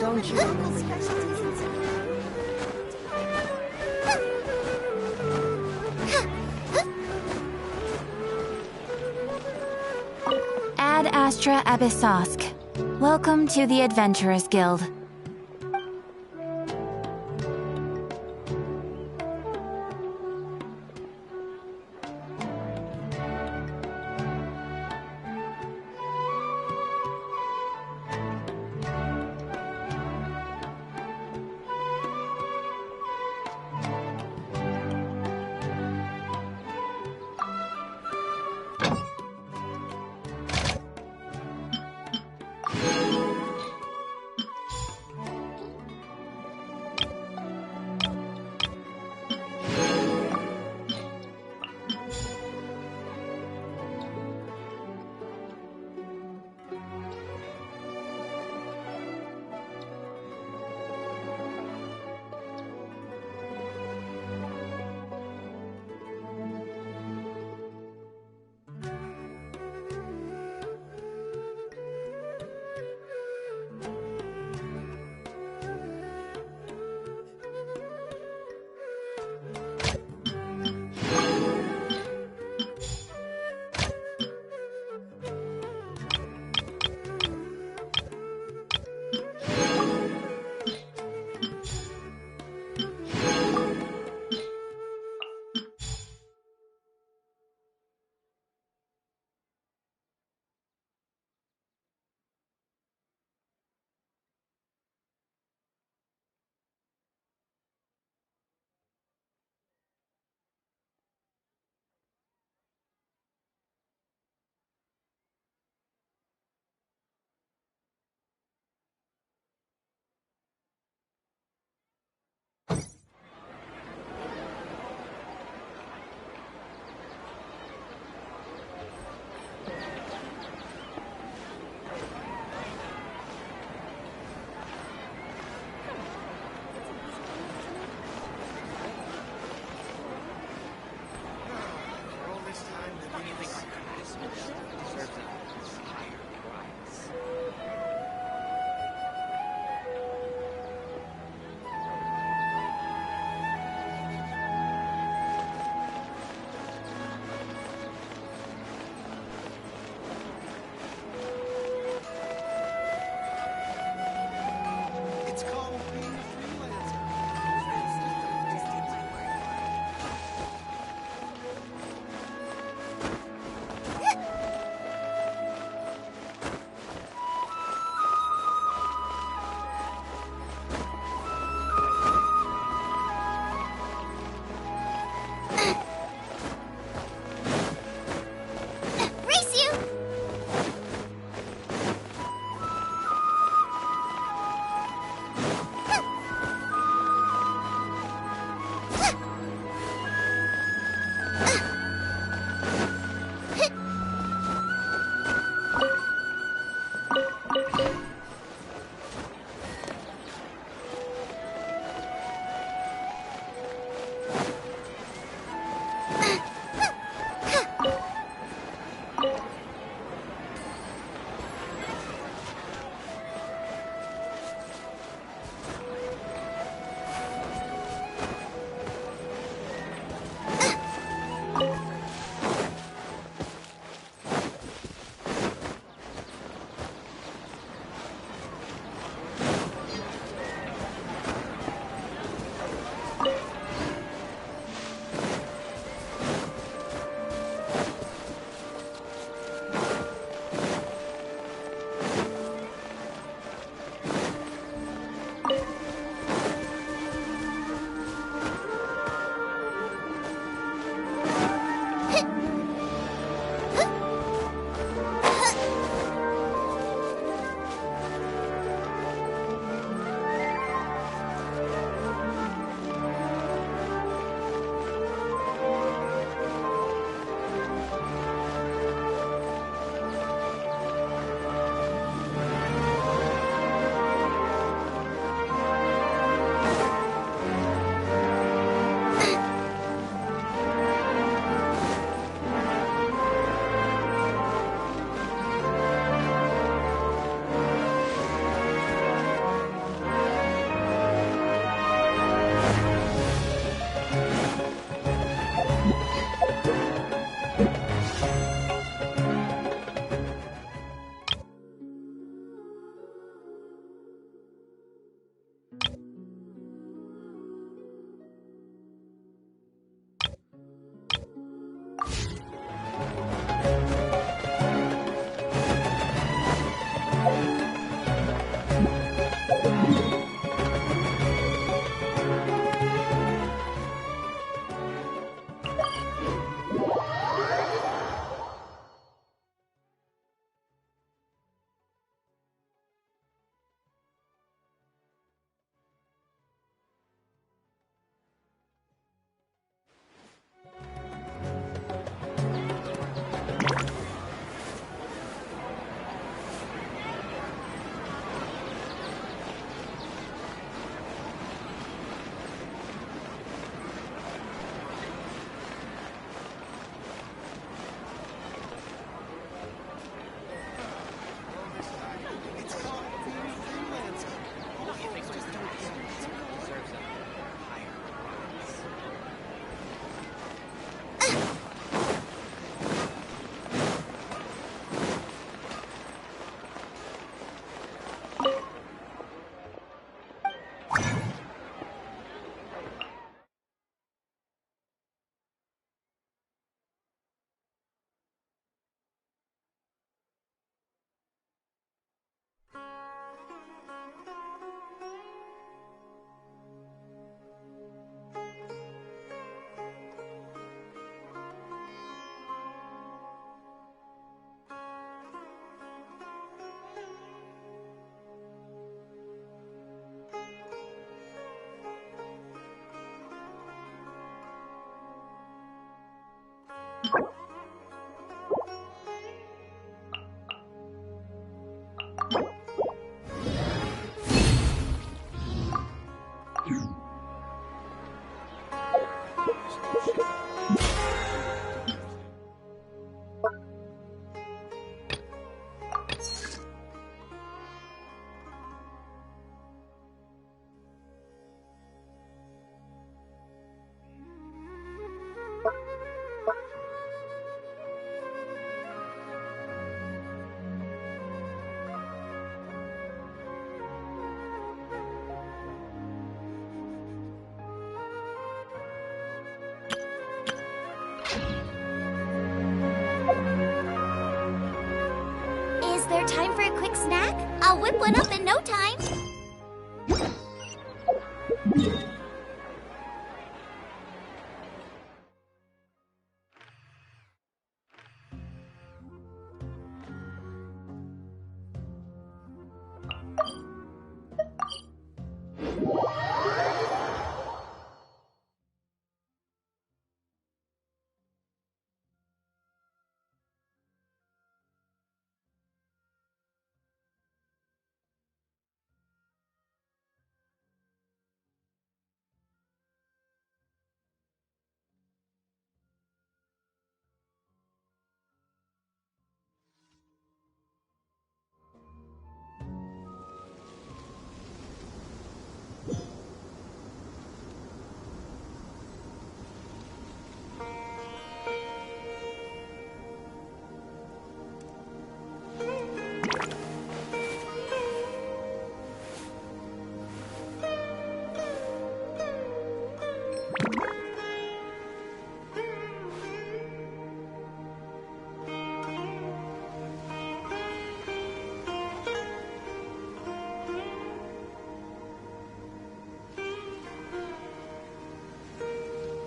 Don't you remember your specialties and Ad Astra Abyssosk. Welcome to the Adventurers Guild. Is there time for a quick snack? I'll whip one up in no time.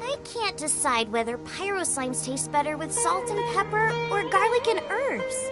I can't decide whether pyro slimes taste better with salt and pepper or garlic and herbs.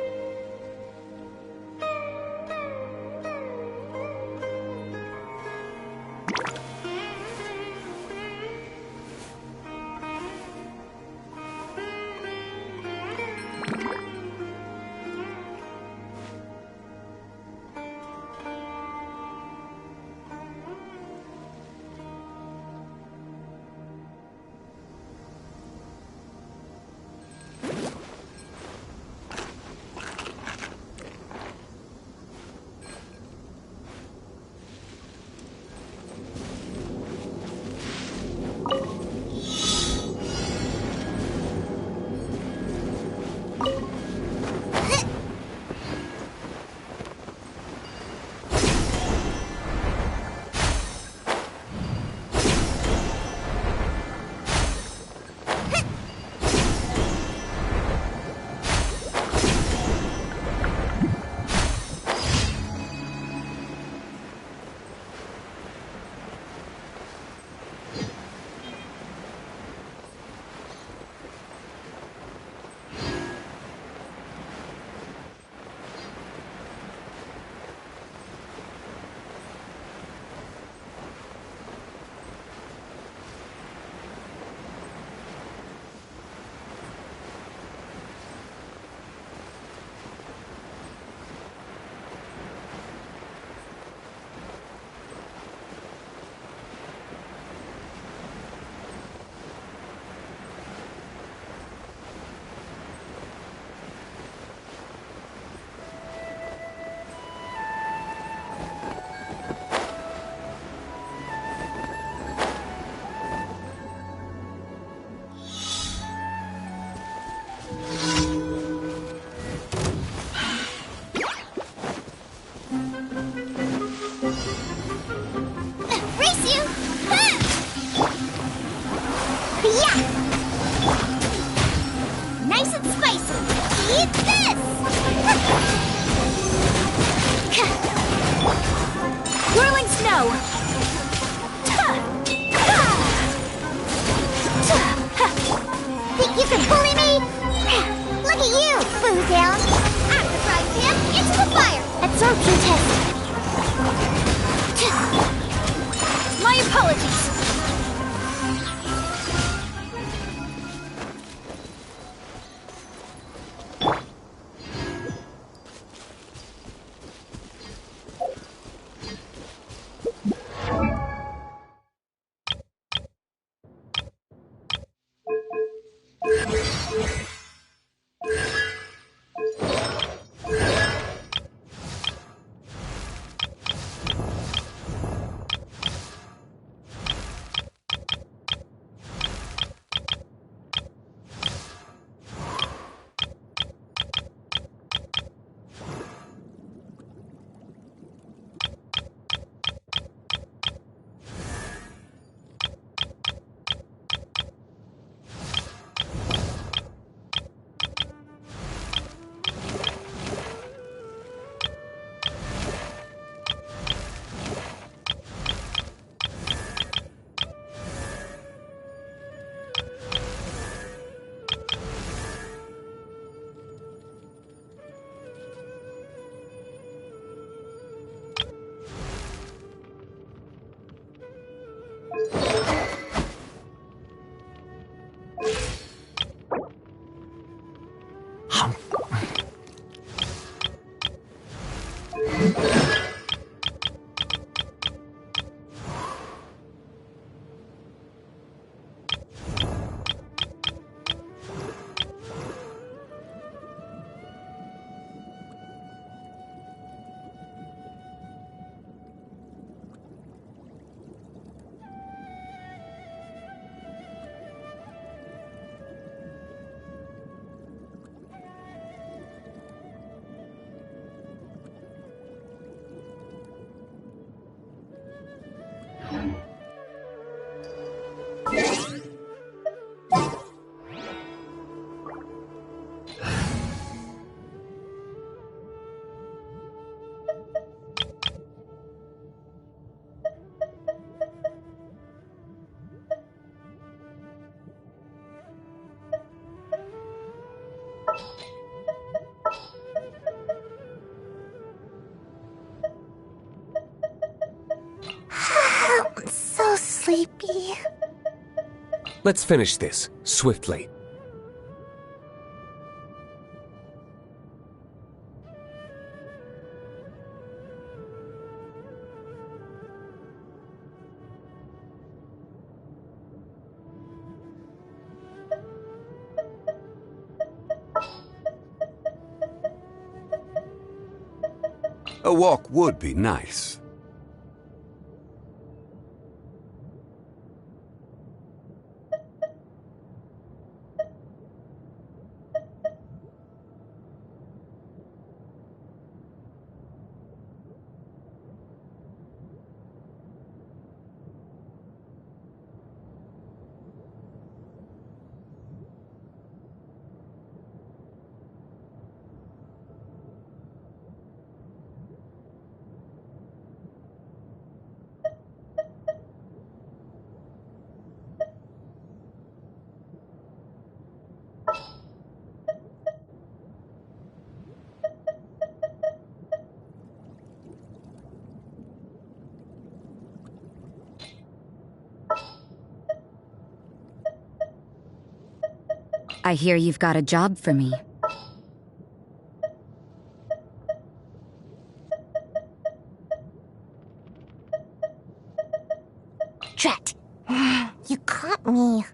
I'm so sleepy. Let's finish this, swiftly. A walk would be nice. I hear you've got a job for me. Drat! You caught me.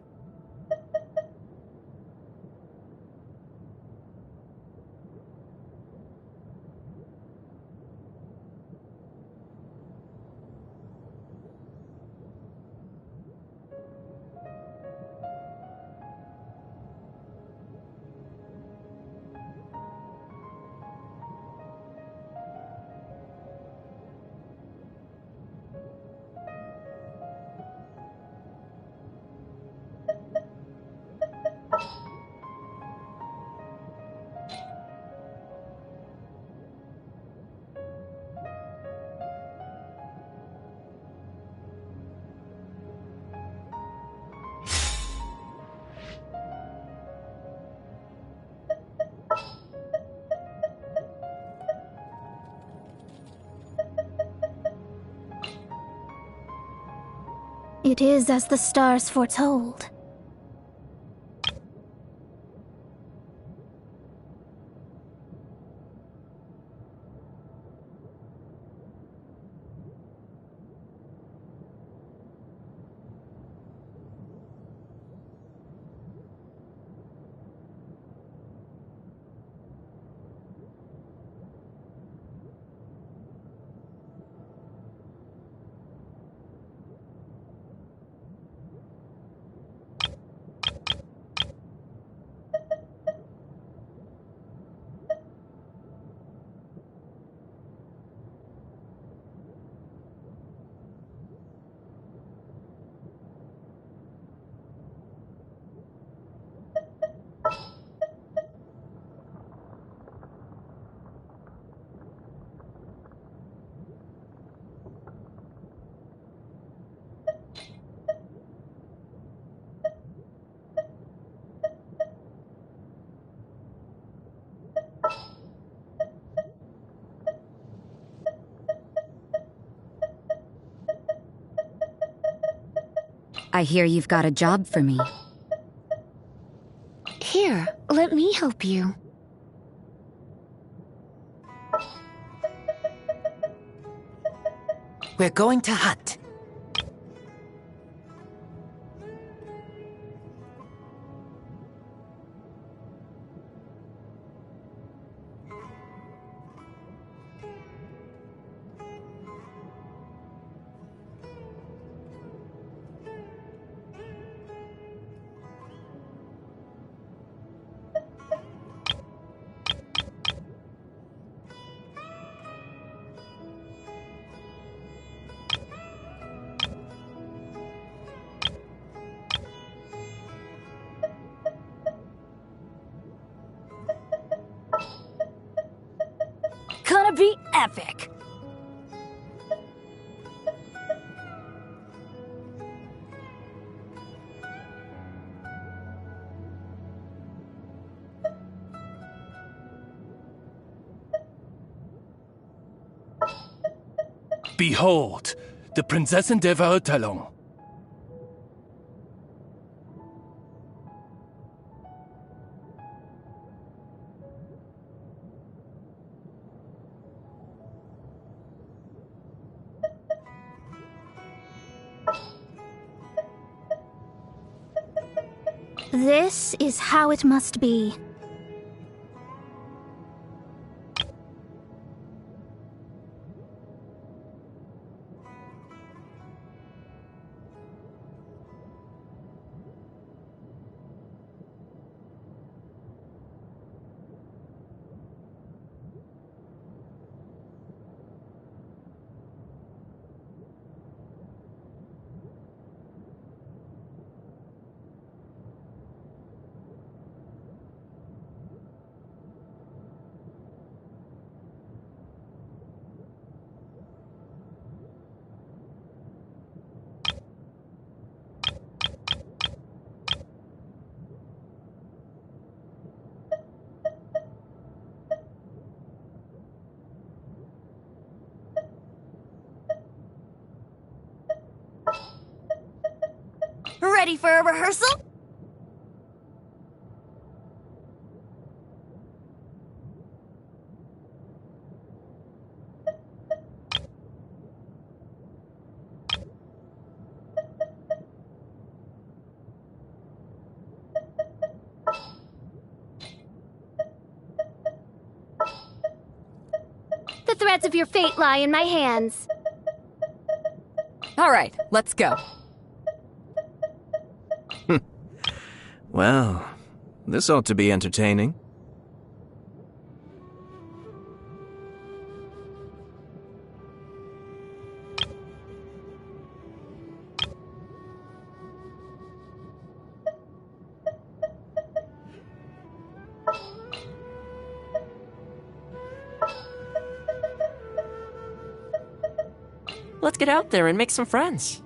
It is as the stars foretold. I hear you've got a job for me. Here, let me help you. We're going to hunt. Gonna be epic! Behold, the Prinzessin der Verurteilung. This is how it must be. Ready for a rehearsal? The threads of your fate lie in my hands. All right, let's go. Well, this ought to be entertaining. Let's get out there and make some friends.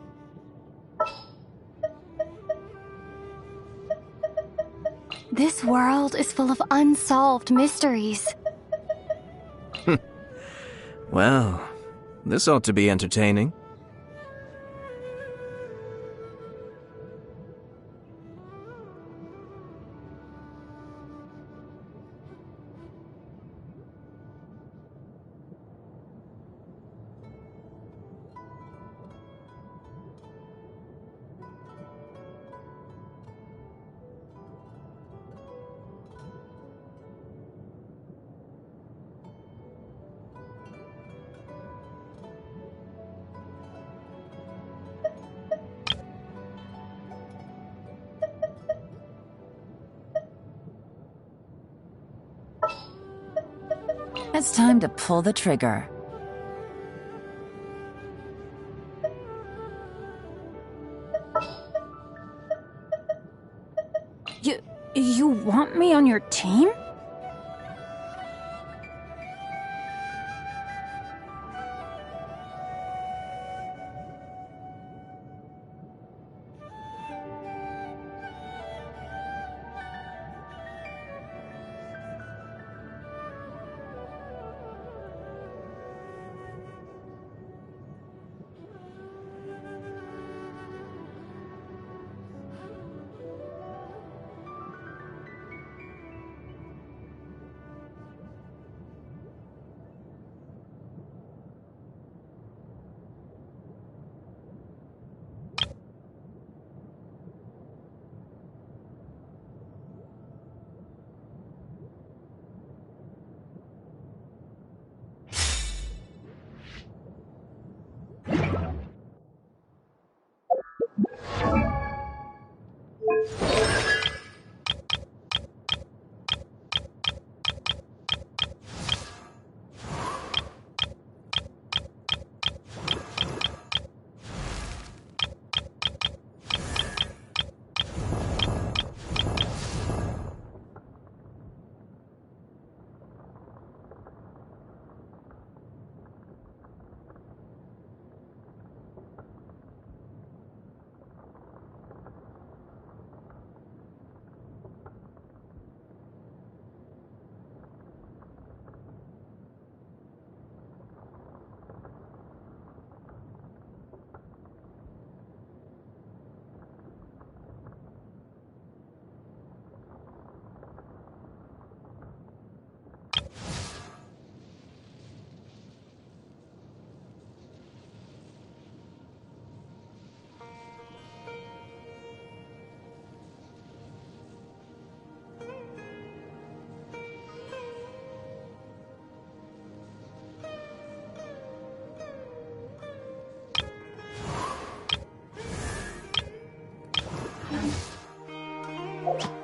This world is full of unsolved mysteries. Well, this ought to be entertaining. It's time to pull the trigger. You want me on your team?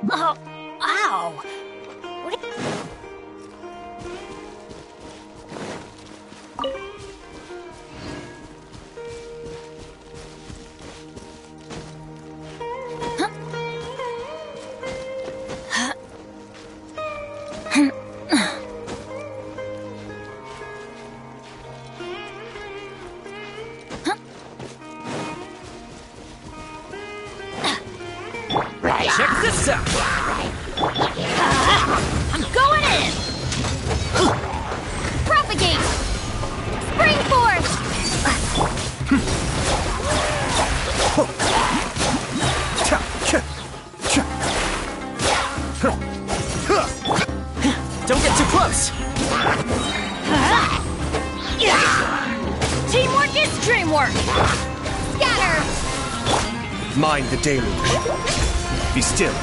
Oh, ow! Check this out! I'm going in! Propagate! Spring force! Don't get too close! Teamwork is dreamwork! Scatter! Mind the deluge. Be still.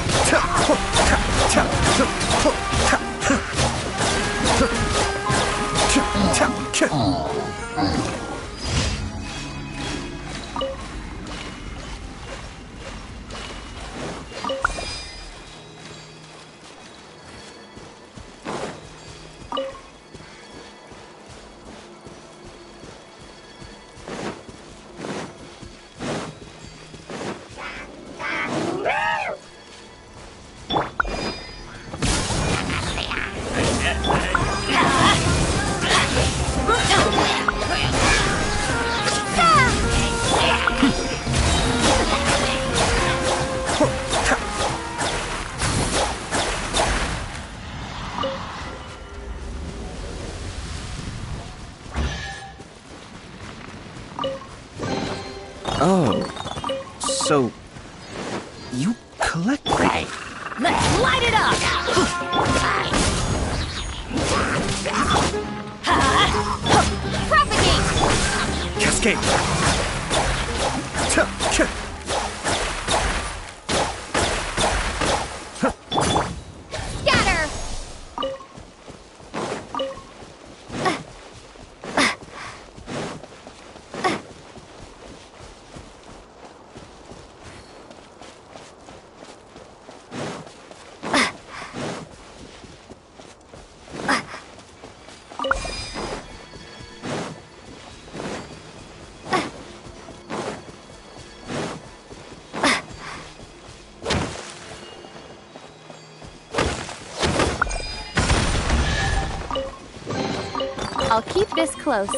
Oh, so you collect. Let's light it up! Propagate! Cascade. Scatter! I'll keep this close.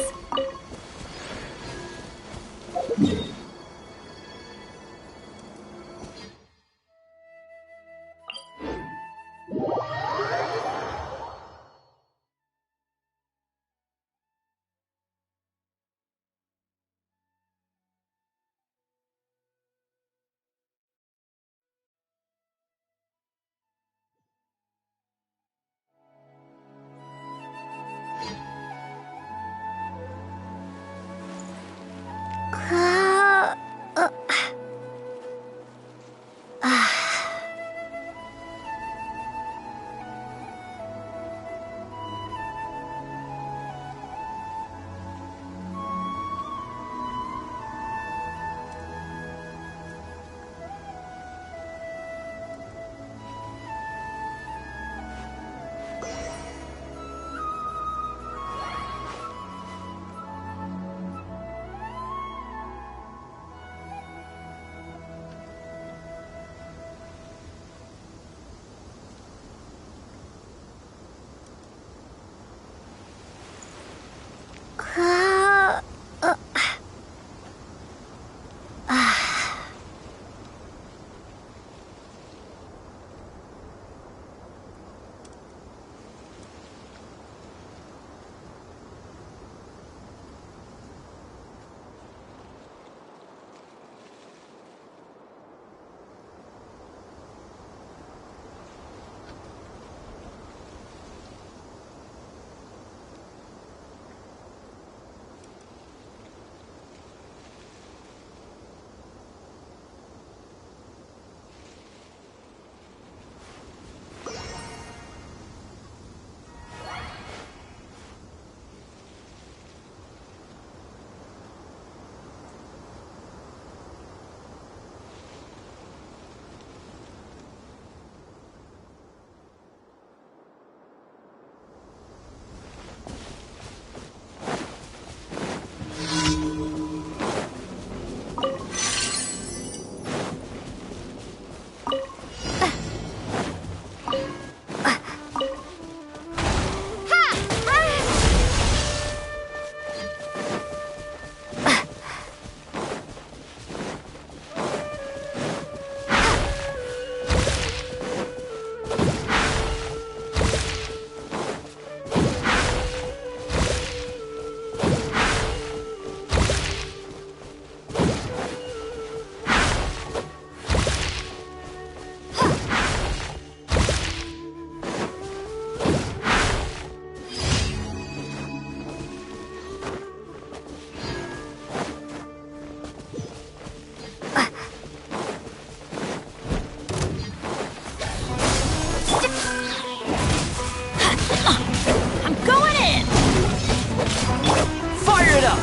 up!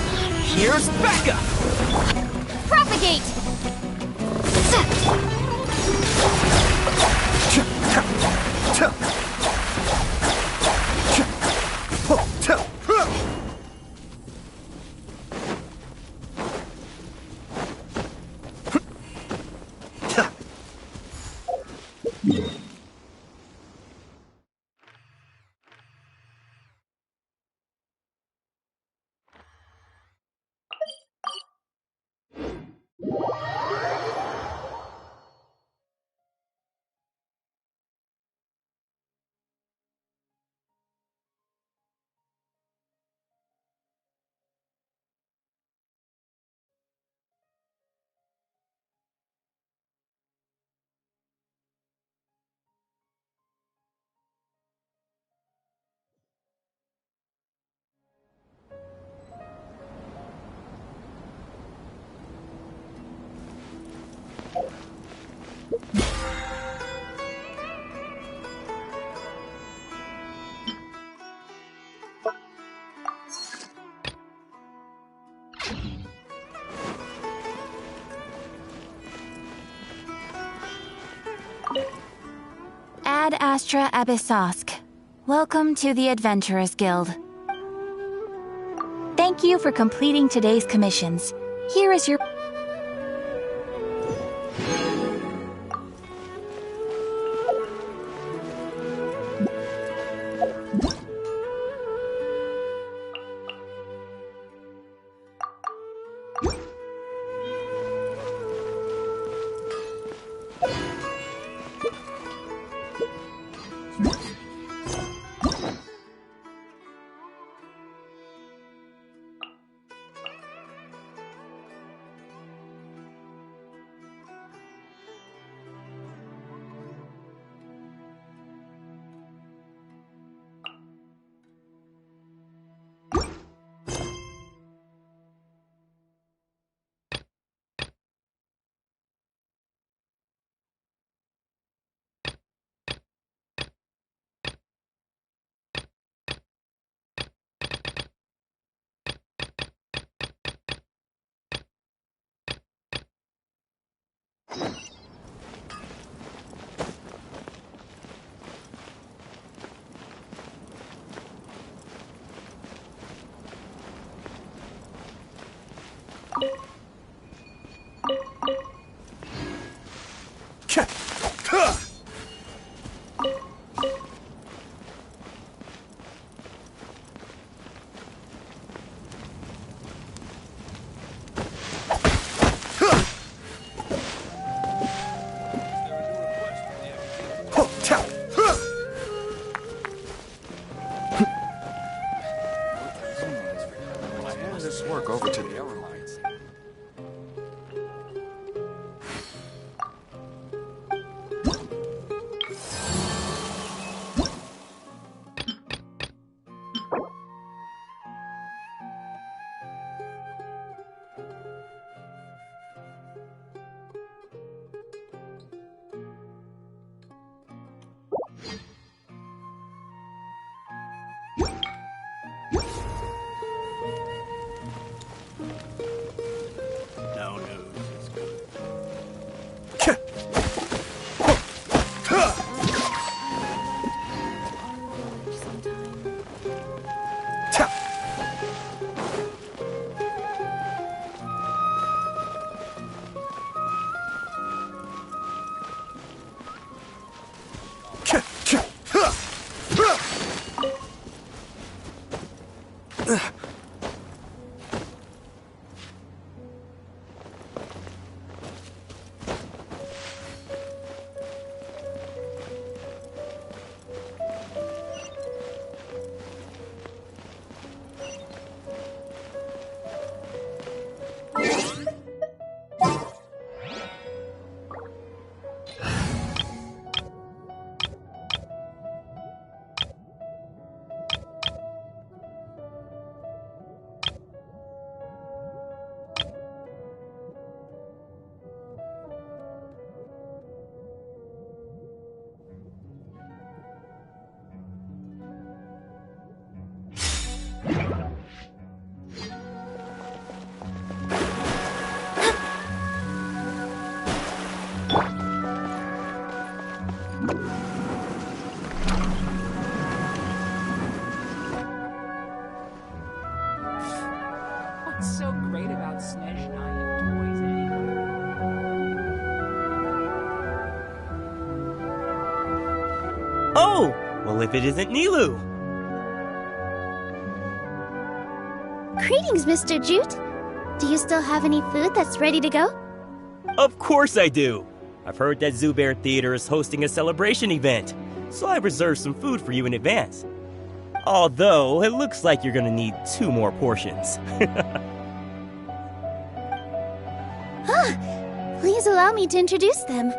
Here's Becca! Propagate! Ad Astra Abyssosque. Welcome to the Adventurers Guild. Thank you for completing today's commissions. Here is your... Work over to the airlines. What's so great about Snezhnaya toys anyway? Oh! Well, if it isn't Nilu! Greetings, Mr. Jute. Do you still have any food that's ready to go? Of course I do! I've heard that Zubair Theater is hosting a celebration event, so I reserved some food for you in advance. Although, it looks like you're gonna need 2 more portions. Please allow me to introduce them.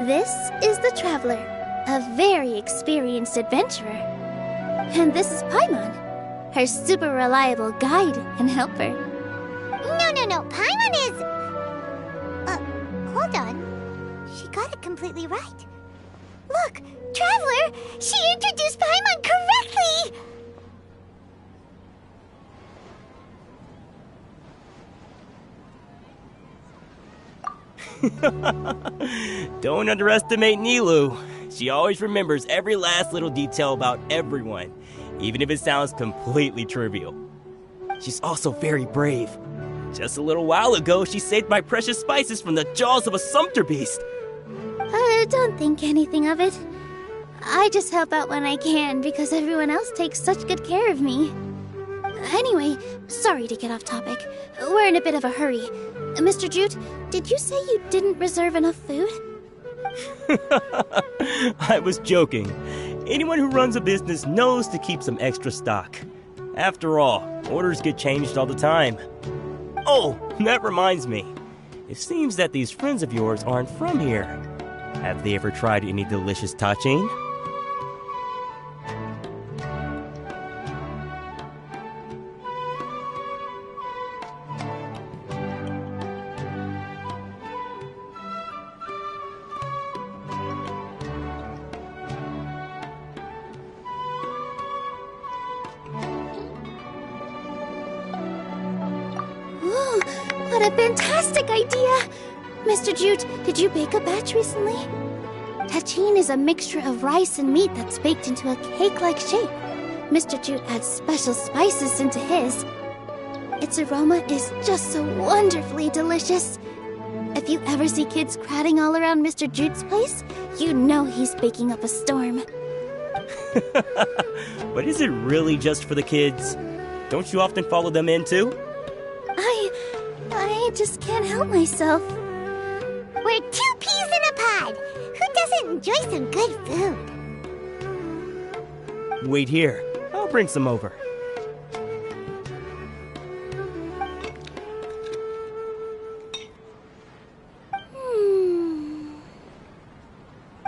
This is the Traveler, a very experienced adventurer. And this is Paimon, her super reliable guide and helper. No. Paimon is... hold on. She got it completely right. Look, Traveler! She introduced Paimon correctly! Don't underestimate Nilu. She always remembers every last little detail about everyone, even if it sounds completely trivial. She's also very brave. Just a little while ago, she saved my precious spices from the jaws of a sumpter beast. Don't think anything of it. I just help out when I can because everyone else takes such good care of me. Anyway, sorry to get off topic. We're in a bit of a hurry. Mr. Jute, did you say you didn't reserve enough food? I was joking. Anyone who runs a business knows to keep some extra stock. After all, orders get changed all the time. Oh, that reminds me. It seems that these friends of yours aren't from here. Have they ever tried any delicious tachin? Whoa, what a fantastic idea! Mr. Jute, did you bake a batch recently? Tachin is a mixture of rice and meat that's baked into a cake-like shape. Mr. Jute adds special spices into his. Its aroma is just so wonderfully delicious. If you ever see kids crowding all around Mr. Jute's place, you know he's baking up a storm. But is it really just for the kids? Don't you often follow them in too? I just can't help myself. We're 2 peas in a pod. Who doesn't enjoy some good food? Wait here. I'll bring some over.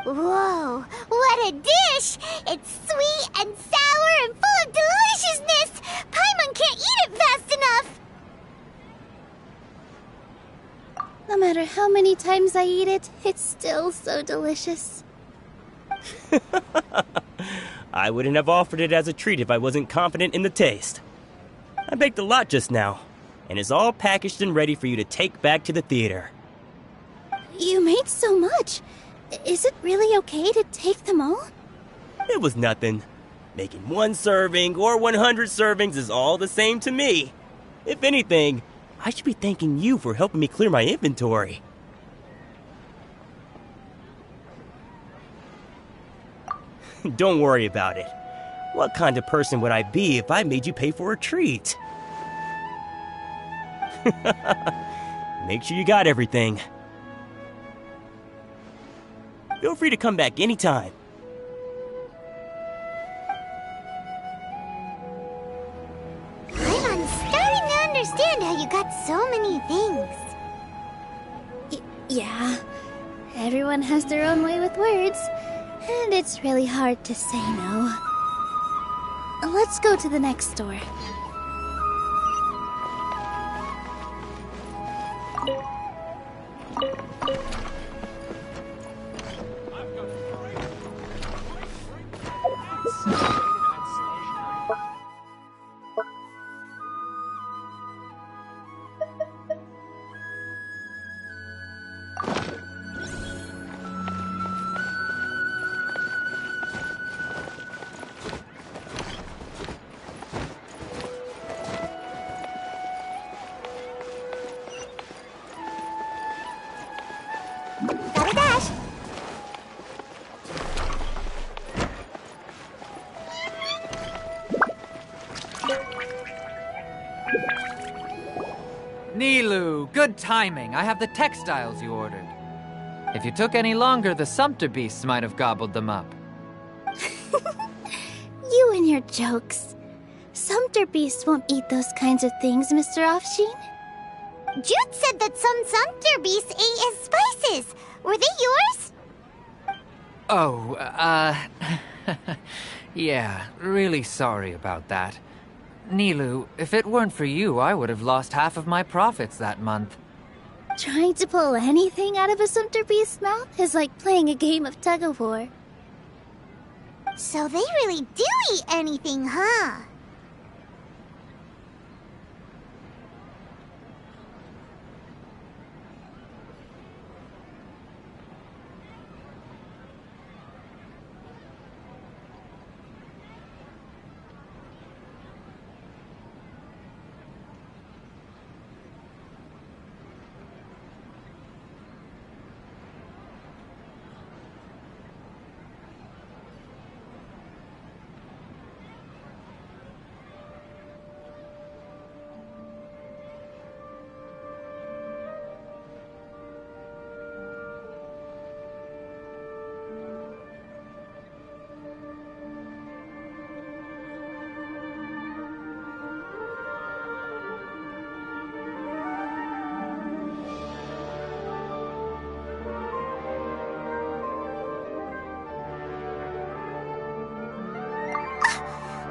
Whoa, what a dish! It's sweet and sour and full of deliciousness! Paimon can't eat it fast enough! No matter how many times I eat it, it's still so delicious. I wouldn't have offered it as a treat if I wasn't confident in the taste. I baked a lot just now, and it's all packaged and ready for you to take back to the theater. You made so much. Is it really okay to take them all? It was nothing. Making 1 serving or 100 servings is all the same to me. If anything, I should be thanking you for helping me clear my inventory. Don't worry about it. What kind of person would I be if I made you pay for a treat? Make sure you got everything. Feel free to come back anytime. I'm starting to understand how you got so many things. Yeah. Everyone has their own way with words, and it's really hard to say no. Let's go to the next store. Nilu, good timing. I have the textiles you ordered. If you took any longer, the Sumpter beasts might have gobbled them up. You and your jokes. Sumpter beasts won't eat those kinds of things, Mr. Offsheen. Jude said that some Sumpter beasts ate his spices. Were they yours? Oh, yeah, really sorry about that. Nilu, if it weren't for you, I would have lost half of my profits that month. Trying to pull anything out of a Sumpter beast's mouth is like playing a game of tug-of-war. So they really do eat anything, huh?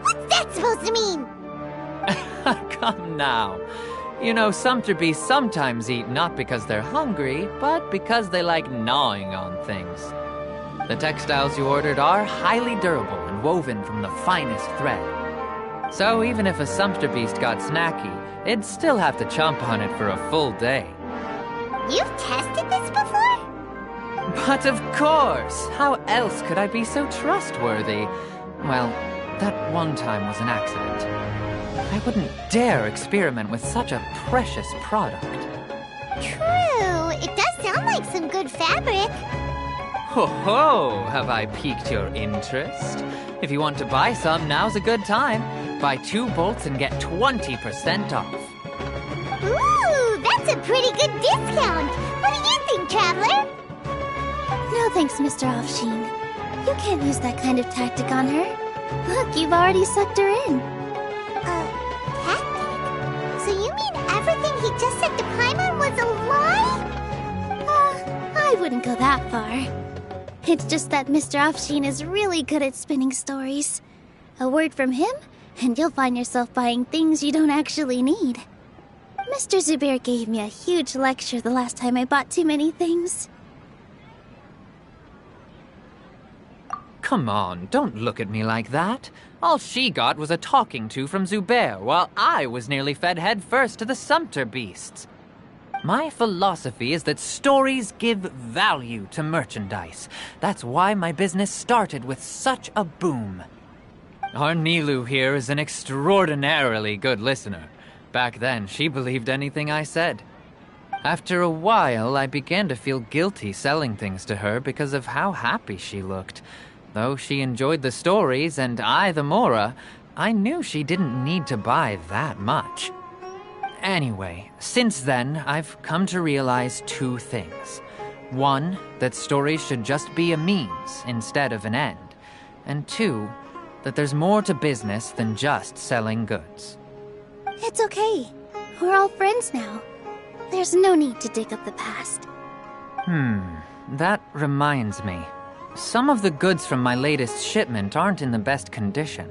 What's that supposed to mean? Come now. You know, Sumpter beasts sometimes eat not because they're hungry, but because they like gnawing on things. The textiles you ordered are highly durable and woven from the finest thread. So even if a Sumpter beast got snacky, it'd still have to chomp on it for a full day. You've tested this before? But of course! How else could I be so trustworthy? Well, that one time was an accident. I wouldn't dare experiment with such a precious product. True. It does sound like some good fabric. Ho ho! Have I piqued your interest? If you want to buy some, now's a good time. Buy 2 bolts and get 20% off. Ooh, that's a pretty good discount. What do you think, Traveler? No thanks, Mr. Offsheen. You can't use that kind of tactic on her. Look, you've already sucked her in. Tactic? So you mean everything he just said to Paimon was a lie? I wouldn't go that far. It's just that Mr. Offsheen is really good at spinning stories. A word from him, and you'll find yourself buying things you don't actually need. Mr. Zubair gave me a huge lecture the last time I bought too many things. Come on, don't look at me like that. All she got was a talking to from Zubair, while I was nearly fed head first to the Sumpter beasts. My philosophy is that stories give value to merchandise. That's why my business started with such a boom. Our Nilu here is an extraordinarily good listener. Back then, she believed anything I said. After a while, I began to feel guilty selling things to her because of how happy she looked. Though she enjoyed the stories and I the Mora, I knew she didn't need to buy that much. Anyway, since then, I've come to realize 2 things. 1, that stories should just be a means instead of an end. And 2, that there's more to business than just selling goods. It's okay. We're all friends now. There's no need to dig up the past. That reminds me. Some of the goods from my latest shipment aren't in the best condition.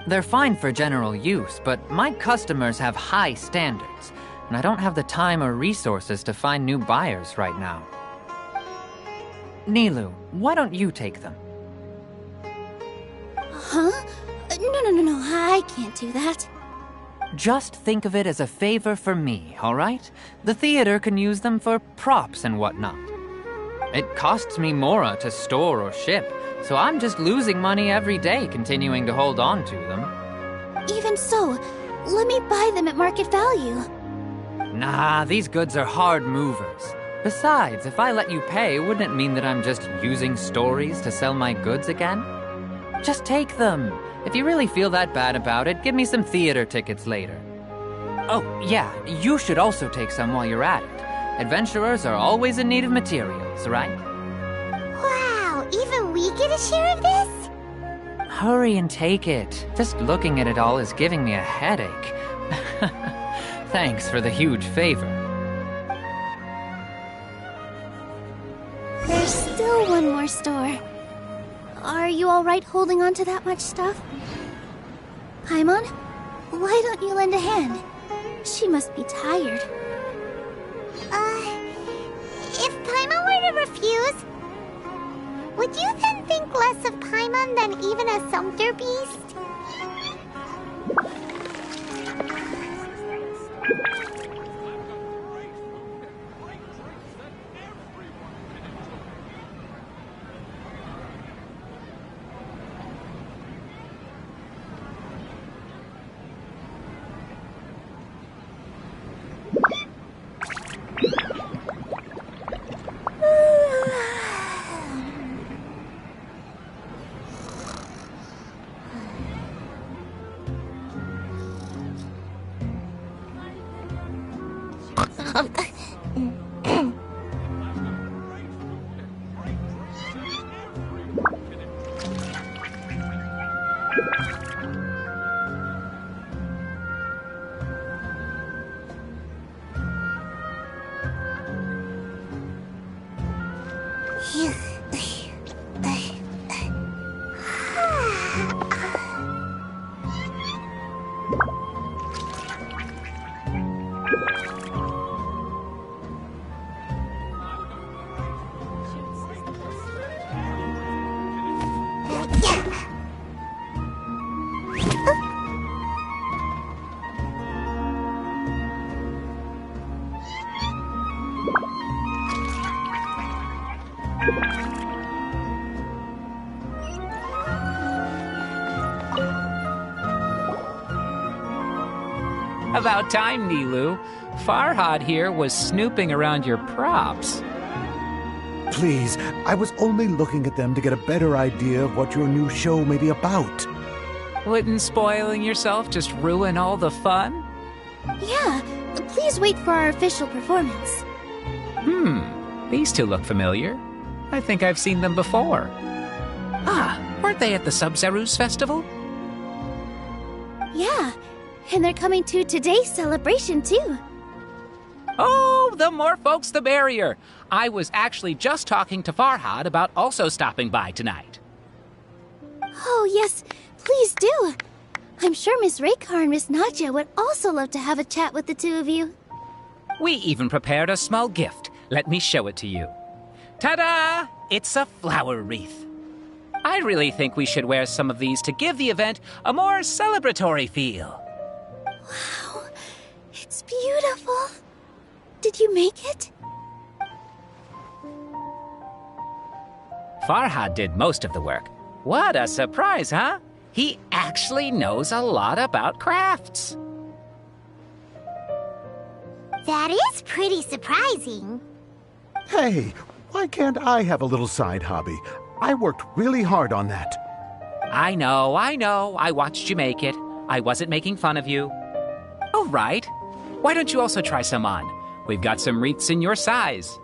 They're fine for general use, but my customers have high standards, and I don't have the time or resources to find new buyers right now. Nilu, why don't you take them? Huh? No, I can't do that. Just think of it as a favor for me, all right? The theater can use them for props and whatnot. It costs me Mora to store or ship, so I'm just losing money every day continuing to hold on to them. Even so, let me buy them at market value. Nah, these goods are hard movers. Besides, if I let you pay, wouldn't it mean that I'm just using stories to sell my goods again? Just take them. If you really feel that bad about it, give me some theater tickets later. Oh, yeah, you should also take some while you're at it. Adventurers are always in need of materials, right? Wow, even we get a share of this? Hurry and take it. Just looking at it all is giving me a headache. Thanks for the huge favor. There's still one more store. Are you alright holding on to that much stuff? Paimon, why don't you lend a hand? She must be tired. If Paimon were to refuse, would you then think less of Paimon than even a sumpter beast? About time, Nilou. Farhad here was snooping around your props. Please, I was only looking at them to get a better idea of what your new show may be about. Wouldn't spoiling yourself just ruin all the fun? Yeah, please wait for our official performance. These two look familiar. I think I've seen them before. Ah, weren't they at the Sub-Zerus festival? Yeah, and they're coming to today's celebration too. Oh, the more folks the merrier. I was actually just talking to Farhad about also stopping by tonight. Oh yes, please do. I'm sure Miss Raykar and Miss Nadja would also love to have a chat with the two of you. We even prepared a small gift. Let me show it to you. Ta-da! It's a flower wreath. I really think we should wear some of these to give the event a more celebratory feel. Wow, it's beautiful. Did you make it? Farhad did most of the work. What a surprise, huh? He actually knows a lot about crafts. That is pretty surprising. Hey, why can't I have a little side hobby? I worked really hard on that. I know. I watched you make it. I wasn't making fun of you. Oh, right. Why don't you also try some on? We've got some wreaths in your size.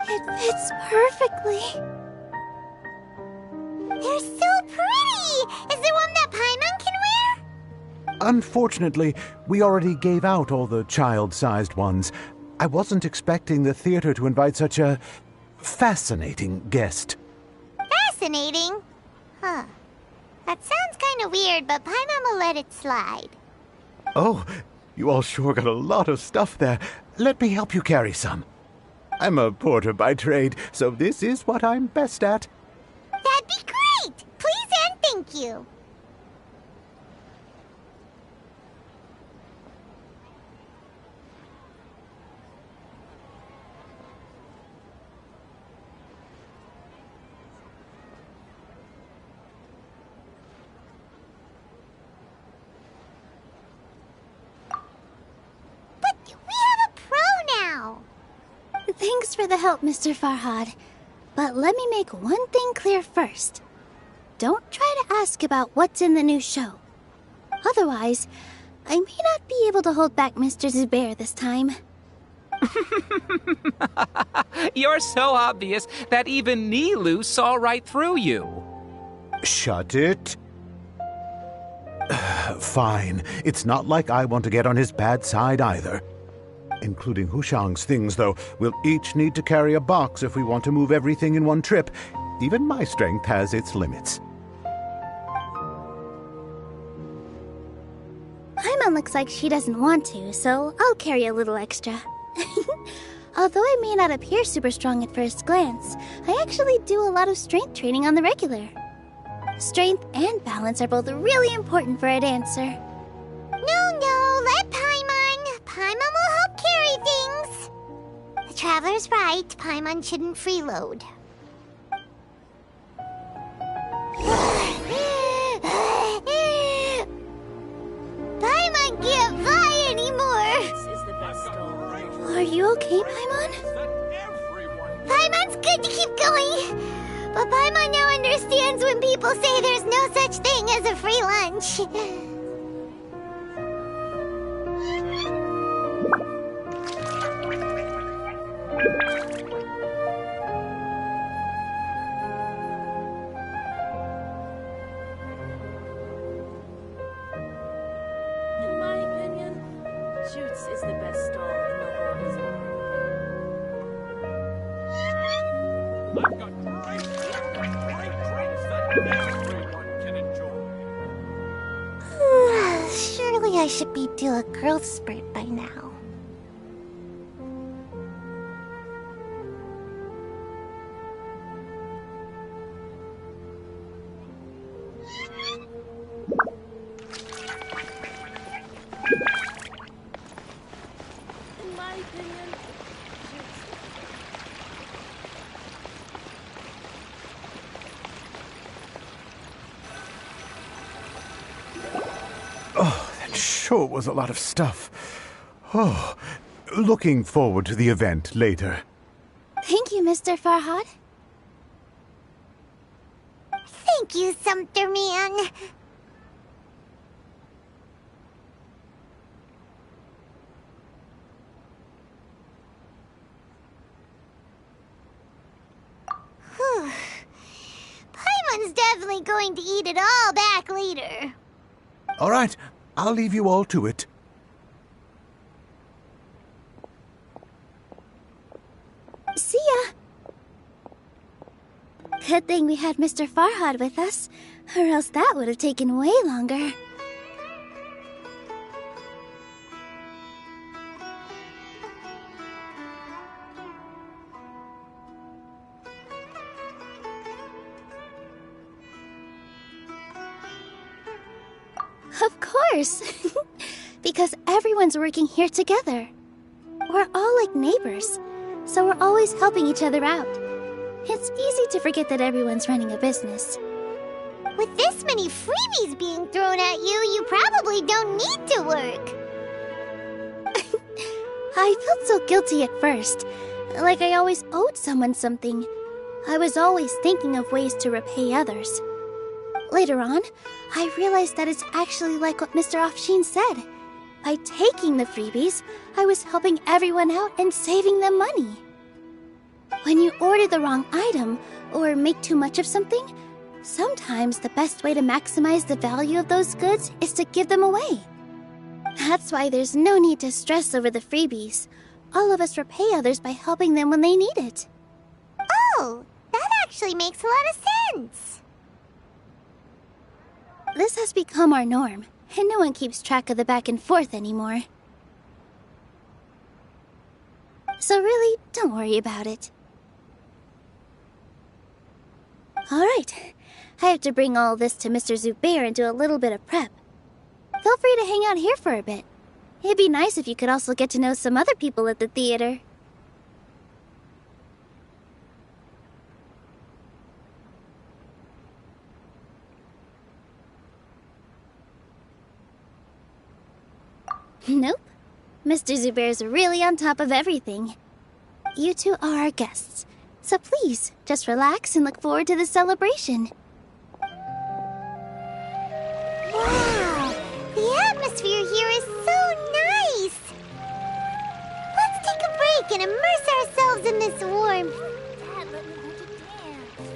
It fits perfectly. They're so pretty! Is there one that Paimon can wear? Unfortunately, we already gave out all the child-sized ones. I wasn't expecting the theater to invite such a fascinating guest. Fascinating? Huh. That sounds kind of weird, but Paimon will let it slide. Oh, you all sure got a lot of stuff there. Let me help you carry some. I'm a porter by trade, so this is what I'm best at. That'd be great! Please and thank you. But we have a pro now! Thanks for the help, Mr. Farhad. But let me make one thing clear first. Don't try ask about what's in the new show. Otherwise, I may not be able to hold back Mr. Zubair this time. You're so obvious that even Nilou saw right through you. Shut it. Fine. It's not like I want to get on his bad side either. Including Hushang's things, though. We'll each need to carry a box if we want to move everything in one trip. Even my strength has its limits. Paimon looks like she doesn't want to, so I'll carry a little extra. Although I may not appear super strong at first glance, I actually do a lot of strength training on the regular. Strength and balance are both really important for a dancer. No, let Paimon. Paimon will help carry things. The Traveler's right. Paimon shouldn't freeload. Paimon can't fly anymore. Are you okay, Paimon? Paimon's good to keep going. But Paimon now understands when people say there's no such thing as a free lunch. In my opinion, Jute's is the best stall in the whole resort. I've got great drinks that everyone can enjoy. Surely I should be due a growth spurt by now. In my opinion, Jute's. Oh, that sure was a lot of stuff. Oh, looking forward to the event later. Thank you, Mr. Farhad. Thank you, Sumpter Man. Whew. Paimon's definitely going to eat it all back later. All right, I'll leave you all to it. See ya! Good thing we had Mr. Farhad with us, or else that would have taken way longer. Of course! Because everyone's working here together. We're all like neighbors, so we're always helping each other out. It's easy to forget that everyone's running a business. With this many freebies being thrown at you, you probably don't need to work. I felt so guilty at first, like I always owed someone something. I was always thinking of ways to repay others. Later on, I realized that it's actually like what Mr. Afshin said. By taking the freebies, I was helping everyone out and saving them money. When you order the wrong item, or make too much of something, sometimes the best way to maximize the value of those goods is to give them away. That's why there's no need to stress over the freebies. All of us repay others by helping them when they need it. Oh, that actually makes a lot of sense. This has become our norm, and no one keeps track of the back and forth anymore. So really, don't worry about it. Alright, I have to bring all this to Mr. Zubair and do a little bit of prep. Feel free to hang out here for a bit. It'd be nice if you could also get to know some other people at the theater. Nope. Mr. Zubair's really on top of everything. You two are our guests, so please, just relax and look forward to the celebration. can immerse ourselves in this warmth. Dad, let me learn to dance.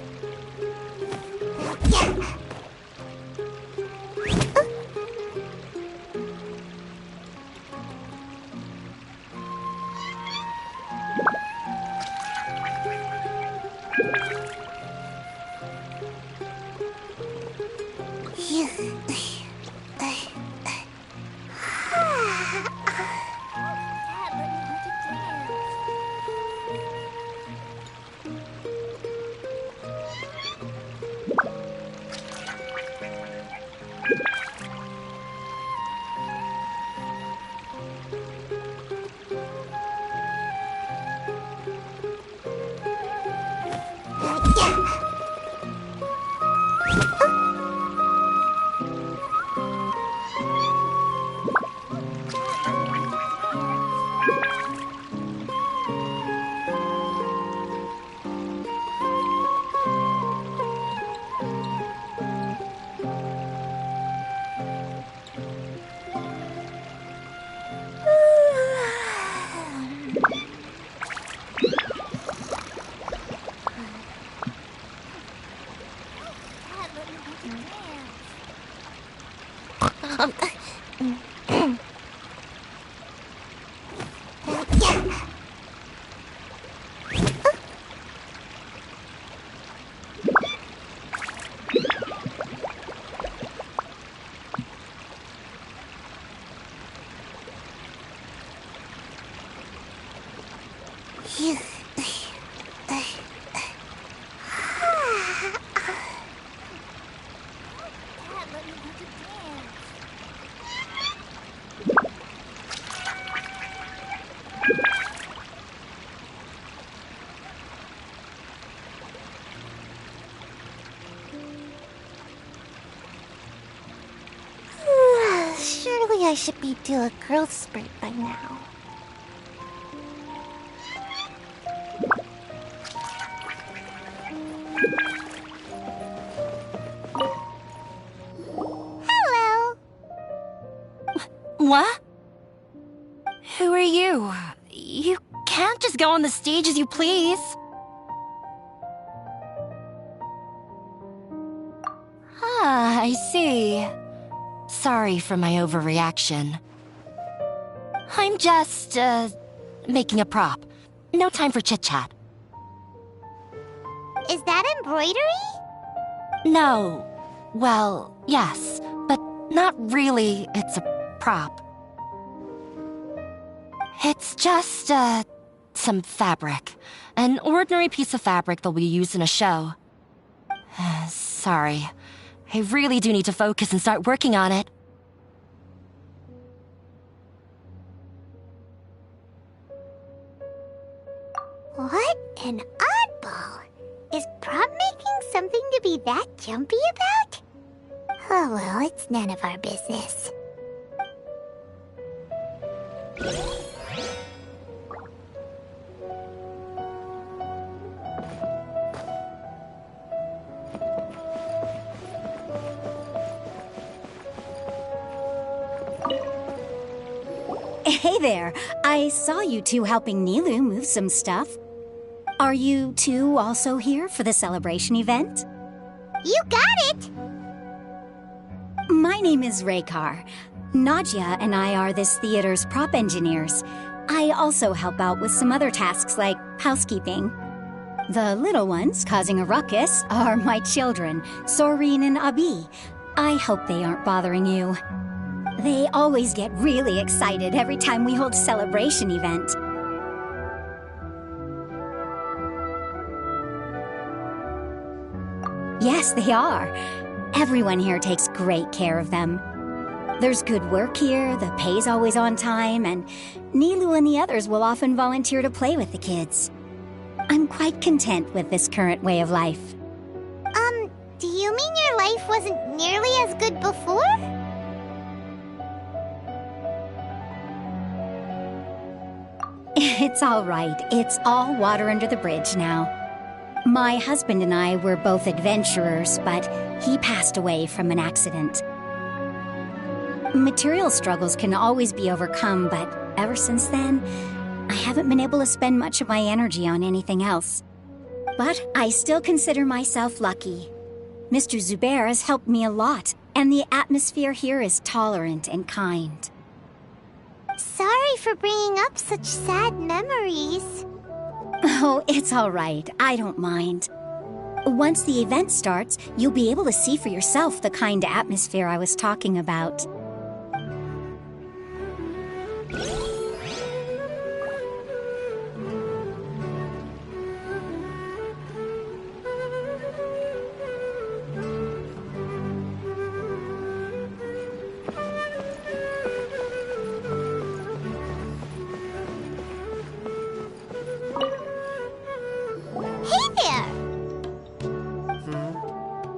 Yeah. Surely I should be due a growth spurt by now. Hello. What? Who are you? You can't just go on the stage as you please. Ah, I see. Sorry for my overreaction. I'm just, making a prop. No time for chit-chat. Is that embroidery? No. Well, yes, but not really. It's a prop. It's just, some fabric. An ordinary piece of fabric that'll be used in a show. Sorry. I really do need to focus and start working on it. What an oddball! Is prop making something to be that jumpy about? Oh well, it's none of our business. Hey there, I saw you two helping Nilou move some stuff. Are you two also here for the celebration event? You got it! My name is Raykar. Nadia and I are this theater's prop engineers. I also help out with some other tasks like housekeeping. The little ones causing a ruckus are my children, Soreen and Abi. I hope they aren't bothering you. They always get really excited every time we hold a celebration event. Yes, they are. Everyone here takes great care of them. There's good work here, the pay's always on time, and Nilou and the others will often volunteer to play with the kids. I'm quite content with this current way of life. Do you mean your life wasn't nearly as good before? It's all right. It's all water under the bridge now. My husband and I were both adventurers, but he passed away from an accident. Material struggles can always be overcome, but ever since then, I haven't been able to spend much of my energy on anything else. But I still consider myself lucky. Mr. Zubair has helped me a lot, and the atmosphere here is tolerant and kind. Sorry for bringing up such sad memories. Oh, it's all right. I don't mind. Once the event starts, you'll be able to see for yourself the kind of atmosphere I was talking about.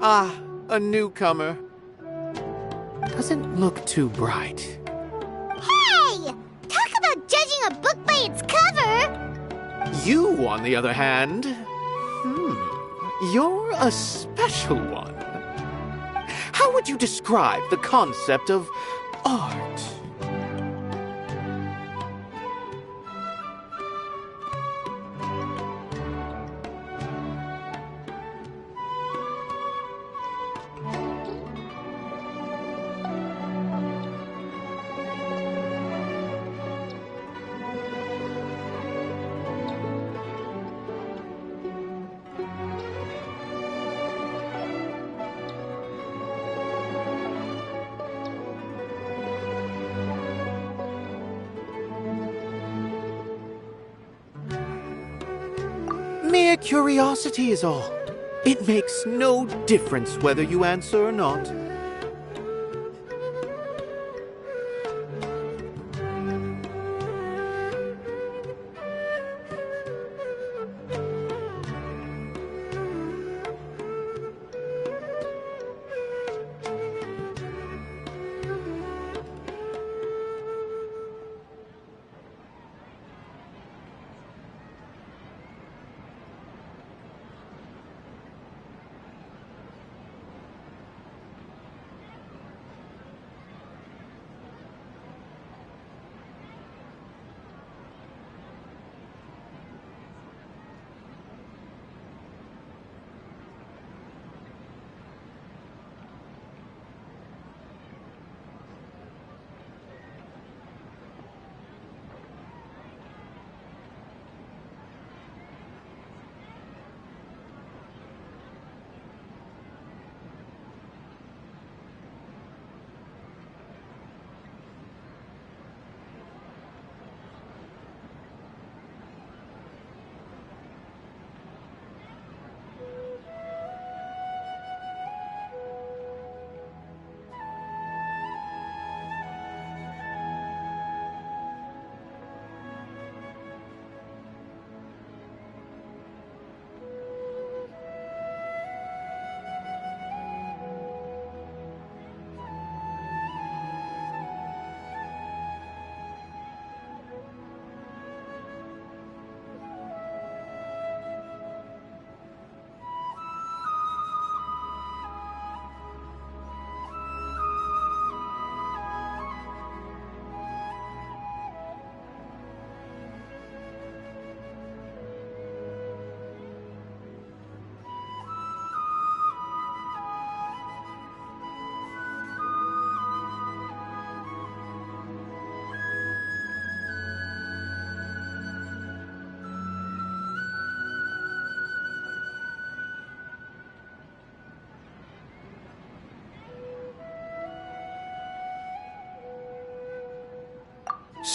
Ah, a newcomer. Doesn't look too bright. Hey! Talk about judging a book by its cover! You, on the other hand, you're a special one. How would you describe the concept of art? Mere curiosity is all. It makes no difference whether you answer or not.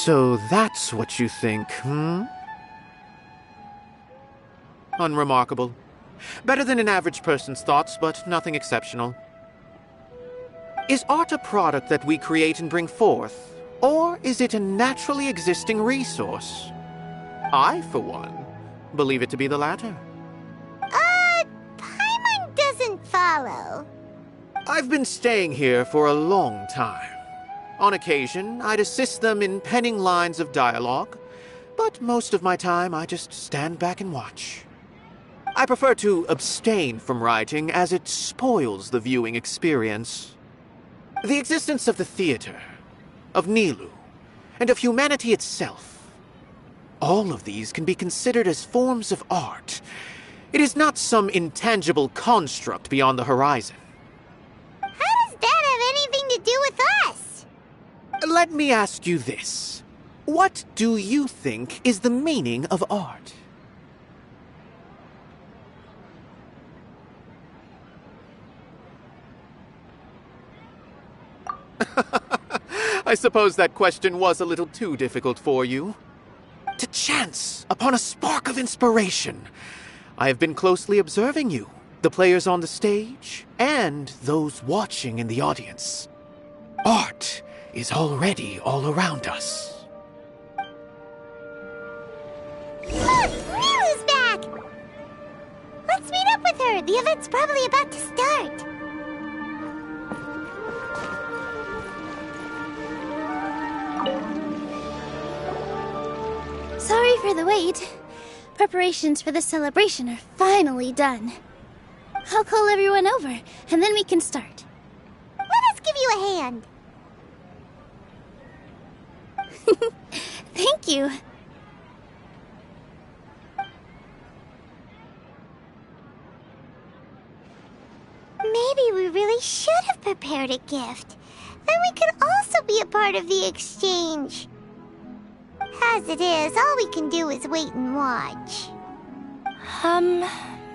So that's what you think, Unremarkable. Better than an average person's thoughts, but nothing exceptional. Is art a product that we create and bring forth, or is it a naturally existing resource? I, for one, believe it to be the latter. Paimon doesn't follow. I've been staying here for a long time. On occasion, I'd assist them in penning lines of dialogue, but most of my time I just stand back and watch. I prefer to abstain from writing as it spoils the viewing experience. The existence of the theater, of Nilou, and of humanity itself, all of these can be considered as forms of art. It is not some intangible construct beyond the horizon. How does that have anything to do with us? Let me ask you this. What do you think is the meaning of art? I suppose that question was a little too difficult for you. To chance upon a spark of inspiration. I have been closely observing you, the players on the stage, and those watching in the audience. Art is already all around us. Look, Milu's back! Let's meet up with her. The event's probably about to start. Sorry for the wait. Preparations for the celebration are finally done. I'll call everyone over, and then we can start. Let us give you a hand. Thank you. Maybe we really should have prepared a gift. Then we could also be a part of the exchange. As it is, all we can do is wait and watch.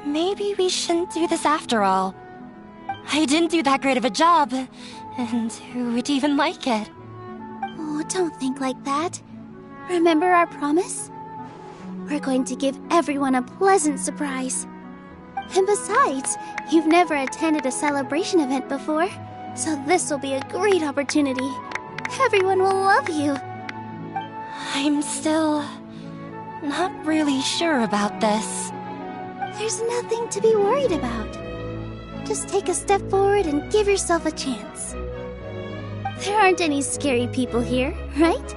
Maybe we shouldn't do this after all. I didn't do that great of a job, and who would even like it? Oh, don't think like that. Remember our promise? We're going to give everyone a pleasant surprise. And besides, you've never attended a celebration event before, so this will be a great opportunity. Everyone will love you. I'm still not really sure about this. There's nothing to be worried about. Just take a step forward and give yourself a chance. There aren't any scary people here, right?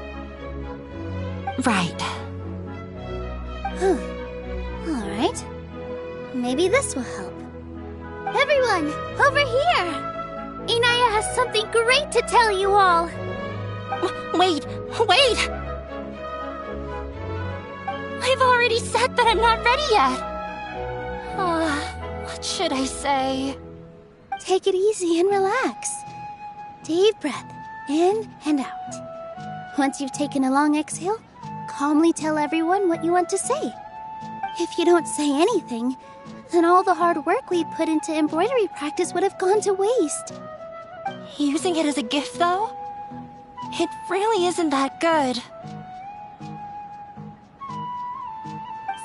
Right. All right. Maybe this will help. Everyone, over here! Inaya has something great to tell you all. Wait! I've already said that I'm not ready yet. What should I say? Take it easy and relax. Deep breath, in and out. Once you've taken a long exhale, calmly tell everyone what you want to say. If you don't say anything, then all the hard work we put into embroidery practice would have gone to waste. Using it as a gift, though? It really isn't that good.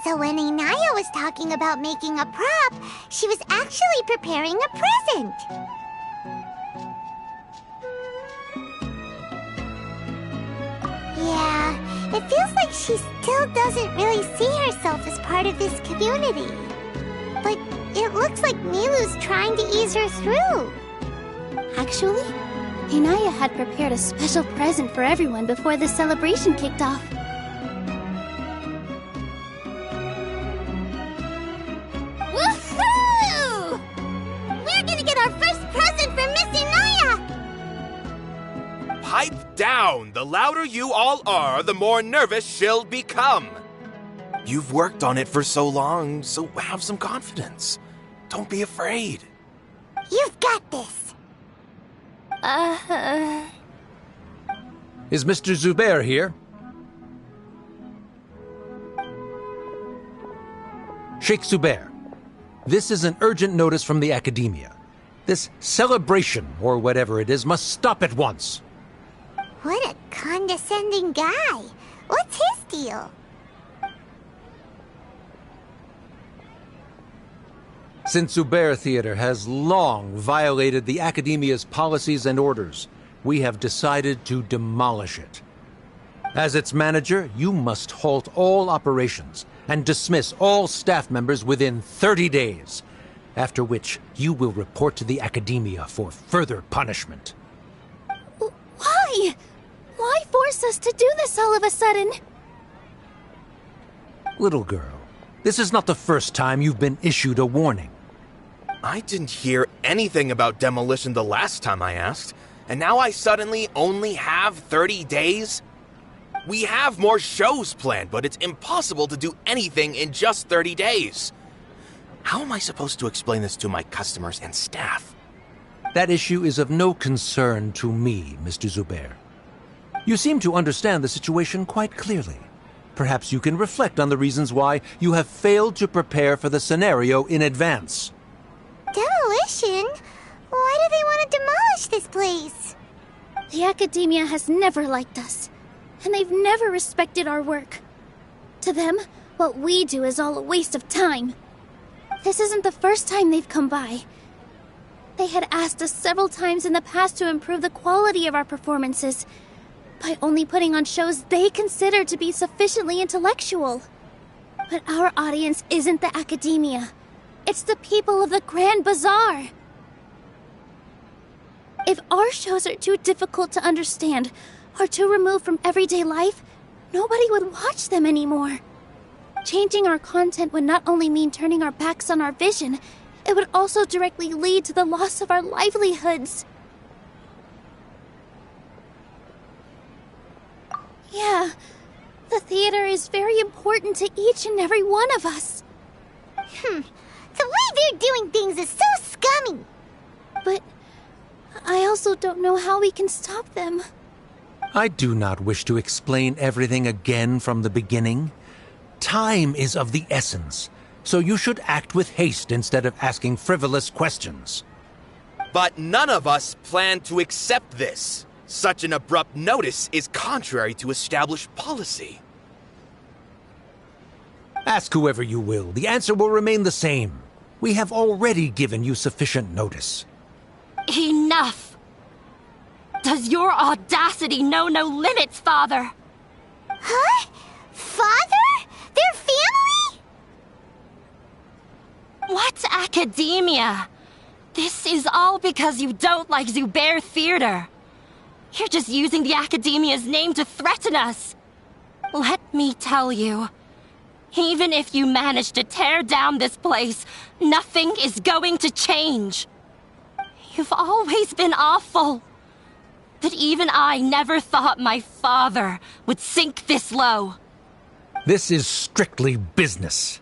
So when Inaya was talking about making a prop, she was actually preparing a present. Yeah, it feels like she still doesn't really see herself as part of this community. But it looks like Milu's trying to ease her through. Actually, Inaya had prepared a special present for everyone before the celebration kicked off. Woohoo! We're gonna get our first present from Miss Inaya! Pipe down! The louder you all are, the more nervous she'll become. You've worked on it for so long, so have some confidence. Don't be afraid. You've got this. Is Mr. Zubair here? Sheikh Zubair, this is an urgent notice from the Academia. This celebration, or whatever it is, must stop at once. What a condescending guy. What's his deal? Since Zubair Theater has long violated the Academia's policies and orders, we have decided to demolish it. As its manager, you must halt all operations and dismiss all staff members within 30 days, after which you will report to the Academia for further punishment. Why? Why force us to do this all of a sudden? Little girl, this is not the first time you've been issued a warning. I didn't hear anything about demolition the last time I asked, and now I suddenly only have 30 days? We have more shows planned, but it's impossible to do anything in just 30 days. How am I supposed to explain this to my customers and staff? That issue is of no concern to me, Mr. Zubair. You seem to understand the situation quite clearly. Perhaps you can reflect on the reasons why you have failed to prepare for the scenario in advance. Demolition? Why do they want to demolish this place? The Academia has never liked us, and they've never respected our work. To them, what we do is all a waste of time. This isn't the first time they've come by. They had asked us several times in the past to improve the quality of our performances by only putting on shows they consider to be sufficiently intellectual. But our audience isn't the Academia. It's the people of the Grand Bazaar. If our shows are too difficult to understand or too removed from everyday life, nobody would watch them anymore. Changing our content would not only mean turning our backs on our vision, it would also directly lead to the loss of our livelihoods. Yeah, the theater is very important to each and every one of us. The way they're doing things is so scummy. But I also don't know how we can stop them. I do not wish to explain everything again from the beginning. Time is of the essence, so you should act with haste instead of asking frivolous questions. But none of us plan to accept this. Such an abrupt notice is contrary to established policy. Ask whoever you will. The answer will remain the same. We have already given you sufficient notice. Enough! Does your audacity know no limits, Father? Huh? Father? Their family? What Academia? This is all because you don't like Zubair Theater. You're just using the Academia's name to threaten us. Let me tell you, even if you manage to tear down this place, nothing is going to change. You've always been awful. But even I never thought my father would sink this low. This is strictly business.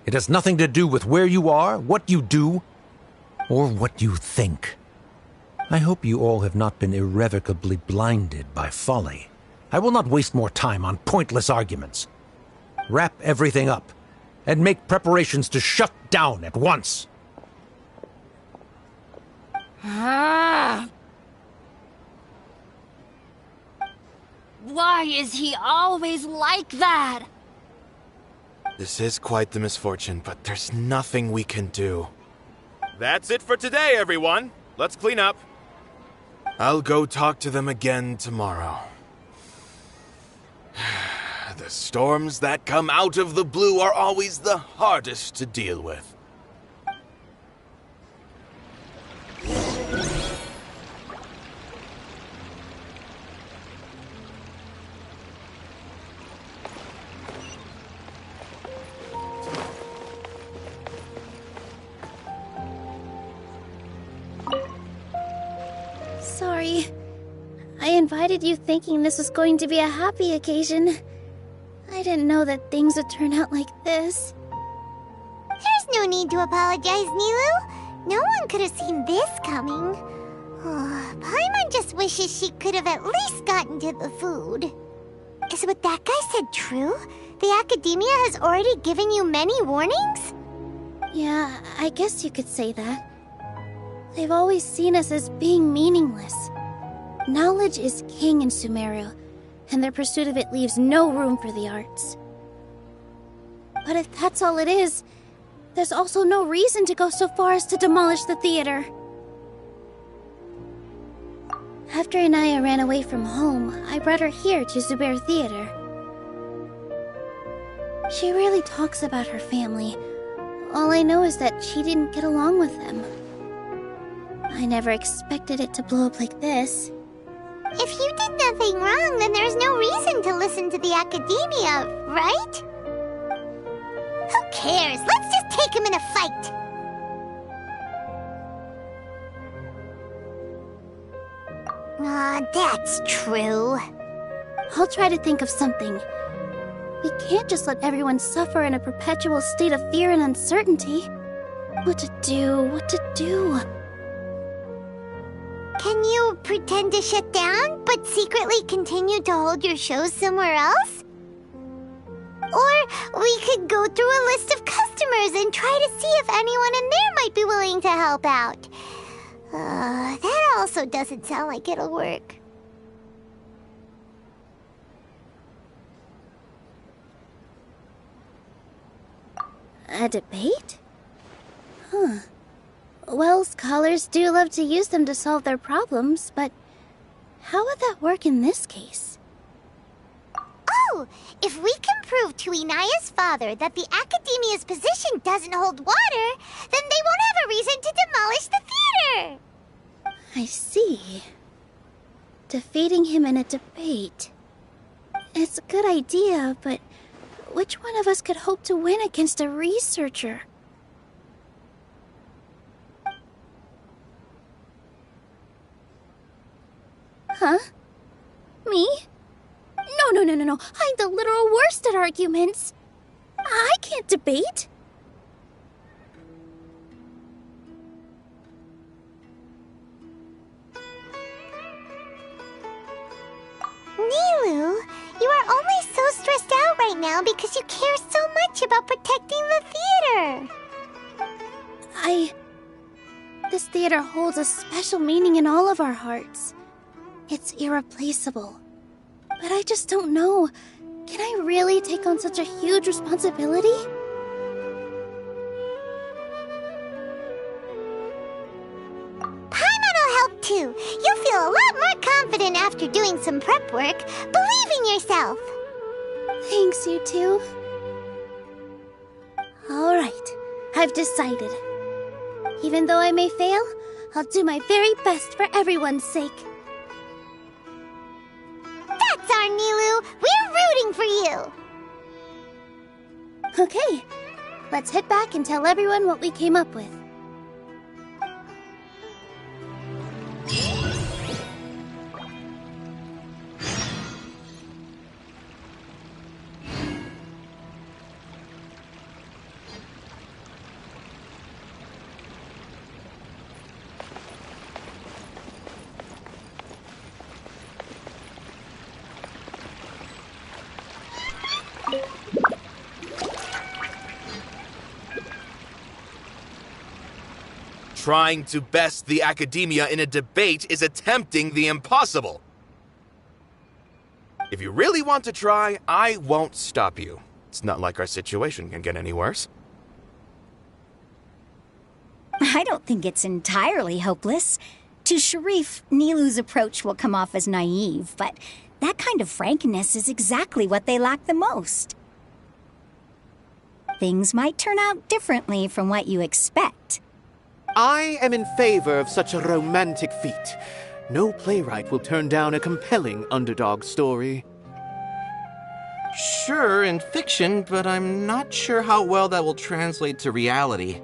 It has nothing to do with where you are, what you do, or what you think. I hope you all have not been irrevocably blinded by folly. I will not waste more time on pointless arguments. Wrap everything up, and make preparations to shut down at once. Why is he always like that? This is quite the misfortune, but there's nothing we can do. That's it for today, everyone. Let's clean up. I'll go talk to them again tomorrow. The storms that come out of the blue are always the hardest to deal with. Sorry. I invited you thinking this was going to be a happy occasion. I didn't know that things would turn out like this. There's no need to apologize, Nilou. No one could have seen this coming. Paimon just wishes she could have at least gotten to the food. Is what that guy said true? The Academia has already given you many warnings? Yeah, I guess you could say that. They've always seen us as being meaningless. Knowledge is king in Sumeru, and their pursuit of it leaves no room for the arts. But if that's all it is, there's also no reason to go so far as to demolish the theater. After Anaya ran away from home, I brought her here to Zubair Theater. She really talks about her family. All I know is that she didn't get along with them. I never expected it to blow up like this. If you did nothing wrong, then there's no reason to listen to the Academia, right? Who cares? Let's just take him in a fight! That's true. I'll try to think of something. We can't just let everyone suffer in a perpetual state of fear and uncertainty. What to do? Can you pretend to shut down, but secretly continue to hold your shows somewhere else? Or we could go through a list of customers and try to see if anyone in there might be willing to help out. That also doesn't sound like it'll work. A debate? Huh. Well, scholars do love to use them to solve their problems, but how would that work in this case? Oh, if we can prove to Inaya's father that the Academia's position doesn't hold water, then they won't have a reason to demolish the theater! I see. Defeating him in a debate. It's a good idea, but which one of us could hope to win against a researcher? Huh? Me? No. I'm the literal worst at arguments. I can't debate. Nilou, you are only so stressed out right now because you care so much about protecting the theater. This theater holds a special meaning in all of our hearts. It's irreplaceable. But I just don't know. Can I really take on such a huge responsibility? Paimon'll help too. You'll feel a lot more confident after doing some prep work. Believe in yourself. Thanks, you two. Alright, I've decided. Even though I may fail, I'll do my very best for everyone's sake. That's our Nilou! We're rooting for you! Okay, let's head back and tell everyone what we came up with. Trying to best the Academia in a debate is attempting the impossible. If you really want to try, I won't stop you. It's not like our situation can get any worse. I don't think it's entirely hopeless. To Sharif, Nilou's approach will come off as naive, but that kind of frankness is exactly what they lack the most. Things might turn out differently from what you expect. I am in favor of such a romantic feat. No playwright will turn down a compelling underdog story. Sure, in fiction, but I'm not sure how well that will translate to reality.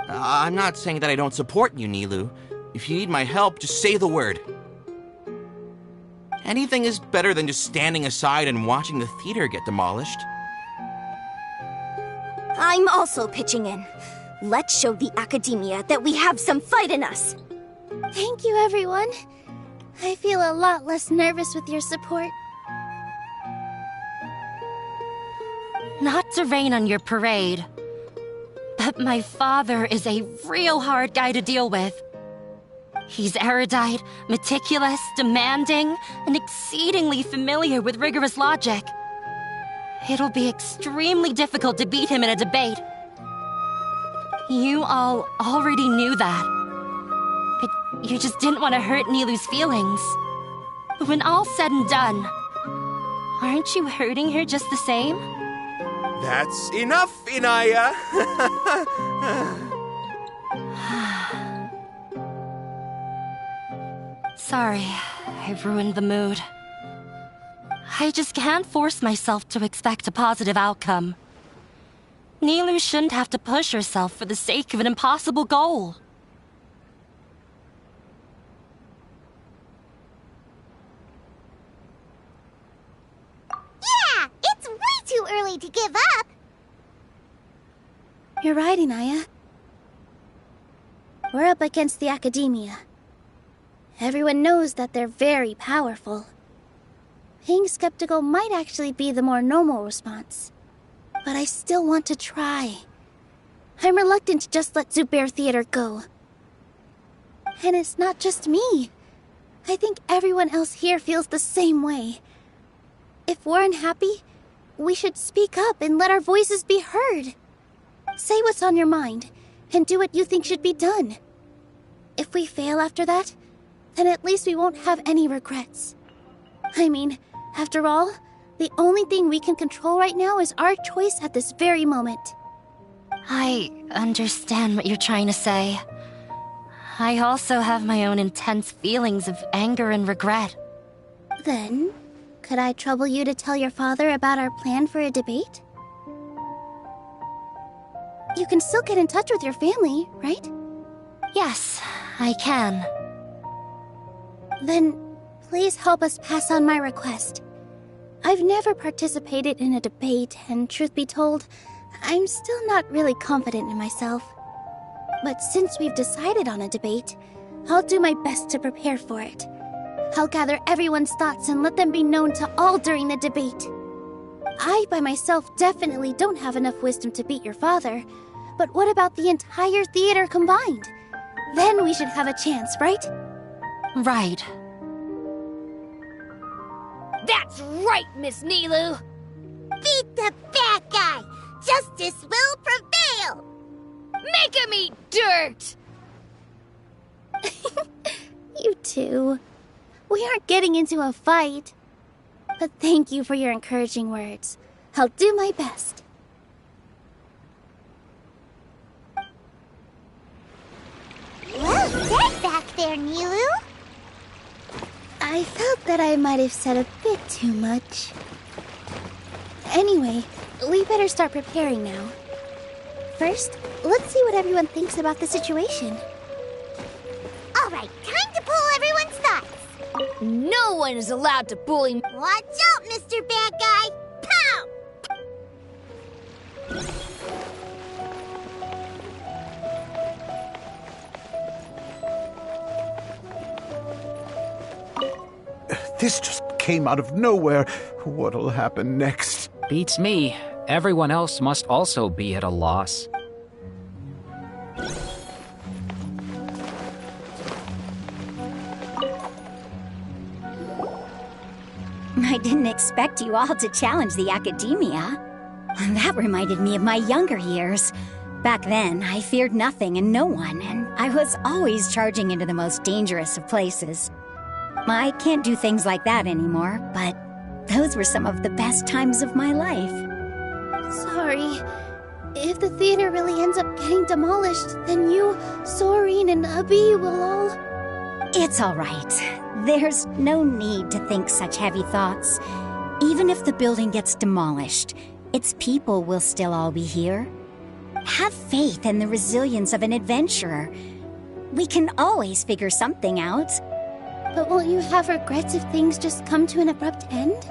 I'm not saying that I don't support you, Nilou. If you need my help, just say the word. Anything is better than just standing aside and watching the theater get demolished. I'm also pitching in. Let's show the Academia that we have some fight in us. Thank you, everyone. I feel a lot less nervous with your support. Not to rain on your parade, but my father is a real hard guy to deal with. He's erudite, meticulous, demanding, and exceedingly familiar with rigorous logic. It'll be extremely difficult to beat him in a debate. You all already knew that. But you just didn't want to hurt Nilou's feelings. But when all's said and done, aren't you hurting her just the same? That's enough, Inaya! Sorry, I ruined the mood. I just can't force myself to expect a positive outcome. Nilou shouldn't have to push herself for the sake of an impossible goal. ready to give up. You're right, Inaya. We're up against the Academia. Everyone knows that they're very powerful. Being skeptical might actually be the more normal response. But I still want to try. I'm reluctant to just let Zubair Theater go. And it's not just me. I think everyone else here feels the same way. If we're unhappy, we should speak up and let our voices be heard. Say what's on your mind, and do what you think should be done. If we fail after that, then at least we won't have any regrets. I mean, after all, the only thing we can control right now is our choice at this very moment. I understand what you're trying to say. I also have my own intense feelings of anger and regret. Then, could I trouble you to tell your father about our plan for a debate? You can still get in touch with your family, right? Yes, I can. Then, please help us pass on my request. I've never participated in a debate, and truth be told, I'm still not really confident in myself. But since we've decided on a debate, I'll do my best to prepare for it. I'll gather everyone's thoughts and let them be known to all during the debate. I, by myself, definitely don't have enough wisdom to beat your father, but what about the entire theater combined? Then we should have a chance, right? Right. That's right, Miss Nilou! Beat the bad guy! Justice will prevail! Make him eat dirt! You two. We aren't getting into a fight. But thank you for your encouraging words. I'll do my best. Well said back there, Nilou. I felt that I might have said a bit too much. Anyway, we better start preparing now. First, let's see what everyone thinks about the situation. All right, time to pull everyone's thoughts. No one is allowed to bully me. Watch out, Mr. Bad Guy! Pow! This just came out of nowhere. What'll happen next? Beats me. Everyone else must also be at a loss. I didn't expect you all to challenge the Academia. That reminded me of my younger years. Back then, I feared nothing and no one, and I was always charging into the most dangerous of places. I can't do things like that anymore, but those were some of the best times of my life. Sorry. If the theater really ends up getting demolished, then you, Soren, and Abi will all... It's all right. There's no need to think such heavy thoughts. Even if the building gets demolished, its people will still all be here. Have faith in the resilience of an adventurer. We can always figure something out. But won't you have regrets if things just come to an abrupt end?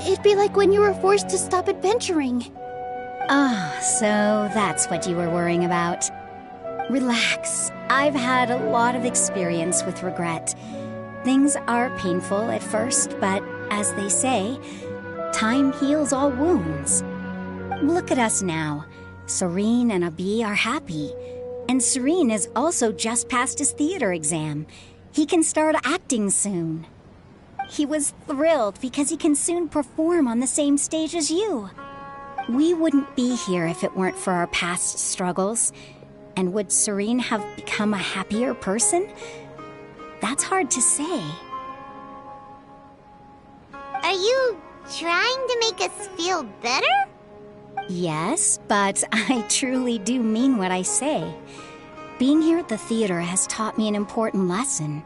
It'd be like when you were forced to stop adventuring. Ah, so that's what you were worrying about. Relax. I've had a lot of experience with regret. Things are painful at first, but as they say, time heals all wounds. Look at us now. Soren and Abi are happy. And Soren has also just passed his theater exam. He can start acting soon. He was thrilled because he can soon perform on the same stage as you. We wouldn't be here if it weren't for our past struggles. And would Soren have become a happier person? That's hard to say. Are you trying to make us feel better? Yes, but I truly do mean what I say. Being here at the theater has taught me an important lesson.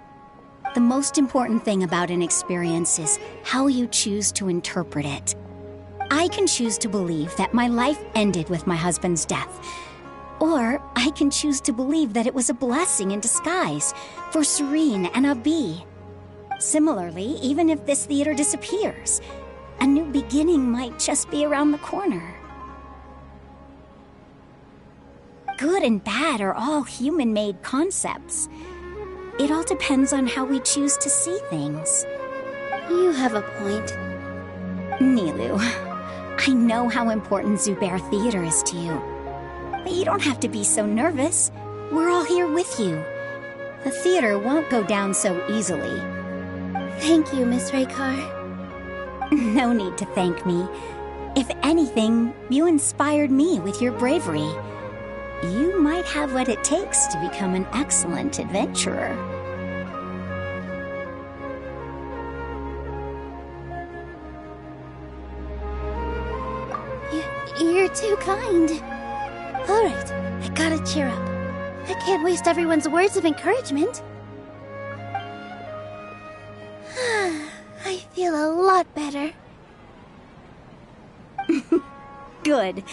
The most important thing about an experience is how you choose to interpret it. I can choose to believe that my life ended with my husband's death. Or I can choose to believe that it was a blessing in disguise for Soren and Abi. Similarly, even if this theater disappears, A new beginning might just be around the corner. Good and bad are all human-made concepts. It all depends on how we choose to see things. You have a point. Nilou, I know how important Zubair Theater is to you. But you don't have to be so nervous. We're all here with you. The theater won't go down so easily. Thank you, Miss Raykar. No need to thank me. If anything, you inspired me with your bravery. You might have what it takes to become an excellent adventurer. You're too kind. All right, I gotta cheer up. I can't waste everyone's words of encouragement. I feel a lot better. Good.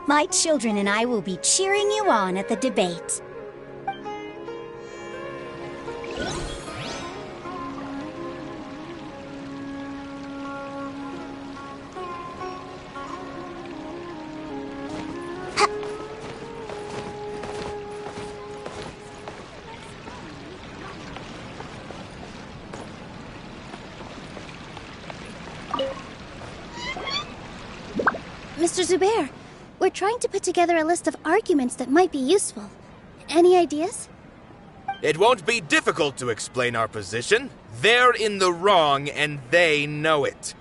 My children and I will be cheering you on at the debate. Mr. Zubair, we're trying to put together a list of arguments that might be useful. Any ideas? It won't be difficult to explain our position. They're in the wrong, and they know it.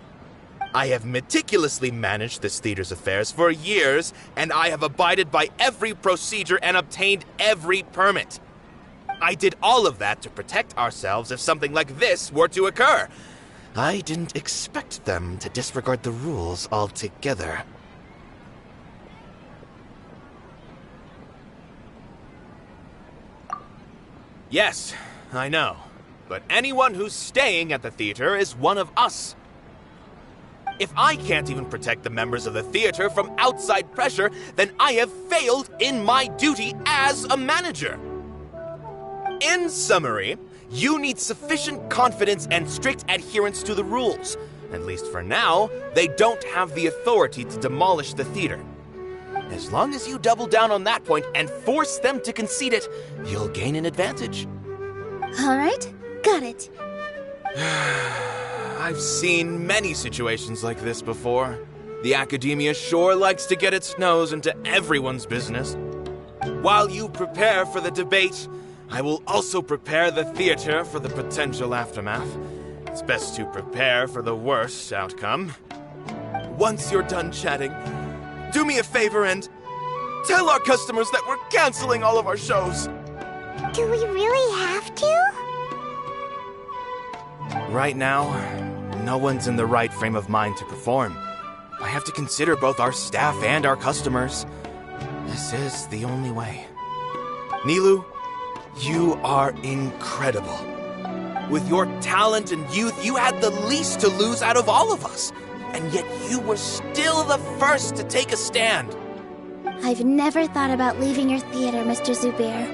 I have meticulously managed this theater's affairs for years, and I have abided by every procedure and obtained every permit. I did all of that to protect ourselves if something like this were to occur. I didn't expect them to disregard the rules altogether. Yes, I know. But anyone who's staying at the theater is one of us. If I can't even protect the members of the theater from outside pressure, then I have failed in my duty as a manager. In summary, you need sufficient confidence and strict adherence to the rules. At least for now, they don't have the authority to demolish the theater. As long as you double down on that point and force them to concede it, you'll gain an advantage. All right, got it. I've seen many situations like this before. The Academia sure likes to get its nose into everyone's business. While you prepare for the debate, I will also prepare the theater for the potential aftermath. It's best to prepare for the worst outcome. Once you're done chatting, do me a favor and tell our customers that we're canceling all of our shows. Do we really have to? Right now, no one's in the right frame of mind to perform. I have to consider both our staff and our customers. This is the only way. Nilou, you are incredible. With your talent and youth, you had the least to lose out of all of us. And yet you were still the first to take a stand. I've never thought about leaving your theater, Mr. Zubair.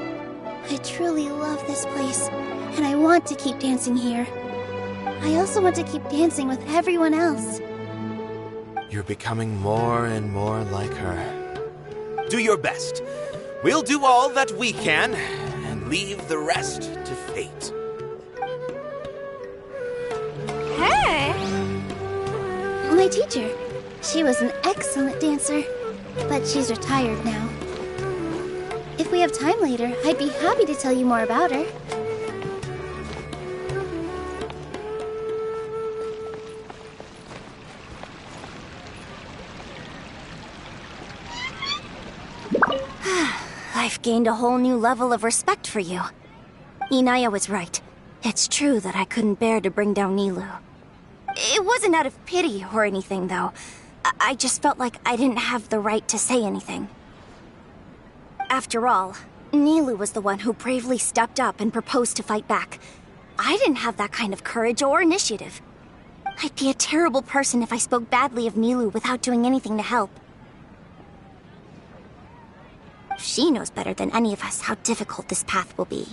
I truly love this place, and I want to keep dancing here. I also want to keep dancing with everyone else. You're becoming more and more like her. Do your best. We'll do all that we can, and leave the rest to fate. Hey! My teacher. She was an excellent dancer, but she's retired now. If we have time later, I'd be happy to tell you more about her. I've gained a whole new level of respect for you. Inaya was right. It's true that I couldn't bear to bring down Nilou. It wasn't out of pity or anything, though. I just felt like I didn't have the right to say anything. After all, Nilou was the one who bravely stepped up and proposed to fight back. I didn't have that kind of courage or initiative. I'd be a terrible person if I spoke badly of Nilou without doing anything to help. She knows better than any of us how difficult this path will be.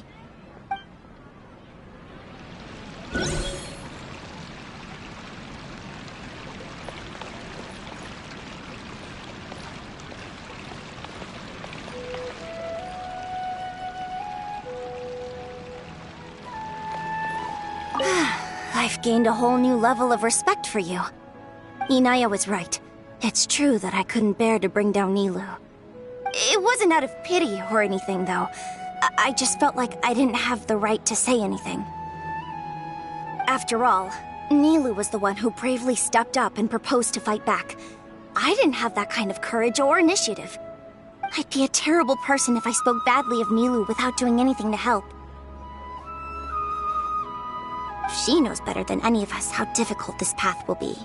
gained a whole new level of respect for you. Inaya was right. It's true that I couldn't bear to bring down Nilou. It wasn't out of pity or anything, though. I just felt like I didn't have the right to say anything. After all, Nilou was the one who bravely stepped up and proposed to fight back. I didn't have that kind of courage or initiative. I'd be a terrible person if I spoke badly of Nilou without doing anything to help. She knows better than any of us how difficult this path will be.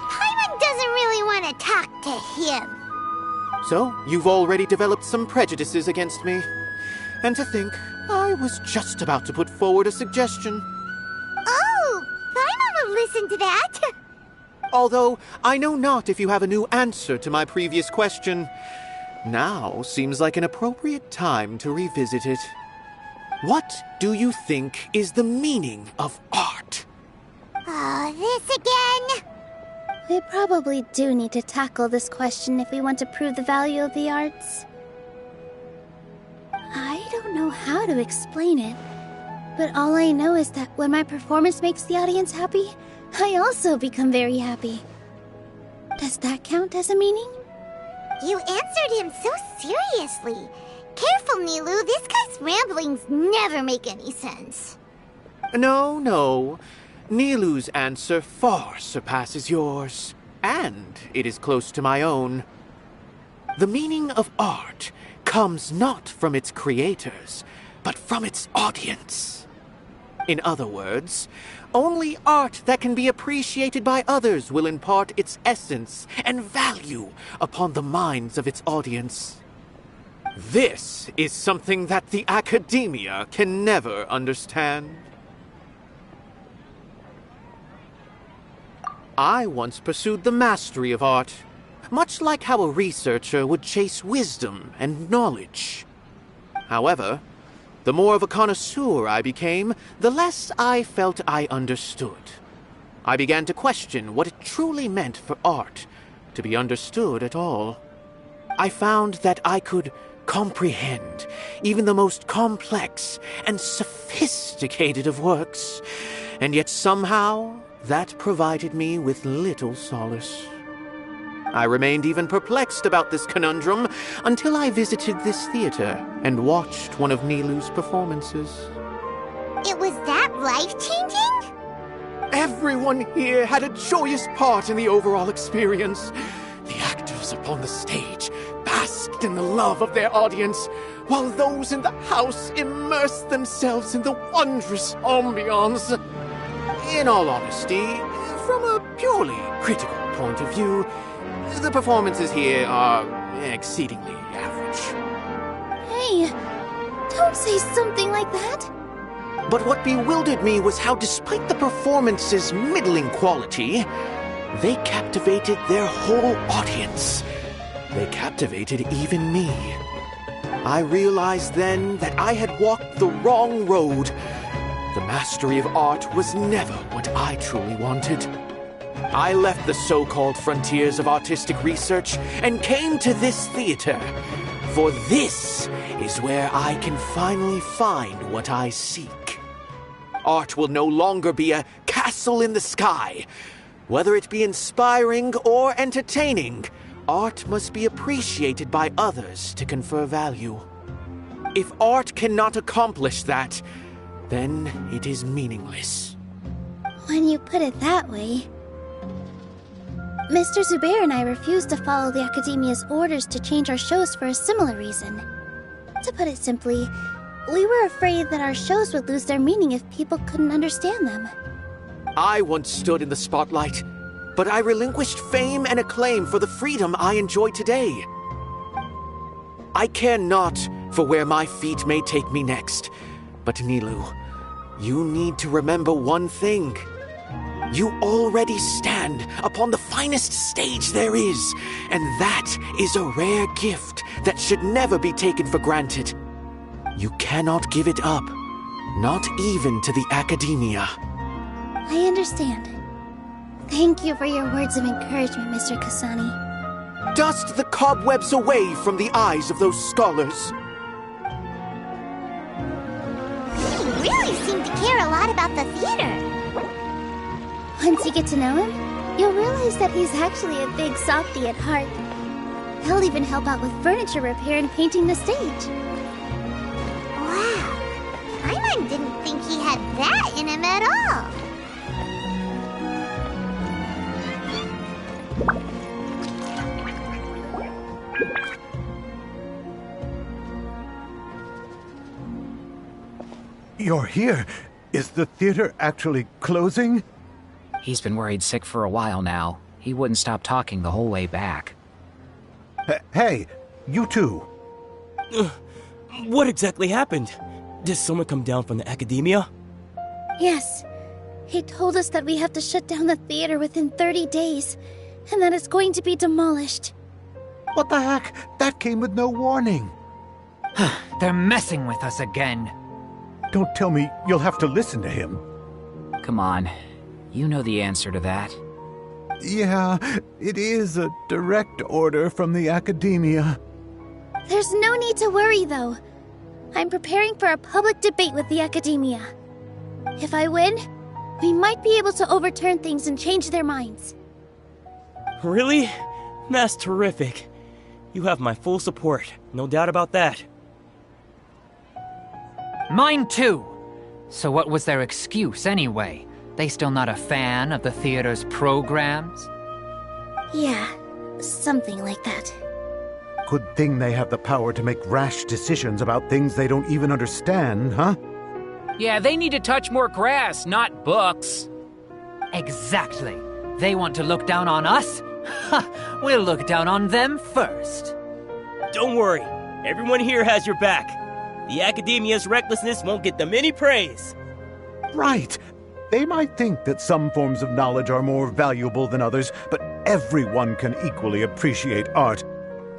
Paimon doesn't really want to talk to him. So, you've already developed some prejudices against me. And to think, I was just about to put forward a suggestion. Oh, Paimon will listen to that. Although, I know not if you have a new answer to my previous question. Now seems like an appropriate time to revisit it. What do you think is the meaning of art? Oh, this again? We probably do need to tackle this question if we want to prove the value of the arts. I don't know how to explain it, but all I know is that when my performance makes the audience happy, I also become very happy. Does that count as a meaning? You answered him so seriously. Careful, Nilou, this guy's ramblings never make any sense. No. Nilou's answer far surpasses yours, and it is close to my own. The meaning of art comes not from its creators, but from its audience. In other words, only art that can be appreciated by others will impart its essence and value upon the minds of its audience. This is something that the academia can never understand. I once pursued the mastery of art, much like how a researcher would chase wisdom and knowledge. However, the more of a connoisseur I became, the less I felt I understood. I began to question what it truly meant for art to be understood at all. I found that I could comprehend even the most complex and sophisticated of works, and yet somehow that provided me with little solace. I remained even perplexed about this conundrum until I visited this theater and watched one of Nilou's performances. It was that life-changing? Everyone here had a joyous part in the overall experience. The actors upon the stage basked in the love of their audience, while those in the house immersed themselves in the wondrous ambiance. In all honesty, from a purely critical point of view, the performances here are exceedingly average. Hey, don't say something like that. But what bewildered me was how, despite the performance's middling quality, they captivated their whole audience. They captivated even me. I realized then that I had walked the wrong road. The mastery of art was never what I truly wanted. I left the so-called frontiers of artistic research and came to this theater, for this is where I can finally find what I seek. Art will no longer be a castle in the sky. Whether it be inspiring or entertaining, art must be appreciated by others to confer value. If art cannot accomplish that, then it is meaningless. When you put it that way... Mr. Zubair and I refused to follow the Academia's orders to change our shows for a similar reason. To put it simply, we were afraid that our shows would lose their meaning if people couldn't understand them. I once stood in the spotlight, but I relinquished fame and acclaim for the freedom I enjoy today. I care not for where my feet may take me next, but Nilou, you need to remember one thing. You already stand upon the finest stage there is, and that is a rare gift that should never be taken for granted. You cannot give it up, not even to the Academia. I understand. Thank you for your words of encouragement, Mr. Kasani. Dust the cobwebs away from the eyes of those scholars. You really seem to care a lot about the theater. Once you get to know him, you'll realize that he's actually a big softie at heart. He'll even help out with furniture repair and painting the stage. Wow. Paimon didn't think he had that in him at all. You're here. Is the theater actually closing? He's been worried sick for a while now. He wouldn't stop talking the whole way back. Hey, you two. What exactly happened? Did someone come down from the academia? Yes. He told us that we have to shut down the theater within 30 days, and that it's going to be demolished. What the heck? That came with no warning. They're messing with us again. Don't tell me you'll have to listen to him. Come on. You know the answer to that. Yeah, it is a direct order from the academia. There's no need to worry, though. I'm preparing for a public debate with the academia. If I win, we might be able to overturn things and change their minds. Really? That's terrific. You have my full support, no doubt about that. Mine too. So what was their excuse anyway? They still not a fan of the theater's programs? Yeah, something like that. Good thing they have the power to make rash decisions about things they don't even understand, huh? Yeah, they need to touch more grass, not books. Exactly. They want to look down on us? Ha! We'll look down on them first. Don't worry. Everyone here has your back. The academia's recklessness won't get them any praise. Right. They might think that some forms of knowledge are more valuable than others, but everyone can equally appreciate art.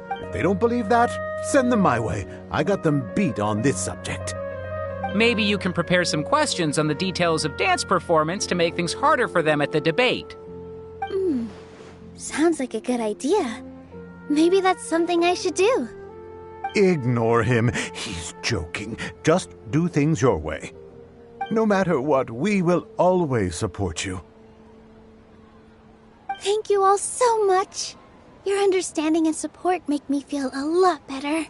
If they don't believe that, send them my way. I got them beat on this subject. Maybe you can prepare some questions on the details of dance performance to make things harder for them at the debate. Sounds like a good idea. Maybe that's something I should do. Ignore him. He's joking. Just do things your way. No matter what, we will always support you. Thank you all so much. Your understanding and support make me feel a lot better.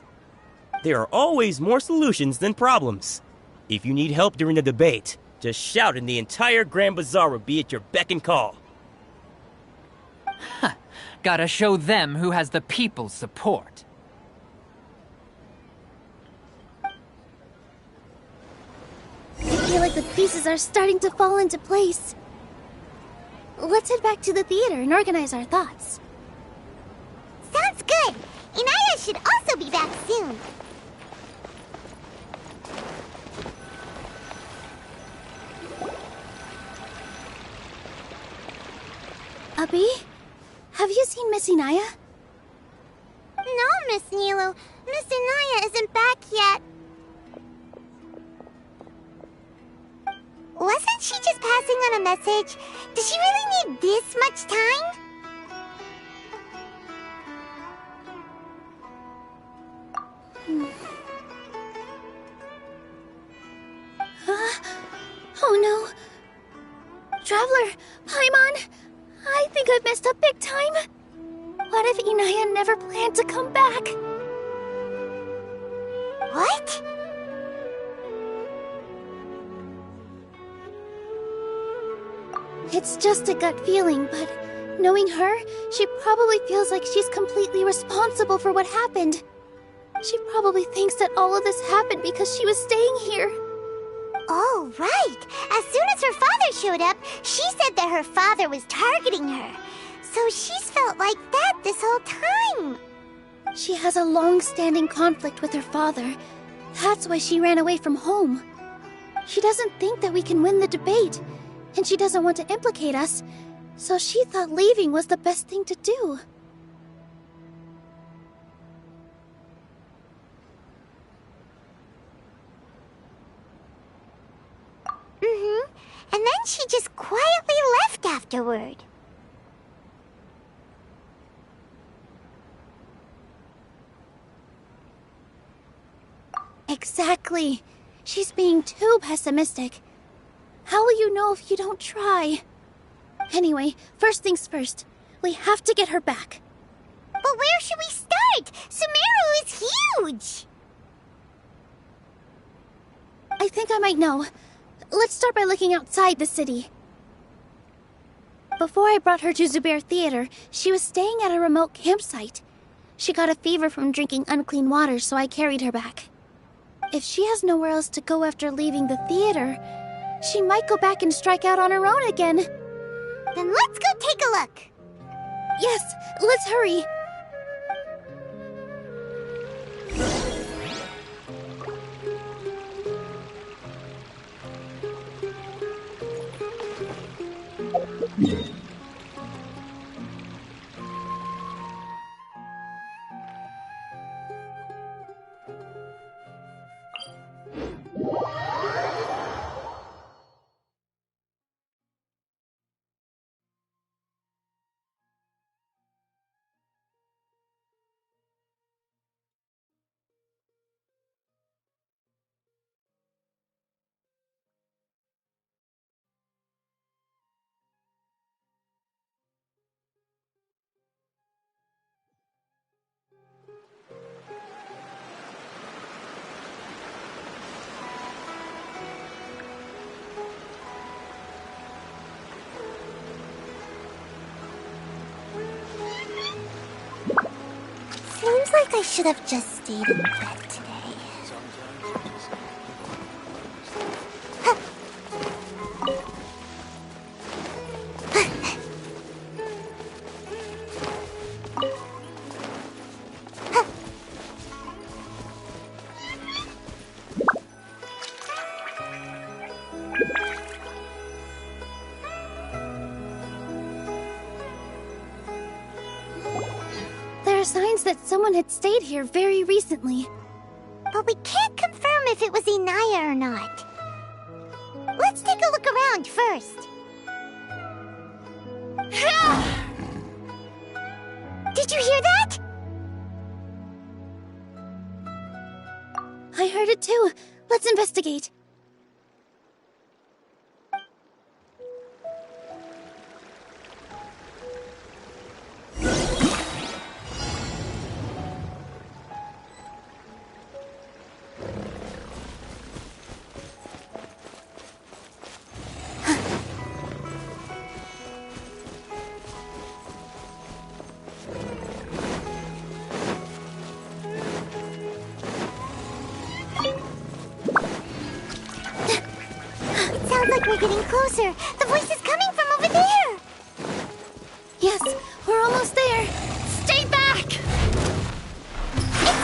There are always more solutions than problems. If you need help during the debate, just shout and the entire Grand Bazaar will be at your beck and call. Gotta show them who has the people's support. I feel like the pieces are starting to fall into place. Let's head back to the theater and organize our thoughts. Sounds good. Inaya should also be back soon. Abby, have you seen Miss Inaya? No, Miss Nilou. Miss Inaya isn't back yet. Wasn't she just passing on a message? Does she really need this much time? Oh no. Traveler, Paimon, I think I've messed up big time. What if Inaya never planned to come back? What? It's just a gut feeling, but knowing her, she probably feels like she's completely responsible for what happened. She probably thinks that all of this happened because she was staying here. Oh, right. As soon as her father showed up, she said that her father was targeting her. So she's felt like that this whole time. She has a long-standing conflict with her father. That's why she ran away from home. She doesn't think that we can win the debate, and she doesn't want to implicate us, so she thought leaving was the best thing to do. And then she just quietly left afterward. Exactly. She's being too pessimistic. How will you know if you don't try? Anyway, first things first. We have to get her back. But where should we start? Sumeru is huge! I think I might know. Let's start by looking outside the city. Before I brought her to Zubair Theater, she was staying at a remote campsite. She got a fever from drinking unclean water, so I carried her back. If she has nowhere else to go after leaving the theater, she might go back and strike out on her own again. Then let's go take a look. Yes, let's hurry. Seems like I should have just stayed in bed today. Signs that someone had stayed here very recently. But we can't confirm if it was Inaya or not. Let's take a look around first. Did you hear that? I heard it too. Let's investigate. We're getting closer. The voice is coming from over there. Yes, we're almost there. Stay back! It's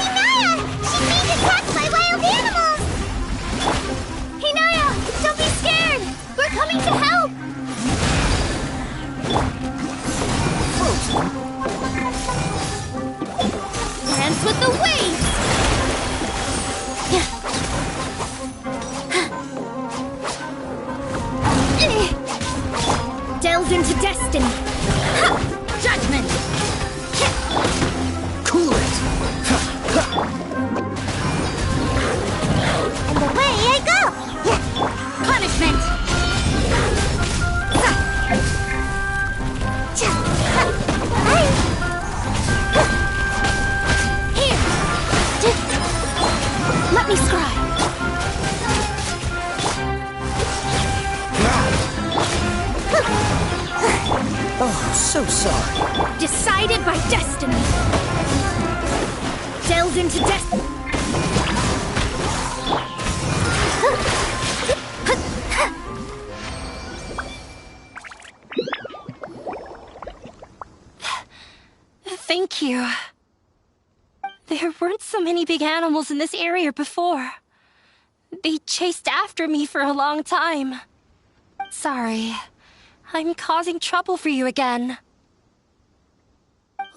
Inaya! She's being attacked by wild animals! Inaya, don't be scared! We're coming to help! Dance with the waves! Delve into destiny. Judgment. Cool it. And away I go. Punishment. Here. Let me scry. Oh, so sorry. Decided by destiny. Delved into destiny. Thank you. There weren't so many big animals in this area before. They chased after me for a long time. Sorry. I'm causing trouble for you again.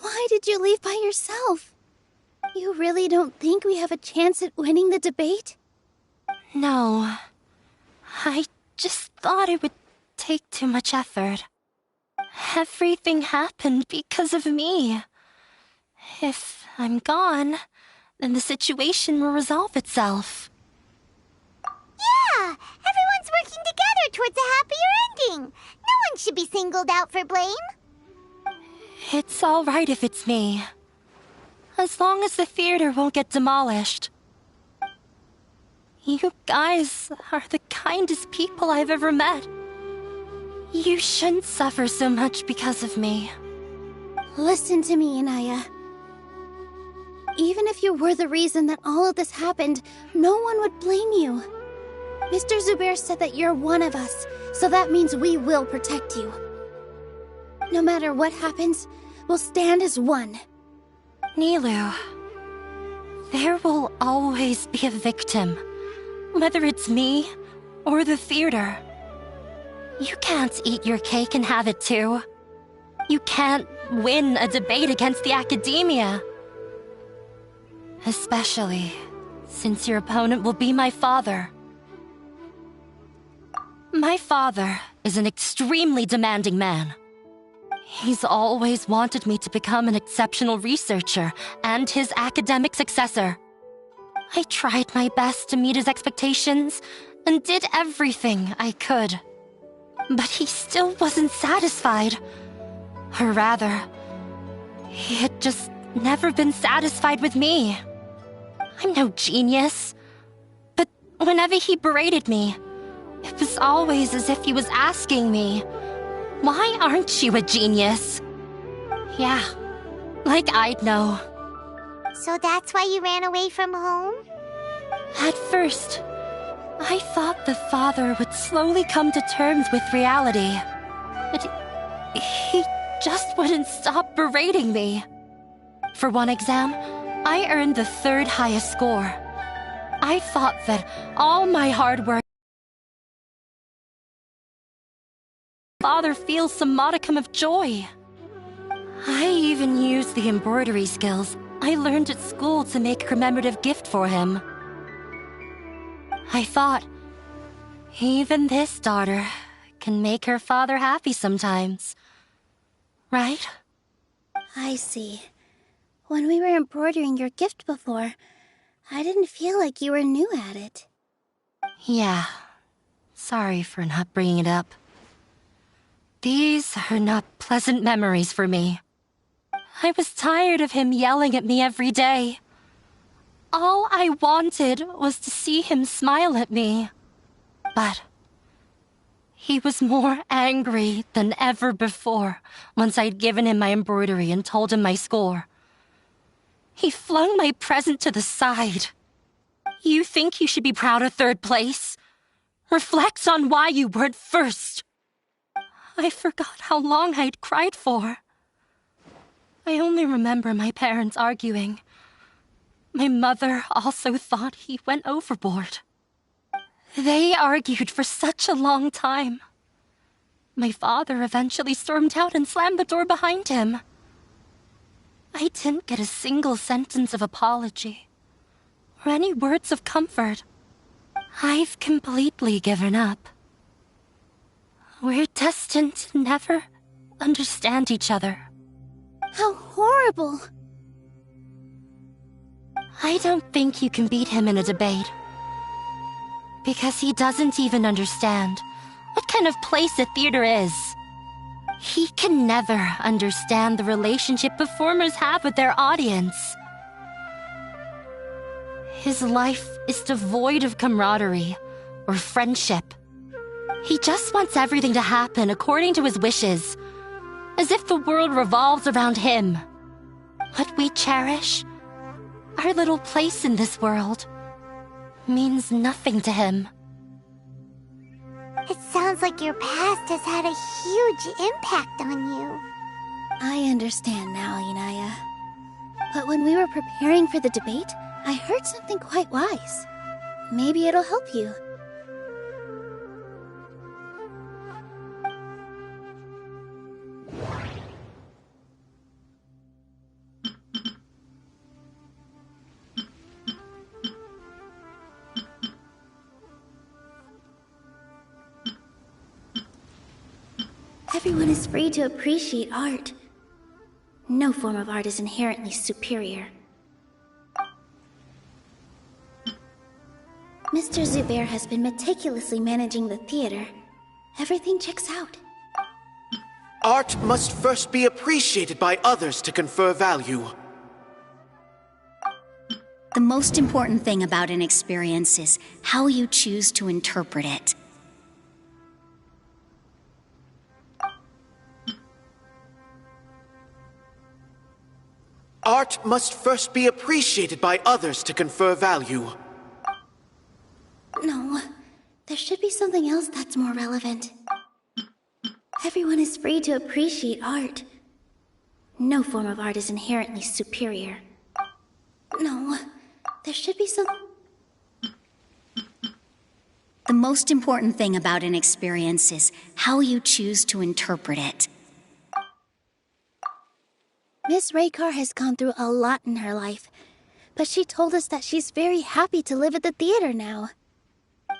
Why did you leave by yourself? You really don't think we have a chance at winning the debate? No. I just thought it would take too much effort. Everything happened because of me. If I'm gone, then the situation will resolve itself. Yeah! Everyone's working together towards a happier ending. No one should be singled out for blame. It's all right if it's me. As long as the theater won't get demolished. You guys are the kindest people I've ever met. You shouldn't suffer so much because of me. Listen to me, Inaya. Even if you were the reason that all of this happened, no one would blame you. Mr. Zubair said that you're one of us, so that means we will protect you. No matter what happens, we'll stand as one. Nilou, there will always be a victim, whether it's me or the theater. You can't eat your cake and have it too. You can't win a debate against the academia. Especially since your opponent will be my father. My father is an extremely demanding man. He's always wanted me to become an exceptional researcher and his academic successor. I tried my best to meet his expectations and did everything I could. But he still wasn't satisfied. Or rather, he had just never been satisfied with me. I'm no genius. But whenever he berated me, it was always as if he was asking me, "Why aren't you a genius?" Yeah, like I'd know. So that's why you ran away from home? At first, I thought the father would slowly come to terms with reality. But he just wouldn't stop berating me. For one exam, I earned the 3rd highest score. I thought that all my hard work father feels some modicum of joy. I even used the embroidery skills I learned at school to make a commemorative gift for him. I thought, even this daughter can make her father happy sometimes. Right? I see. When we were embroidering your gift before, I didn't feel like you were new at it. Yeah. Sorry for not bringing it up. These are not pleasant memories for me. I was tired of him yelling at me every day. All I wanted was to see him smile at me. But he was more angry than ever before once I'd given him my embroidery and told him my score. He flung my present to the side. You think you should be proud of 3rd place? Reflect on why you weren't 1st. I forgot how long I'd cried for. I only remember my parents arguing. My mother also thought he went overboard. They argued for such a long time. My father eventually stormed out and slammed the door behind him. I didn't get a single sentence of apology or any words of comfort. I've completely given up. We're destined to never understand each other. How horrible! I don't think you can beat him in a debate. Because he doesn't even understand what kind of place a theater is. He can never understand the relationship performers have with their audience. His life is devoid of camaraderie or friendship. He just wants everything to happen according to his wishes, as if the world revolves around him. What we cherish, our little place in this world, means nothing to him. It sounds like your past has had a huge impact on you. I understand now, Inaya. But when we were preparing for the debate, I heard something quite wise. Maybe it'll help you. Everyone is free to appreciate art. No form of art is inherently superior. Mr. Zubair has been meticulously managing the theater. Everything checks out. Art must first be appreciated by others to confer value. The most important thing about an experience is how you choose to interpret it. Art must first be appreciated by others to confer value. No, there should be something else that's more relevant. Everyone is free to appreciate art. No form of art is inherently superior. No, there should be some... The most important thing about an experience is how you choose to interpret it. Miss Raykar has gone through a lot in her life, but she told us that she's very happy to live at the theater now.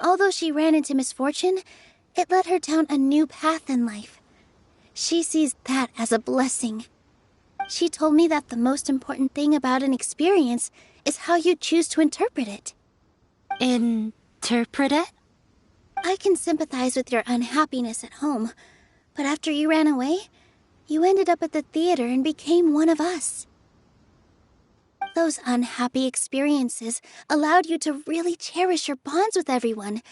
Although she ran into misfortune, it led her down a new path in life. She sees that as a blessing. She told me that the most important thing about an experience is how you choose to interpret it. Interpret it? I can sympathize with your unhappiness at home, but after you ran away, you ended up at the theater and became one of us. Those unhappy experiences allowed you to really cherish your bonds with everyone,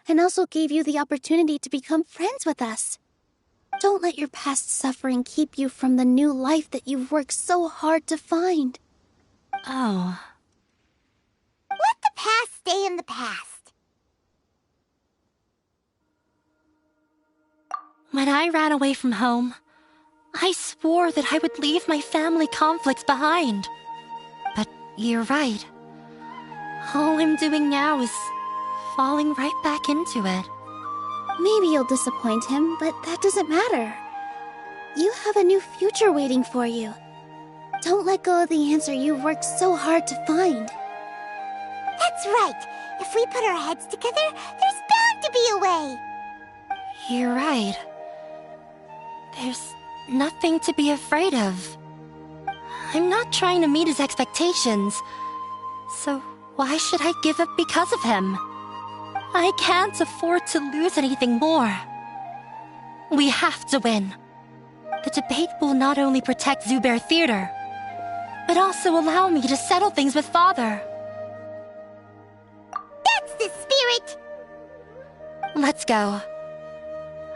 and also gave you the opportunity to become friends with us. Don't let your past suffering keep you from the new life that you've worked so hard to find. Oh. Let the past stay in the past. When I ran away from home, I swore that I would leave my family conflicts behind. But you're right. All I'm doing now is falling right back into it. Maybe you'll disappoint him, but that doesn't matter. You have a new future waiting for you. Don't let go of the answer you've worked so hard to find. That's right. If we put our heads together, there's bound to be a way. You're right. There's nothing to be afraid of. I'm not trying to meet his expectations, so why should I give up because of him? I can't afford to lose anything more. We have to win. The debate will not only protect Zubair Theater, but also allow me to settle things with Father. That's the spirit! Let's go.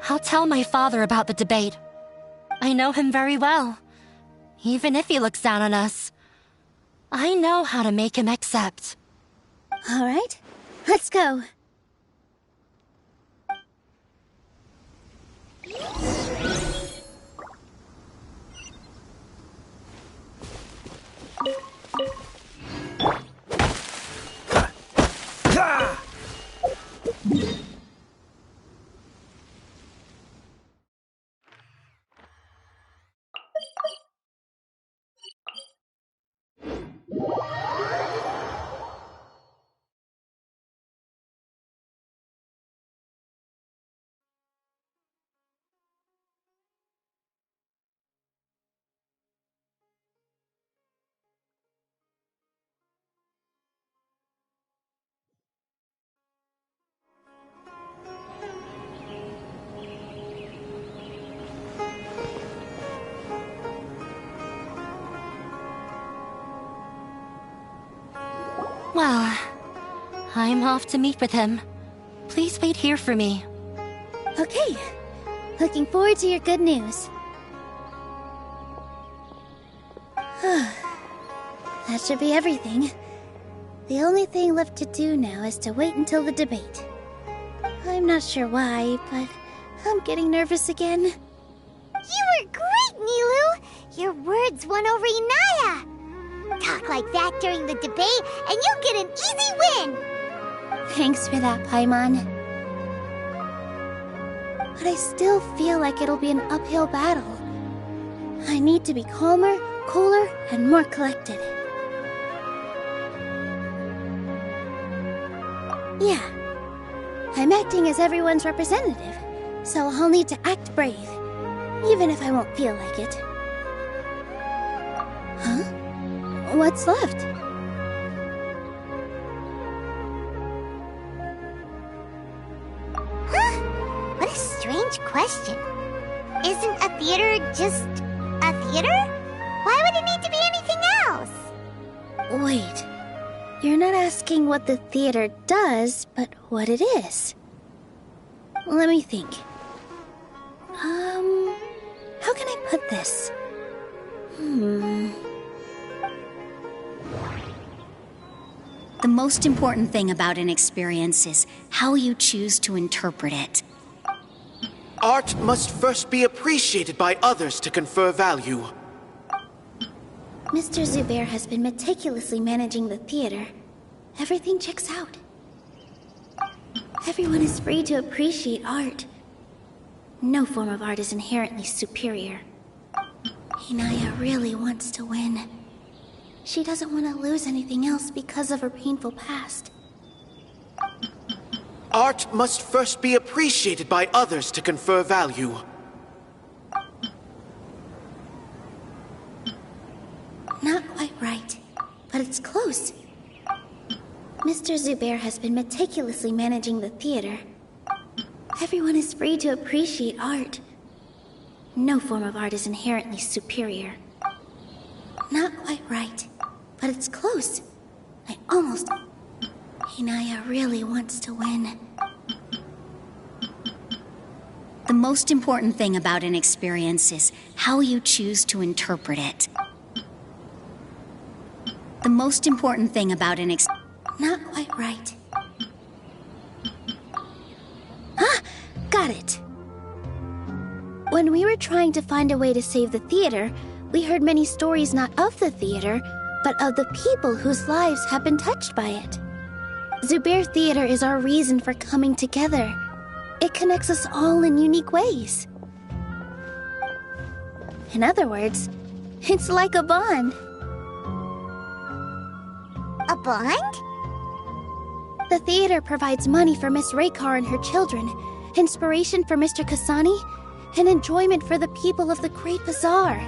I'll tell my father about the debate. I know him very well. Even if he looks down on us, I know how to make him accept. All right, let's go. Well, I'm off to meet with him. Please wait here for me. Okay. Looking forward to your good news. That should be everything. The only thing left to do now is to wait until the debate. I'm not sure why, but I'm getting nervous again. You were great, Nilou! Your words won over Inaya! Talk like that during the debate, and you'll get an easy win! Thanks for that, Paimon. But I still feel like it'll be an uphill battle. I need to be calmer, cooler, and more collected. Yeah. I'm acting as everyone's representative, so I'll need to act brave, even if I won't feel like it. Huh? What's left? strange question. Isn't a theater just a theater? Why would it need to be anything else? Wait. You're not asking what the theater does, but what it is. Let me think. How can I put this? The most important thing about an experience is how you choose to interpret it. Art must first be appreciated by others to confer value. Mr. Zubair has been meticulously managing the theater. Everything checks out. Everyone is free to appreciate art. No form of art is inherently superior. Inaya really wants to win. She doesn't want to lose anything else because of her painful past. Art must first be appreciated by others to confer value. Not quite right, but it's close. Mr. Zubair has been meticulously managing the theater. Everyone is free to appreciate art. No form of art is inherently superior. Not quite right, but it's close. I almost... Inaya really wants to win. The most important thing about an experience is how you choose to interpret it. The most important thing about an Not quite right. Ah! Got it! When we were trying to find a way to save the theater, we heard many stories not of the theater, but of the people whose lives have been touched by it. Zubair Theater is our reason for coming together. It connects us all in unique ways. In other words, it's like a bond. A bond? The theater provides money for Miss Raykar and her children, inspiration for Mr. Kasani, and enjoyment for the people of the Great Bazaar.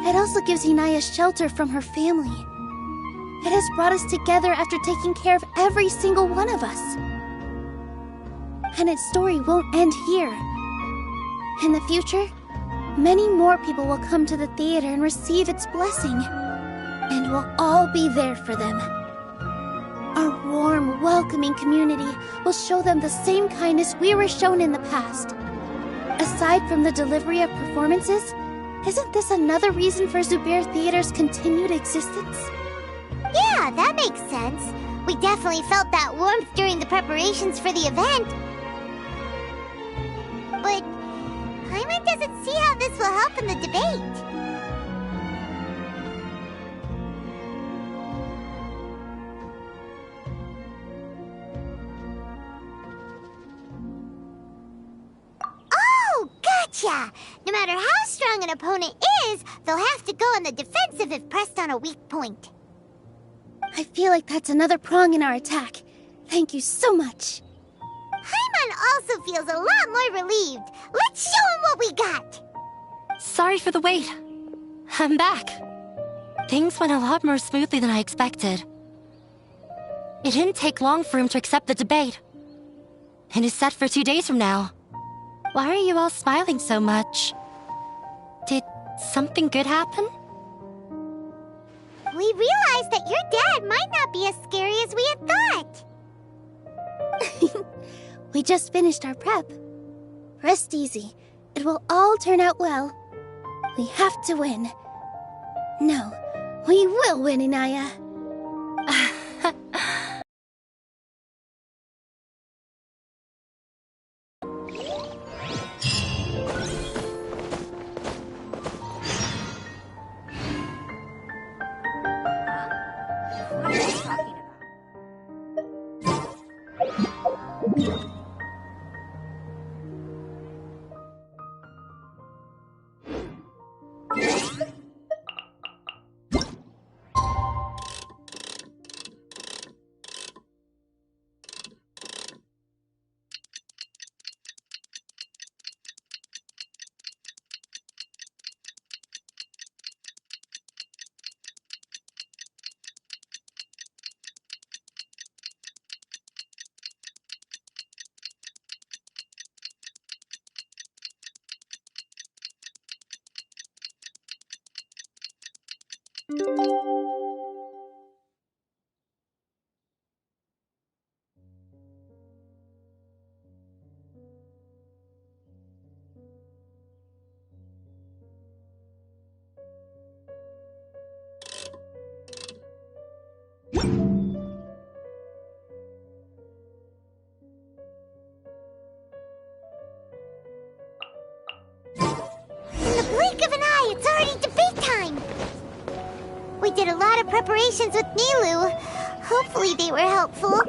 It also gives Inaya shelter from her family. It has brought us together after taking care of every single one of us. And its story won't end here. In the future, many more people will come to the theater and receive its blessing. And we'll all be there for them. Our warm, welcoming community will show them the same kindness we were shown in the past. Aside from the delivery of performances, isn't this another reason for Zubair Theater's continued existence? Yeah, that makes sense. We definitely felt that warmth during the preparations for the event. But Paimon doesn't see how this will help in the debate. Oh, gotcha! No matter how strong an opponent is, they'll have to go on the defensive if pressed on a weak point. I feel like that's another prong in our attack. Thank you so much. Paimon also feels a lot more relieved. Let's show him what we got! Sorry for the wait. I'm back. Things went a lot more smoothly than I expected. It didn't take long for him to accept the debate. It is set for 2 days from now. Why are you all smiling so much? Did something good happen? We realized that your dad might not be as scary as we had thought. We just finished our prep. Rest easy. It will all turn out well. We have to win. No, we will win, Inaya. We did a lot of preparations with Nilou. Hopefully they were helpful.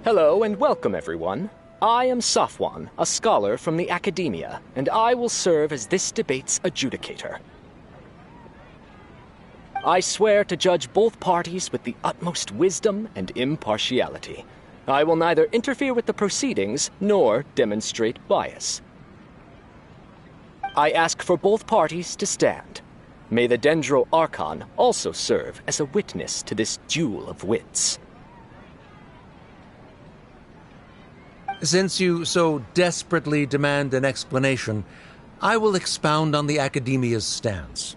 Hello and welcome, everyone. I am Safwan, a scholar from the Academia, and I will serve as this debate's adjudicator. I swear to judge both parties with the utmost wisdom and impartiality. I will neither interfere with the proceedings nor demonstrate bias. I ask for both parties to stand. May the Dendro Archon also serve as a witness to this duel of wits. Since you so desperately demand an explanation, I will expound on the Academia's stance.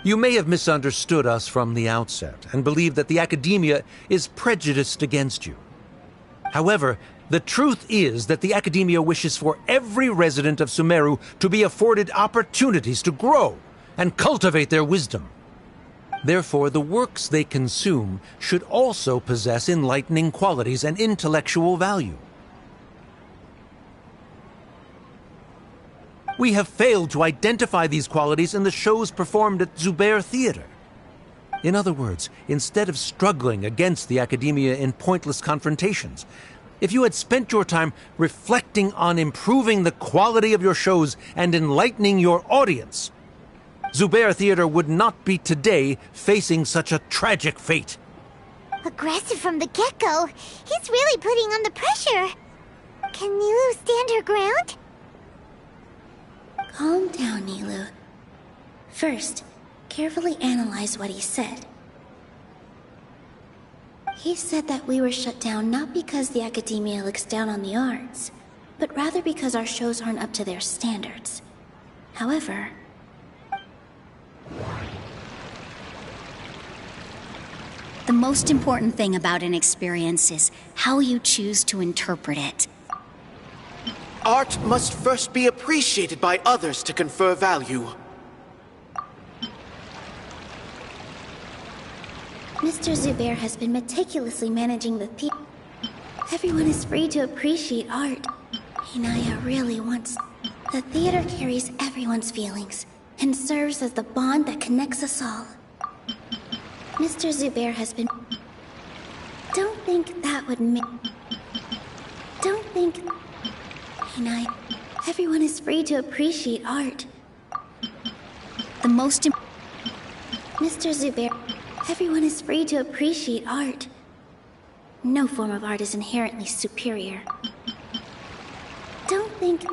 You may have misunderstood us from the outset and believe that the Academia is prejudiced against you. However, the truth is that the Academia wishes for every resident of Sumeru to be afforded opportunities to grow and cultivate their wisdom. Therefore, the works they consume should also possess enlightening qualities and intellectual value. We have failed to identify these qualities in the shows performed at Zubair Theater. In other words, instead of struggling against the Academia in pointless confrontations, if you had spent your time reflecting on improving the quality of your shows and enlightening your audience, Zubair Theater would not be today facing such a tragic fate. Aggressive from the get-go. He's really putting on the pressure. Can Nilou stand her ground? Calm down, Nilou. First, carefully analyze what he said. He said that we were shut down not because the Academia looks down on the arts, but rather because our shows aren't up to their standards. However, the most important thing about an experience is how you choose to interpret it. Art must first be appreciated by others to confer value. Mr. Zubair has been meticulously managing the theater. Everyone is free to appreciate art. Hinaya really wants... The theater carries everyone's feelings and serves as the bond that connects us all. Mr. Zubair has been... Don't think that would make... Don't think... Hinaya... Everyone is free to appreciate art. The most Mr. Zubair, everyone is free to appreciate art. No form of art is inherently superior. Don't think...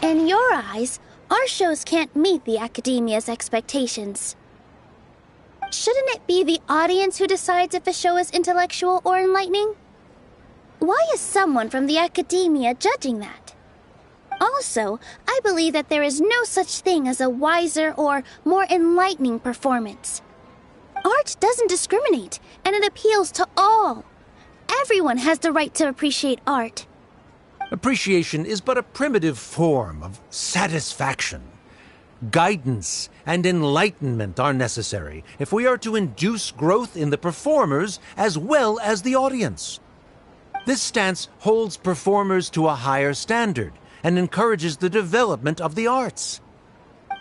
In your eyes, our shows can't meet the Academia's expectations. Shouldn't it be the audience who decides if a show is intellectual or enlightening? Why is someone from the Academia judging that? Also, I believe that there is no such thing as a wiser or more enlightening performance. Art doesn't discriminate, and it appeals to all. Everyone has the right to appreciate art. Appreciation is but a primitive form of satisfaction. Guidance and enlightenment are necessary if we are to induce growth in the performers as well as the audience. This stance holds performers to a higher standard and encourages the development of the arts.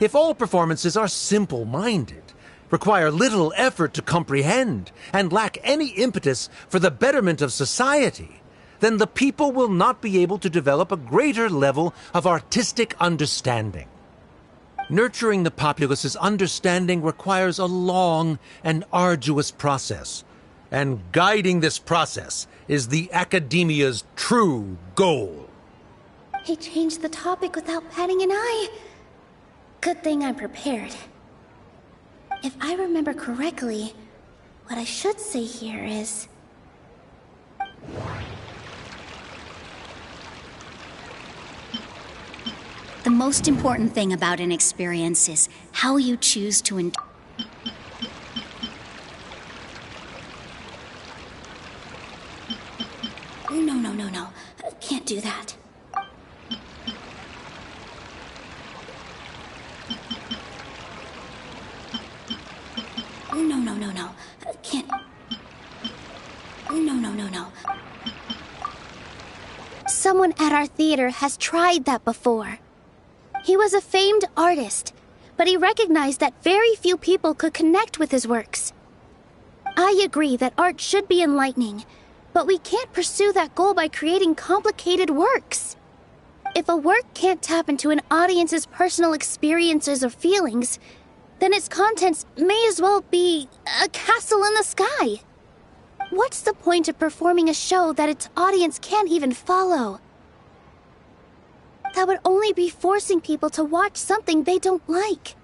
If all performances are simple-minded, require little effort to comprehend, and lack any impetus for the betterment of society, then the people will not be able to develop a greater level of artistic understanding. Nurturing the populace's understanding requires a long and arduous process, and guiding this process is the Academia's true goal. He changed the topic without batting an eye. Good thing I'm prepared. If I remember correctly, what I should say here is... The most important thing about an experience is how you choose to No. Can't do that. No. Can't... No. Someone at our theater has tried that before. He was a famed artist, but he recognized that very few people could connect with his works. I agree that art should be enlightening, but we can't pursue that goal by creating complicated works. If a work can't tap into an audience's personal experiences or feelings, then its contents may as well be a castle in the sky. What's the point of performing a show that its audience can't even follow? That would only be forcing people to watch something they don't like.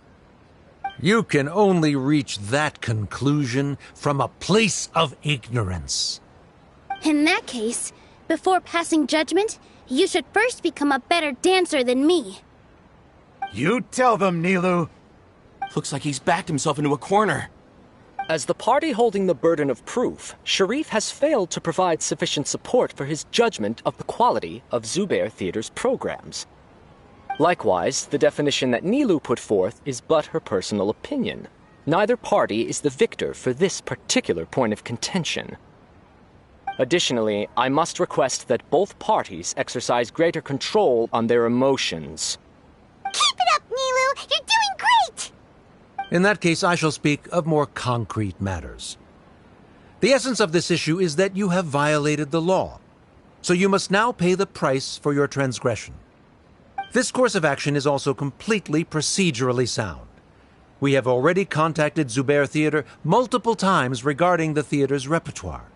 You can only reach that conclusion from a place of ignorance. In that case, before passing judgment, you should first become a better dancer than me. You tell them, Nilou. Looks like he's backed himself into a corner. As the party holding the burden of proof, Sharif has failed to provide sufficient support for his judgment of the quality of Zubair Theater's programs. Likewise, the definition that Nilou put forth is but her personal opinion. Neither party is the victor for this particular point of contention. Additionally, I must request that both parties exercise greater control on their emotions. Keep it up, Nilou! You're doing great! In that case, I shall speak of more concrete matters. The essence of this issue is that you have violated the law, so you must now pay the price for your transgression. This course of action is also completely procedurally sound. We have already contacted Zubair Theater multiple times regarding the theater's repertoire.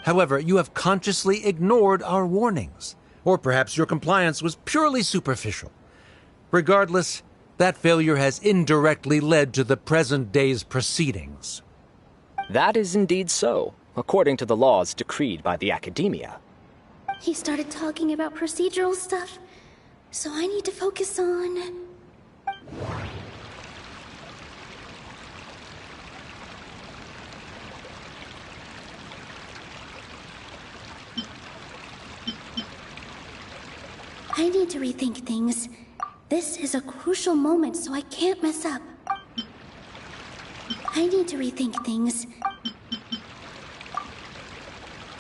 However, you have consciously ignored our warnings, or perhaps your compliance was purely superficial. Regardless, that failure has indirectly led to the present day's proceedings. That is indeed so, according to the laws decreed by the Academia. He started talking about procedural stuff, so I need to focus on... I need to rethink things. This is a crucial moment, so I can't mess up. I need to rethink things.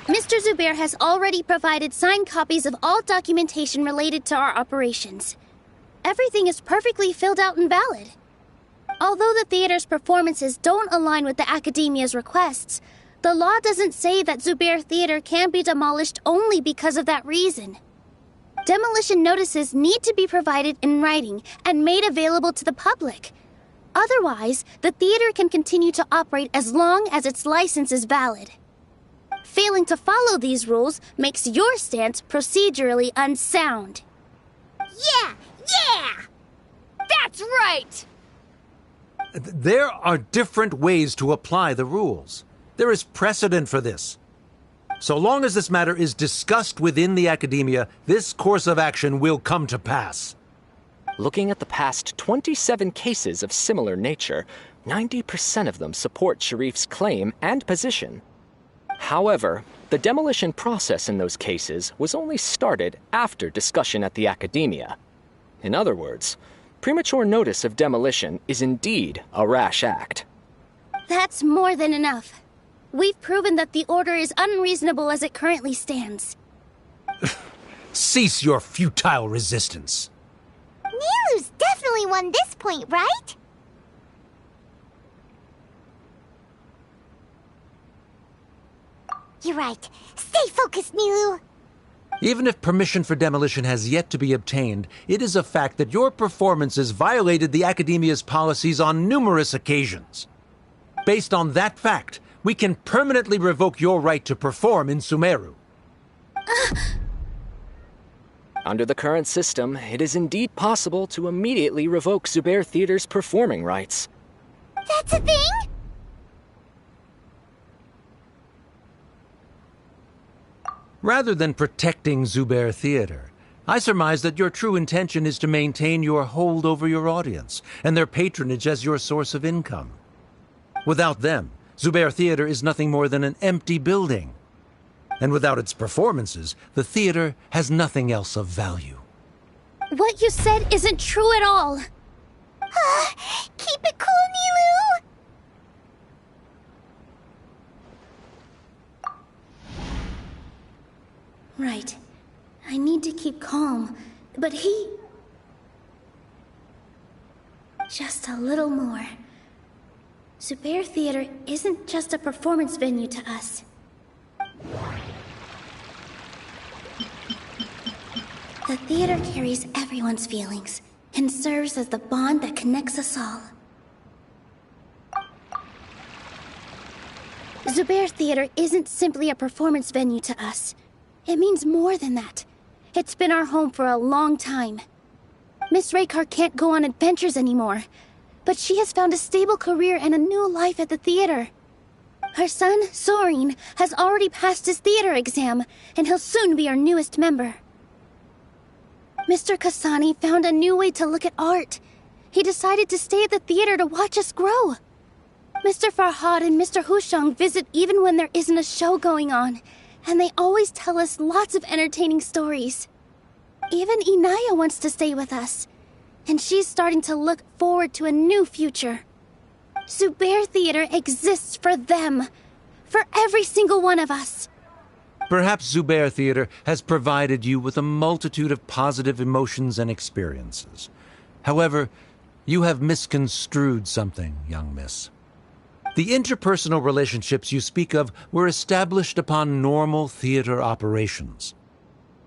Mr. Zubair has already provided signed copies of all documentation related to our operations. Everything is perfectly filled out and valid. Although the theater's performances don't align with the Academia's requests, the law doesn't say that Zubair Theater can be demolished only because of that reason. Demolition notices need to be provided in writing and made available to the public. Otherwise, the theater can continue to operate as long as its license is valid. Failing to follow these rules makes your stance procedurally unsound. Yeah! That's right! There are different ways to apply the rules. There is precedent for this. So long as this matter is discussed within the academia, this course of action will come to pass. Looking at the past 27 cases of similar nature, 90% of them support Sharif's claim and position. However, the demolition process in those cases was only started after discussion at the academia. In other words, premature notice of demolition is indeed a rash act. That's more than enough. We've proven that the order is unreasonable as it currently stands. Cease your futile resistance. Nilu's definitely won this point, right? You're right. Stay focused, Nilu. Even if permission for demolition has yet to be obtained, it is a fact that your performances violated the Academia's policies on numerous occasions. Based on that fact, we can permanently revoke your right to perform in Sumeru. Under the current system, it is indeed possible to immediately revoke Zubair Theater's performing rights. That's a thing? Rather than protecting Zubair Theater, I surmise that your true intention is to maintain your hold over your audience and their patronage as your source of income. Without them, Zubair Theater is nothing more than an empty building. And without its performances, the theater has nothing else of value. What you said isn't true at all. Keep it cool, Nilu! Right. I need to keep calm, but he... Just a little more. Zubair Theater isn't just a performance venue to us. The theater carries everyone's feelings and serves as the bond that connects us all. Zubair Theater isn't simply a performance venue to us. It means more than that. It's been our home for a long time. Miss Raykar can't go on adventures anymore, but she has found a stable career and a new life at the theater. Her son, Soren, has already passed his theater exam, and he'll soon be our newest member. Mr. Kasani found a new way to look at art. He decided to stay at the theater to watch us grow. Mr. Farhad and Mr. Hushang visit even when there isn't a show going on, and they always tell us lots of entertaining stories. Even Inaya wants to stay with us, and she's starting to look forward to a new future. Zubair Theater exists for them, for every single one of us. Perhaps Zubair Theater has provided you with a multitude of positive emotions and experiences. However, you have misconstrued something, young miss. The interpersonal relationships you speak of were established upon normal theater operations.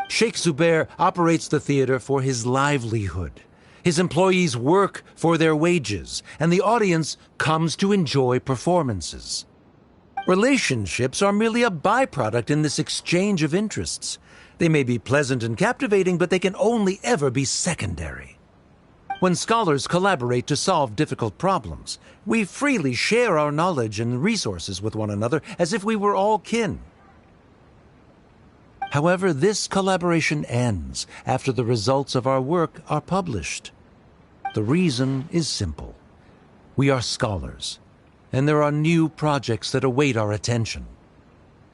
Sheikh Zubair operates the theater for his livelihood. His employees work for their wages, and the audience comes to enjoy performances. Relationships are merely a byproduct in this exchange of interests. They may be pleasant and captivating, but they can only ever be secondary. When scholars collaborate to solve difficult problems, we freely share our knowledge and resources with one another as if we were all kin. However, this collaboration ends after the results of our work are published. The reason is simple. We are scholars, and there are new projects that await our attention.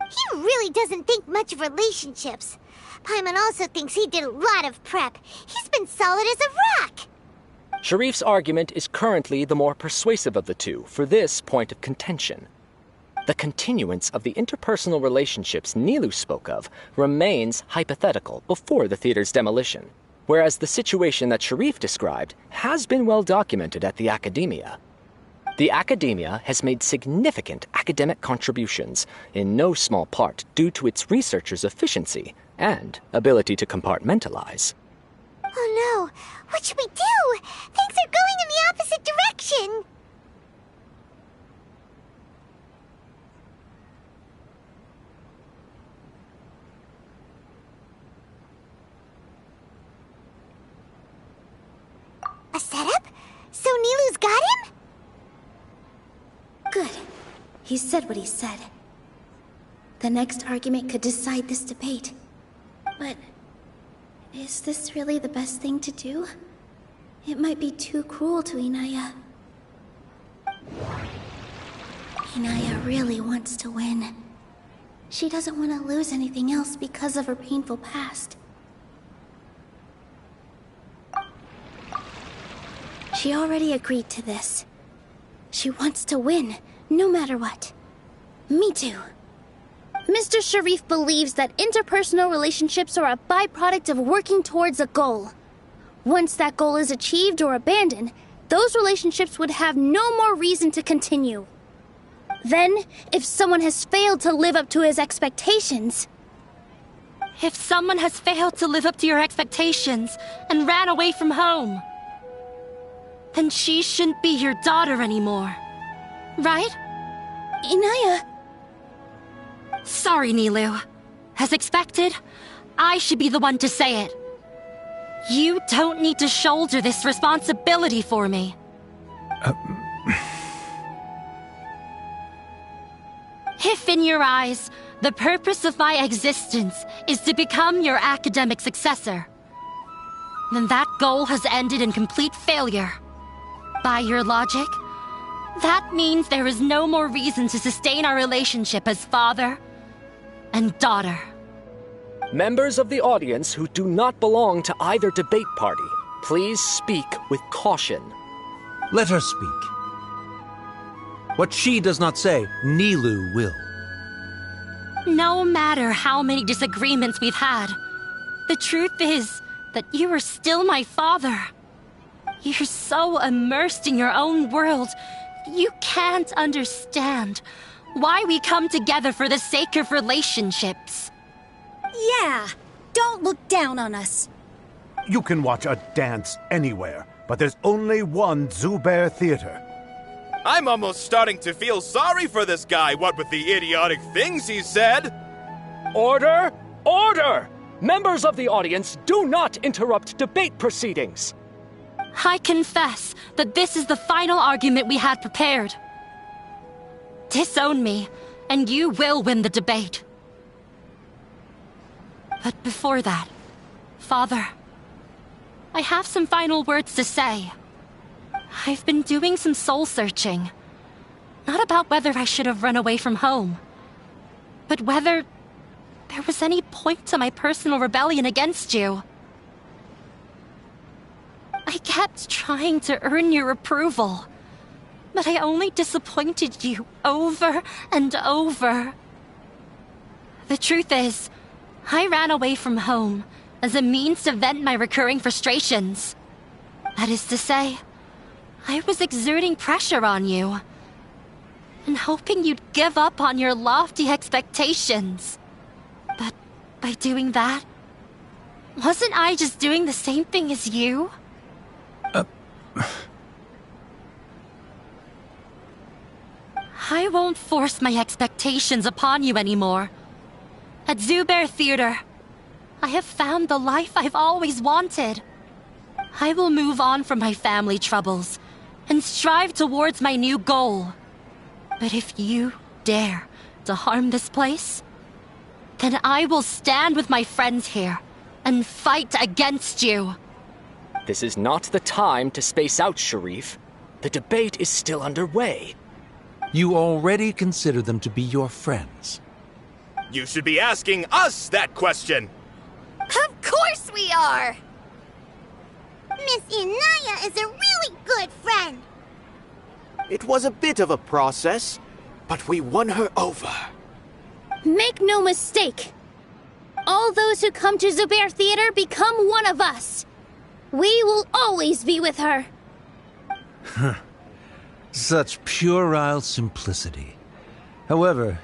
He really doesn't think much of relationships. Paimon also thinks he did a lot of prep. He's been solid as a rock. Sharif's argument is currently the more persuasive of the two for this point of contention. The continuance of the interpersonal relationships Nilu spoke of remains hypothetical before the theater's demolition, whereas the situation that Sharif described has been well documented at the academia. The academia has made significant academic contributions, in no small part due to its researchers' efficiency and ability to compartmentalize. Oh no! What should we do? Things are going in the opposite direction! A setup? So Nilou's got him? Good. He said what he said. The next argument could decide this debate. But is this really the best thing to do? It might be too cruel to Inaya. Inaya really wants to win. She doesn't want to lose anything else because of her painful past. She already agreed to this. She wants to win, no matter what. Me too. Mr. Sharif believes that interpersonal relationships are a byproduct of working towards a goal. Once that goal is achieved or abandoned, those relationships would have no more reason to continue. Then, if someone has failed to live up to his expectations... If someone has failed to live up to your expectations and ran away from home, then she shouldn't be your daughter anymore. Right? Inaya... Sorry, Nilou. As expected, I should be the one to say it. You don't need to shoulder this responsibility for me. If in your eyes, the purpose of my existence is to become your academic successor, then that goal has ended in complete failure. By your logic, that means there is no more reason to sustain our relationship as father and daughter. Members of the audience who do not belong to either debate party, please speak with caution. Let her speak. What she does not say, Nilou will. No matter how many disagreements we've had, the truth is that you are still my father. You're so immersed in your own world, you can't understand why we come together for the sake of relationships. Yeah, don't look down on us. You can watch a dance anywhere, but there's only one Zubair Theater. I'm almost starting to feel sorry for this guy, what with the idiotic things he said. Order! Order! Members of the audience, do not interrupt debate proceedings. I confess that this is the final argument we had prepared. Disown me, and you will win the debate. But before that, Father, I have some final words to say. I've been doing some soul-searching. Not about whether I should have run away from home, but whether there was any point to my personal rebellion against you. I kept trying to earn your approval, but I only disappointed you over and over. The truth is, I ran away from home as a means to vent my recurring frustrations. That is to say, I was exerting pressure on you, and hoping you'd give up on your lofty expectations. But by doing that, wasn't I just doing the same thing as you? I won't force my expectations upon you anymore. At Zubair Theater, I have found the life I've always wanted. I will move on from my family troubles and strive towards my new goal. But if you dare to harm this place, then I will stand with my friends here and fight against you. This is not the time to space out, Sharif. The debate is still underway. You already consider them to be your friends. You should be asking us that question. Of course we are! Miss Inaya is a really good friend. It was a bit of a process, but we won her over. Make no mistake. All those who come to Zubair Theater become one of us. We will always be with her. Such puerile simplicity. However,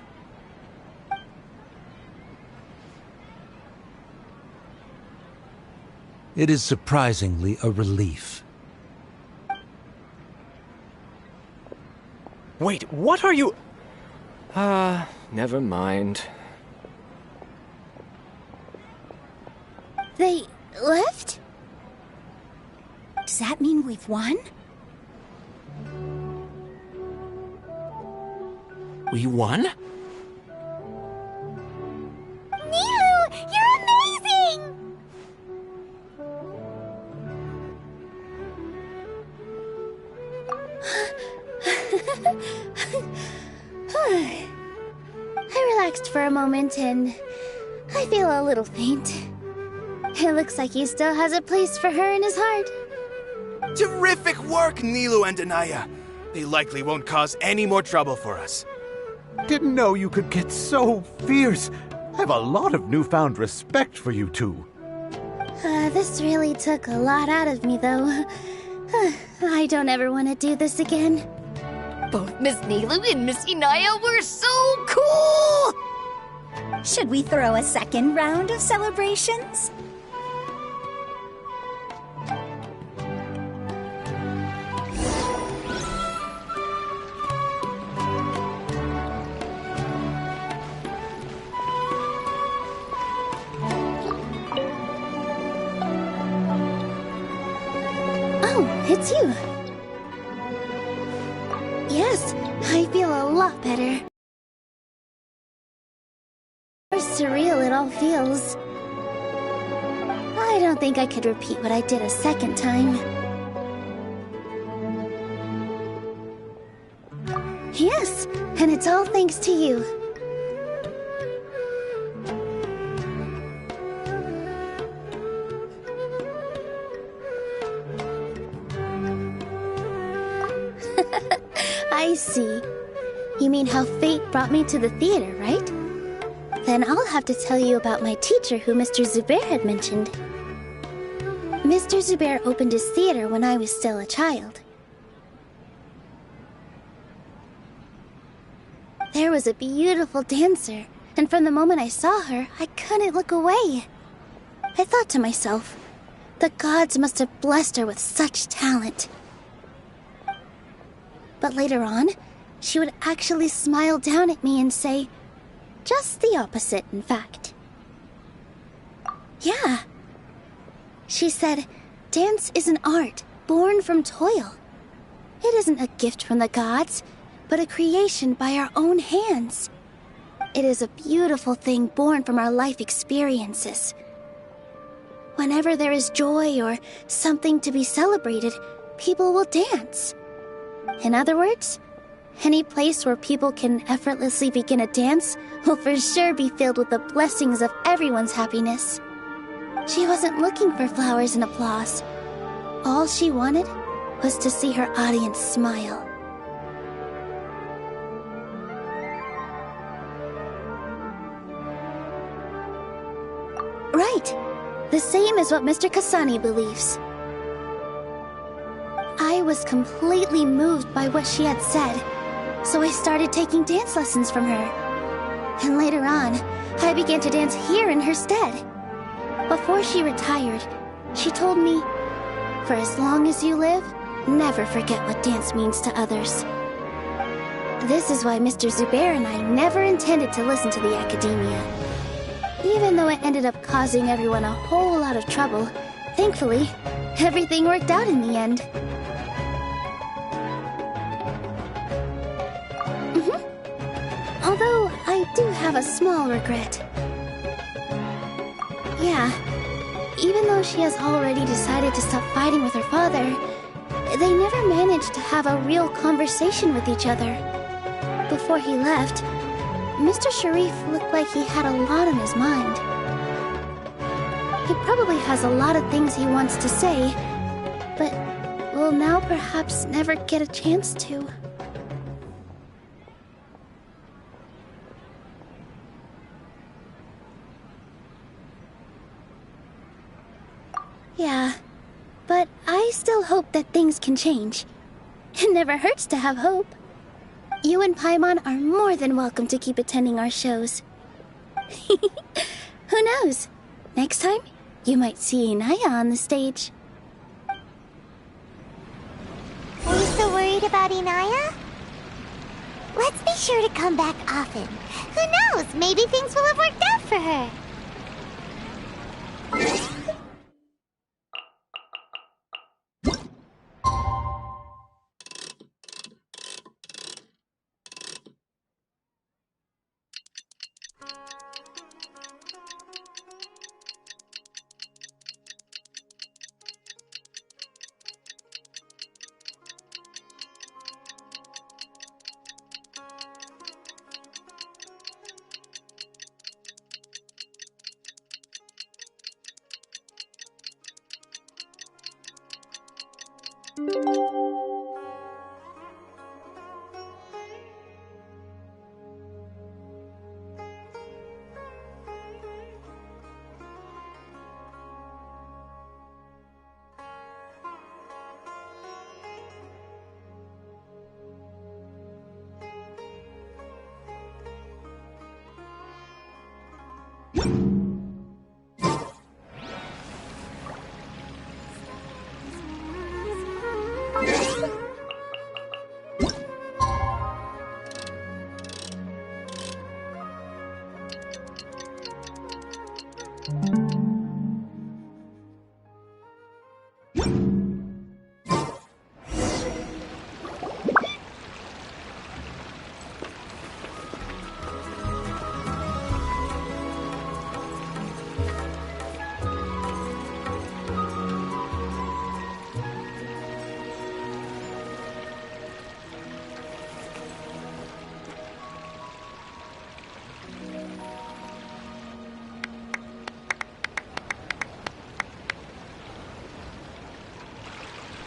It is surprisingly a relief. Wait, what are you... never mind. They left? Does that mean we've won? We won? Nilou, you're amazing! I relaxed for a moment and I feel a little faint. It looks like he still has a place for her in his heart. Terrific work, Nilou and Anaya. They likely won't cause any more trouble for us. Didn't know you could get so fierce. I have a lot of newfound respect for you two. This really took a lot out of me, though. I don't ever want to do this again. Both Miss Nilou and Miss Anaya were so cool! Should we throw a second round of celebrations? It's you. Yes, I feel a lot better. How surreal it all feels. I don't think I could repeat what I did a second time. Yes, and it's all thanks to you. I see. You mean how fate brought me to the theater, right? Then I'll have to tell you about my teacher who Mr. Zubair had mentioned. Mr. Zubair opened his theater when I was still a child. There was a beautiful dancer, and from the moment I saw her, I couldn't look away. I thought to myself, the gods must have blessed her with such talent. But later on, she would actually smile down at me and say, just the opposite, in fact. Yeah. She said, dance is an art born from toil. It isn't a gift from the gods, but a creation by our own hands. It is a beautiful thing born from our life experiences. Whenever there is joy or something to be celebrated, people will dance. In other words, any place where people can effortlessly begin a dance will for sure be filled with the blessings of everyone's happiness. She wasn't looking for flowers and applause. All she wanted was to see her audience smile. Right. The same as what Mr. Kasani believes. I was completely moved by what she had said, so I started taking dance lessons from her. And later on, I began to dance here in her stead. Before she retired, she told me, for as long as you live, never forget what dance means to others. This is why Mr. Zubair and I never intended to listen to the academia. Even though it ended up causing everyone a whole lot of trouble, thankfully, everything worked out in the end. Although, I do have a small regret. Yeah, even though she has already decided to stop fighting with her father, they never managed to have a real conversation with each other. Before he left, Mr. Sharif looked like he had a lot on his mind. He probably has a lot of things he wants to say, but will now perhaps never get a chance to. Yeah, but I still hope that things can change. It never hurts to have hope. You and Paimon are more than welcome to keep attending our shows. Who knows? Next time, You might see Inaya on the stage. Are you so worried about Inaya? Let's be sure to come back often. Who knows? Maybe things will have worked out for her.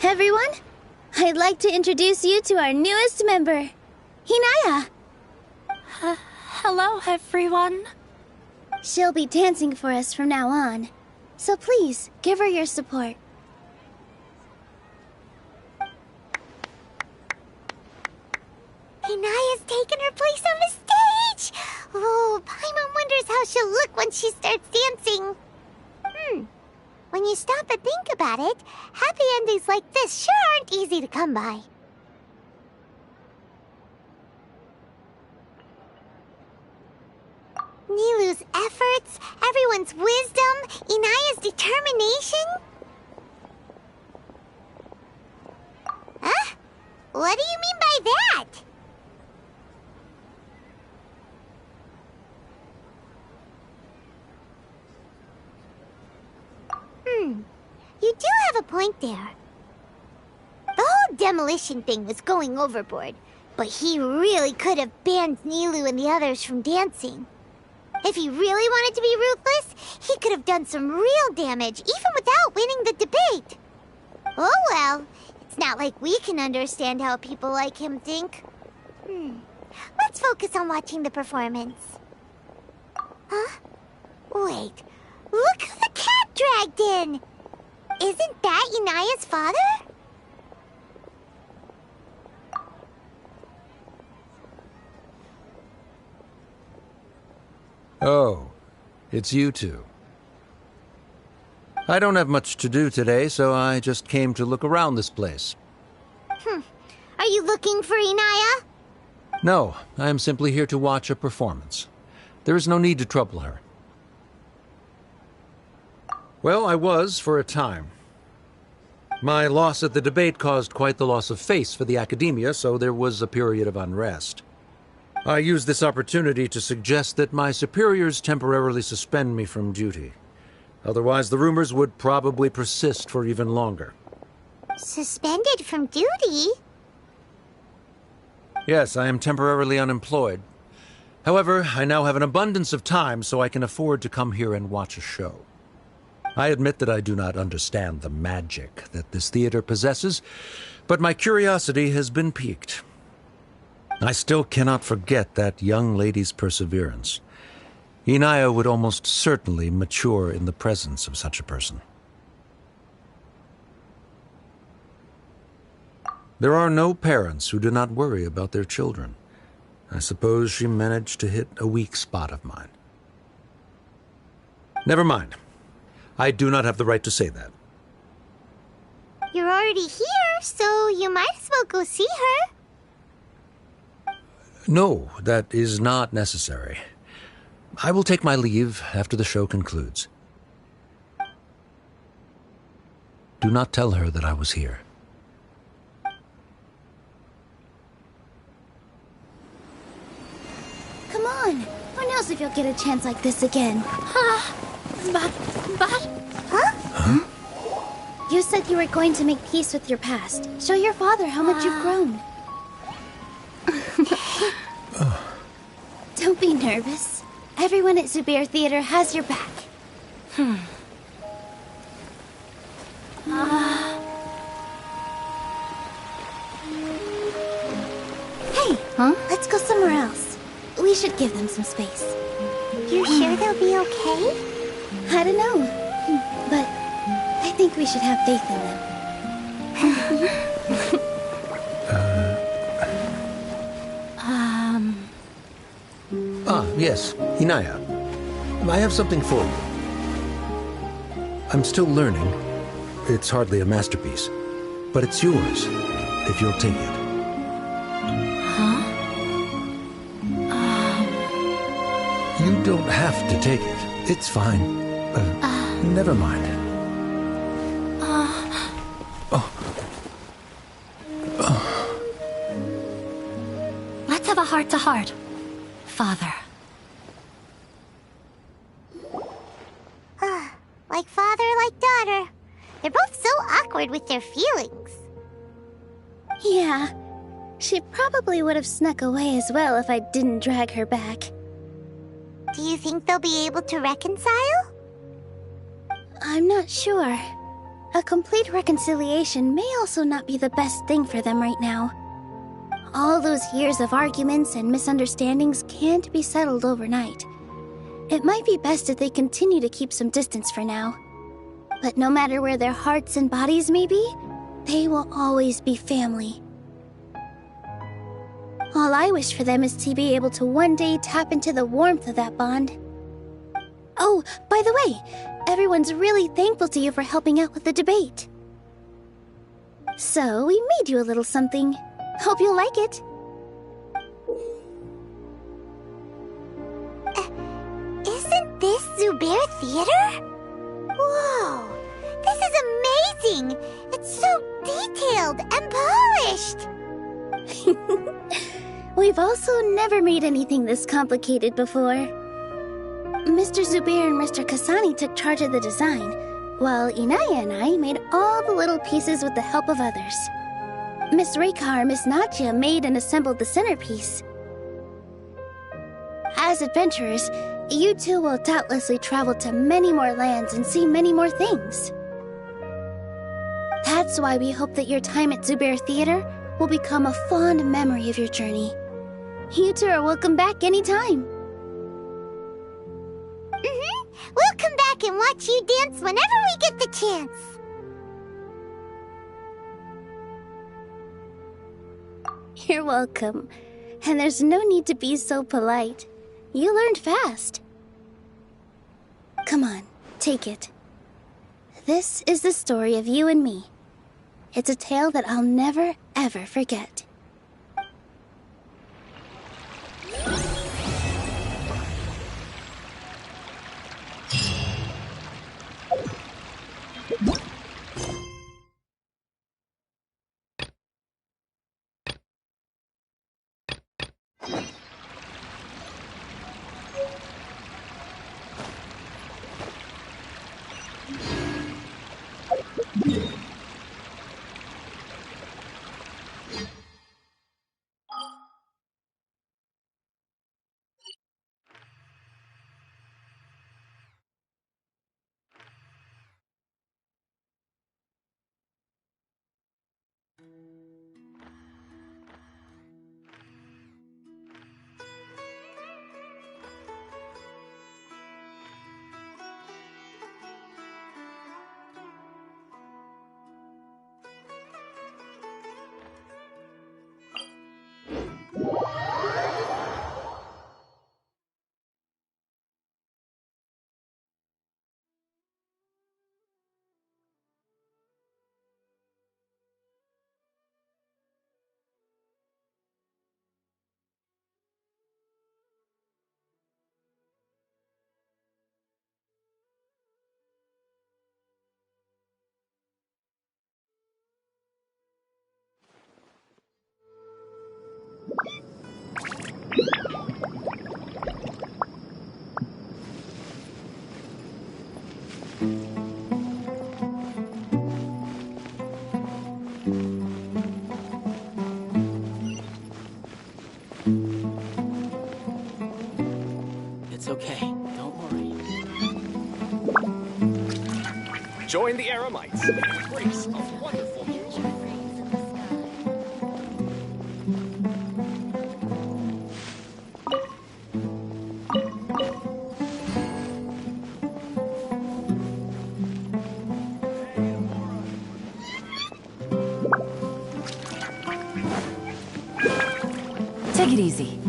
Everyone, I'd like to introduce you to our newest member, Inaya. Hello, everyone. She'll be dancing for us from now on, so please give her your support. Inaya's taken her place on the stage! Oh, Paimon wonders how she'll look when she starts dancing. When you stop and think about it, happy endings like this sure aren't easy to come by. Nilou's efforts, everyone's wisdom, Inaya's determination. Huh? What do you mean by that? You do have a point there. The whole demolition thing was going overboard, but he really could have banned Nilou and the others from dancing. If he really wanted to be ruthless, he could have done some real damage, even without winning the debate. Oh well, it's not like we can understand how people like him think. Let's focus on watching the performance. Huh? Wait, look who the cat dragged in! Isn't that Inaya's father? Oh, it's you two. I don't have much to do today, so I just came to look around this place. Are you looking for Inaya? No, I am simply here to watch a performance. There is no need to trouble her. Well, I was for a time. My loss at the debate caused quite the loss of face for the academia, so there was a period of unrest. I used this opportunity to suggest that my superiors temporarily suspend me from duty. Otherwise, the rumors would probably persist for even longer. Suspended from duty? Yes, I am temporarily unemployed. However, I now have an abundance of time, so I can afford to come here and watch a show. I admit that I do not understand the magic that this theater possesses, but my curiosity has been piqued. I still cannot forget that young lady's perseverance. Inaya would almost certainly mature in the presence of such a person. There are no parents who do not worry about their children. I suppose she managed to hit a weak spot of mine. Never mind. I do not have the right to say that. You're already here, so you might as well go see her. No, that is not necessary. I will take my leave after the show concludes. Do not tell her that I was here. Come on. Who knows if you'll get a chance like this again? Huh? You said you were going to make peace with your past. Show your father how much you've grown. Don't be nervous. Everyone at Zubair Theater has your back. Hey, let's go somewhere else. We should give them some space. You sure they'll be okay? I don't know, but I think we should have faith in them. Yes, Inaya. I have something for you. I'm still learning. It's hardly a masterpiece, but it's yours, if you'll take it. You don't have to take it. It's fine. Never mind. Let's have a heart-to-heart, Father. Like father, like daughter. They're both so awkward with their feelings. Yeah, she probably would have snuck away as well if I didn't drag her back. Do you think they'll be able to reconcile? I'm not sure. A complete reconciliation may also not be the best thing for them right now. All those years of arguments and misunderstandings can't be settled overnight. It might be best if they continue to keep some distance for now. But no matter where their hearts and bodies may be, they will always be family. All I wish for them is to be able to one day tap into the warmth of that bond. Oh, by the way, everyone's really thankful to you for helping out with the debate. So, we made you a little something. Hope you'll like it. Isn't this Zubair Theater? Whoa! This is amazing! It's so detailed and polished! We've also never made anything this complicated before. Mr. Zubair and Mr. Kasani took charge of the design, while Inaya and I made all the little pieces with the help of others. Miss Reika or Miss Nadia made and assembled the centerpiece. As adventurers, you two will doubtlessly travel to many more lands and see many more things. That's why we hope that your time at Zubair Theater will become a fond memory of your journey. You two are welcome back anytime. We'll come back and watch you dance whenever we get the chance. You're welcome. And there's no need to be so polite. You learned fast. Come on, take it. This is the story of you and me. It's a tale that I'll never, ever forget. It's okay. Don't worry. Join the Eremites and embrace a wonderful future. Take it easy.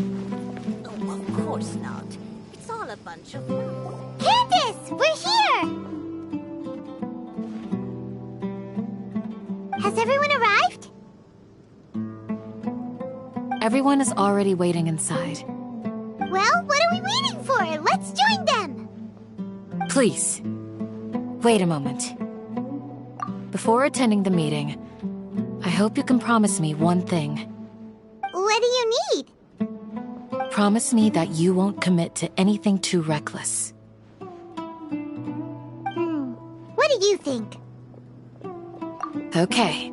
Oh, of course not. It's all a bunch of... Candace! We're here! Has everyone arrived? Everyone is already waiting inside. Well, what are we waiting for? Let's join them! Please, wait a moment. Before attending the meeting, I hope you can promise me one thing. What do you need? Promise me that you won't commit to anything too reckless. What do you think? Okay.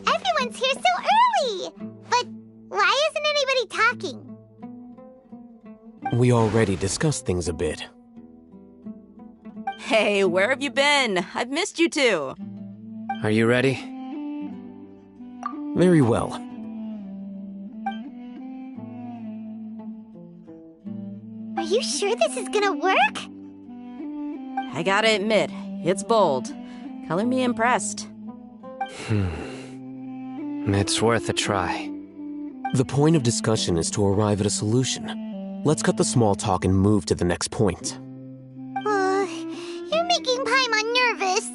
Everyone's here so early! But why isn't anybody talking? We already discussed things a bit. Hey, where have you been? I've missed you too. Are you ready? Very well. Are you sure this is gonna work? I gotta admit, it's bold. Color me impressed. It's worth a try. The point of discussion is to arrive at a solution. Let's cut the small talk and move to the next point. You're making Paimon nervous.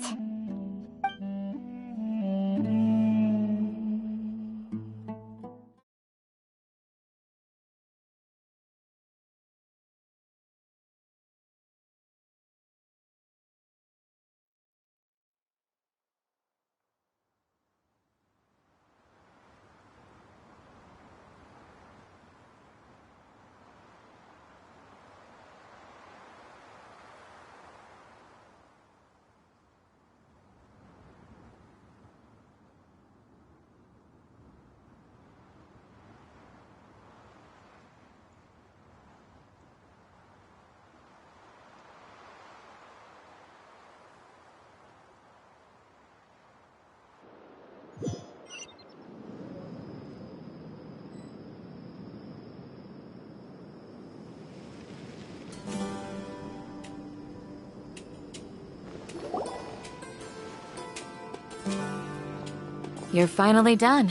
You're finally done.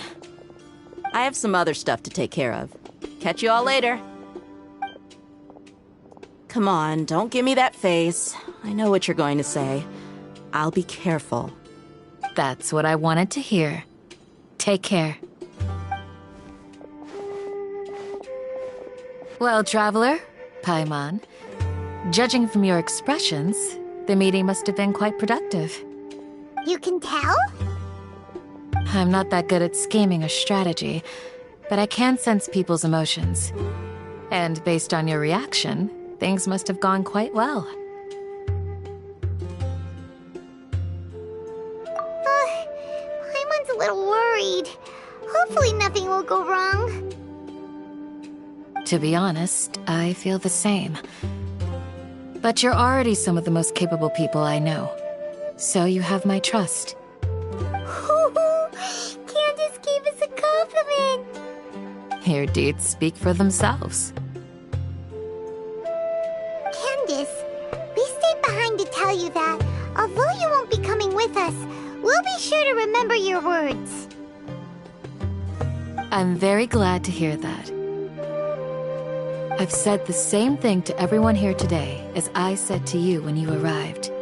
I have some other stuff to take care of. Catch you all later. Come on, don't give me that face. I know what you're going to say. I'll be careful. That's what I wanted to hear. Take care. Well, Traveler, Paimon, judging from your expressions, the meeting must have been quite productive. You can tell? I'm not that good at scheming or strategy, but I can sense people's emotions. And based on your reaction, things must have gone quite well. Paimon's a little worried. Hopefully nothing will go wrong. To be honest, I feel the same. But you're already some of the most capable people I know. So you have my trust. Candace gave us a compliment! Your deeds speak for themselves. Candace, we stayed behind to tell you that, although you won't be coming with us, we'll be sure to remember your words. I'm very glad to hear that. I've said the same thing to everyone here today as I said to you when you arrived.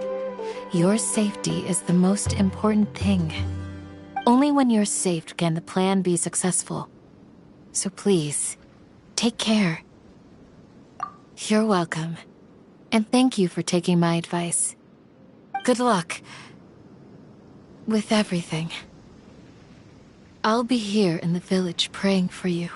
Your safety is the most important thing. Only when you're safe can the plan be successful. So please, take care. You're welcome. And thank you for taking my advice. Good luck with everything. I'll be here in the village praying for you.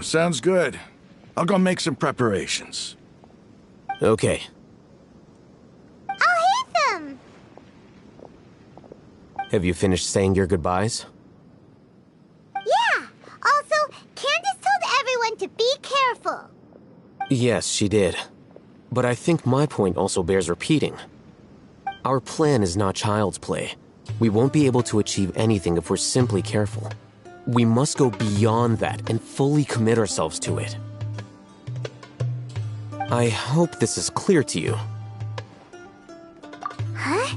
Sounds good. I'll go make some preparations. Okay. I'll hit them! Have you finished saying your goodbyes? Yeah! Also, Candace told everyone to be careful. Yes, she did. But I think my point also bears repeating. Our plan is not child's play. We won't be able to achieve anything if we're simply careful. We must go beyond that and fully commit ourselves to it. I hope this is clear to you. Huh?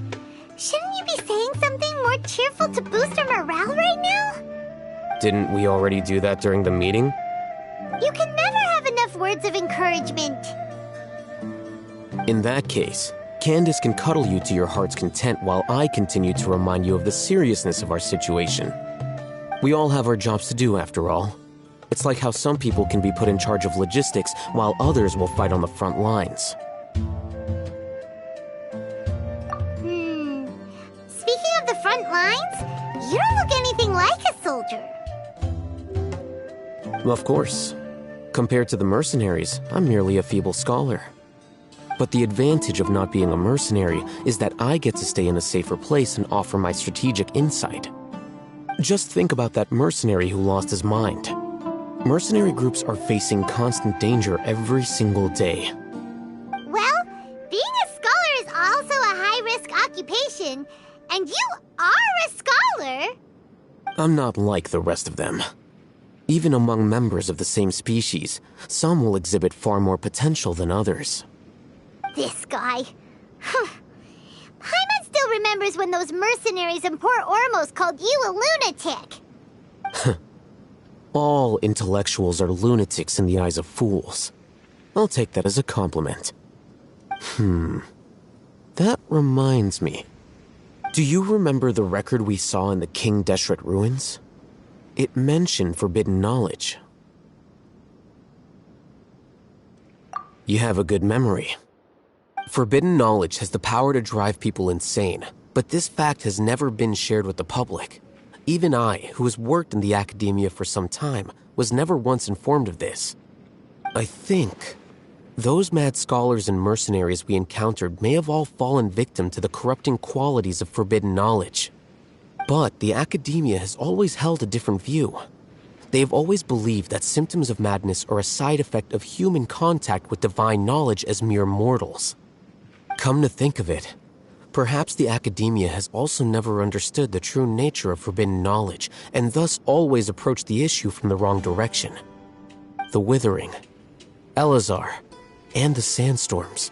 Shouldn't you be saying something more cheerful to boost our morale right now? Didn't we already do that during the meeting? You can never have enough words of encouragement. In that case, Candace can cuddle you to your heart's content while I continue to remind you of the seriousness of our situation. We all have our jobs to do, after all. It's like how some people can be put in charge of logistics while others will fight on the front lines. Speaking of the front lines, you don't look anything like a soldier. Of course. Compared to the mercenaries, I'm merely a feeble scholar. But the advantage of not being a mercenary is that I get to stay in a safer place and offer my strategic insight. Just think about that mercenary who lost his mind. Mercenary groups are facing constant danger every single day. Well, being a scholar is also a high-risk occupation, and you are a scholar! I'm not like the rest of them. Even among members of the same species, some will exhibit far more potential than others. This guy. Paimon still remembers when those mercenaries in Port Ormos called you a lunatic. All intellectuals are lunatics in the eyes of fools. I'll take that as a compliment. That reminds me. Do you remember the record we saw in the King Deshret ruins? It mentioned forbidden knowledge. You have a good memory. Forbidden knowledge has the power to drive people insane, but this fact has never been shared with the public. Even I, who has worked in the academia for some time, was never once informed of this. I think those mad scholars and mercenaries we encountered may have all fallen victim to the corrupting qualities of forbidden knowledge. But the academia has always held a different view. They have always believed that symptoms of madness are a side effect of human contact with divine knowledge as mere mortals. Come to think of it, perhaps the academia has also never understood the true nature of forbidden knowledge, and thus always approached the issue from the wrong direction. The Withering, Elazar, and the Sandstorms.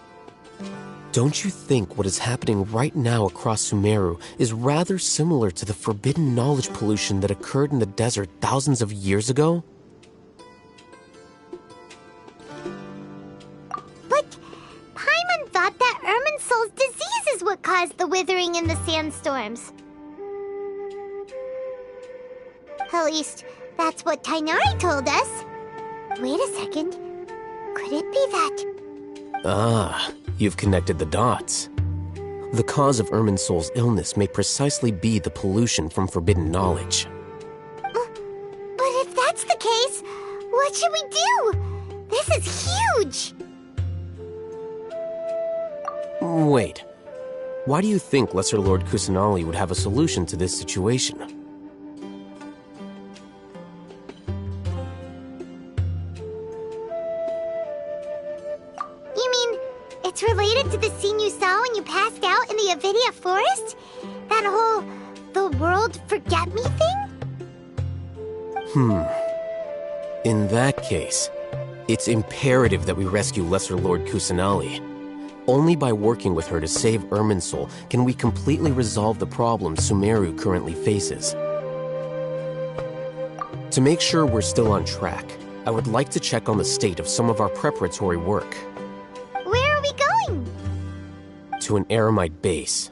Don't you think what is happening right now across Sumeru is rather similar to the forbidden knowledge pollution that occurred in the desert thousands of years ago? But Paimon thought that Irminsul's disease is what caused the Withering and the Sandstorms. At least, that's what Tighnari told us. Wait a second. Could it be that... Ah, you've connected the dots. The cause of Irminsul's illness may precisely be the pollution from forbidden knowledge. But if that's the case, what should we do? This is huge! Wait. Why do you think Lesser Lord Kusanali would have a solution to this situation? You mean, it's related to the scene you saw when you passed out in the Avidia Forest? That whole, the world forget me thing? In that case, it's imperative that we rescue Lesser Lord Kusanali. Only by working with her to save Irminsul can we completely resolve the problems Sumeru currently faces. To make sure we're still on track, I would like to check on the state of some of our preparatory work. Where are we going? To an Eremite base.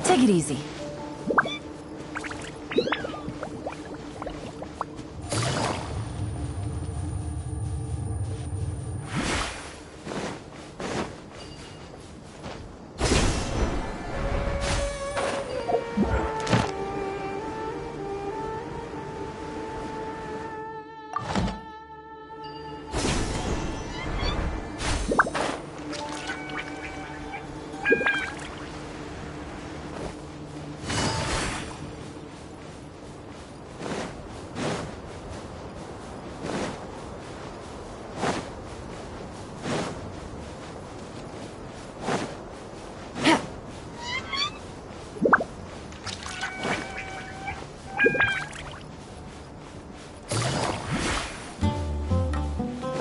Take it easy.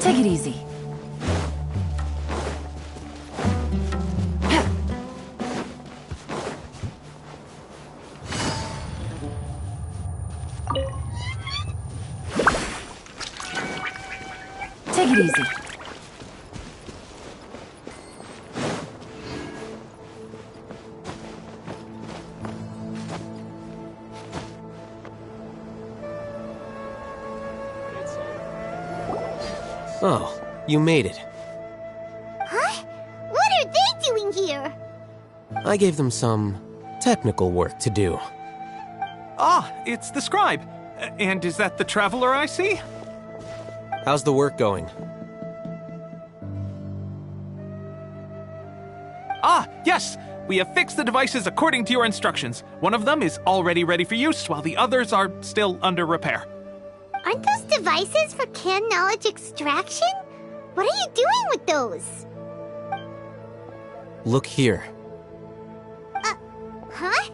Take it easy. Take it easy. Oh, you made it. Huh? What are they doing here? I gave them some technical work to do. Ah, it's the scribe. And is that the traveler I see? How's the work going? Ah, yes! We have fixed the devices according to your instructions. One of them is already ready for use, while the others are still under repair. Aren't those devices for canned knowledge extraction? What are you doing with those? Look here. Huh?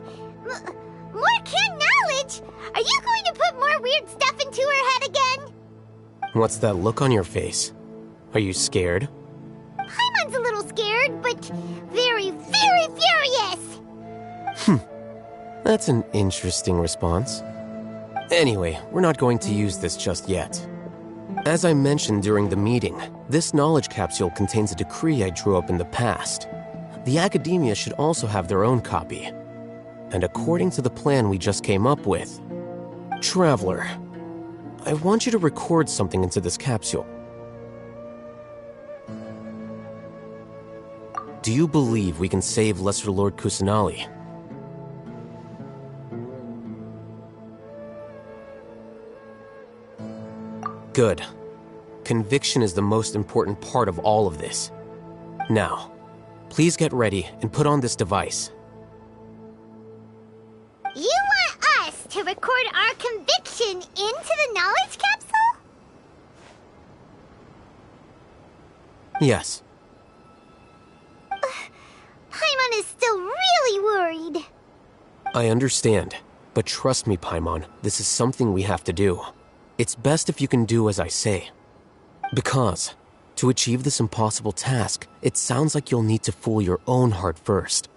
More canned knowledge? Are you going to put more weird stuff into her head again? What's that look on your face? Are you scared? Paimon's a little scared, but very, very furious! That's an interesting response. Anyway, we're not going to use this just yet. As I mentioned during the meeting, this knowledge capsule contains a decree I drew up in the past. The Academia should also have their own copy. And according to the plan we just came up with, Traveler, I want you to record something into this capsule. Do you believe we can save Lesser Lord Kusanali? Good. Conviction is the most important part of all of this. Now, Please get ready and put on this device. You want us to record our conviction into the knowledge capsule? Yes. Paimon is still really worried. I understand, but trust me, Paimon, this is something we have to do. It's best if you can do as I say. Because, to achieve this impossible task, it sounds like you'll need to fool your own heart first.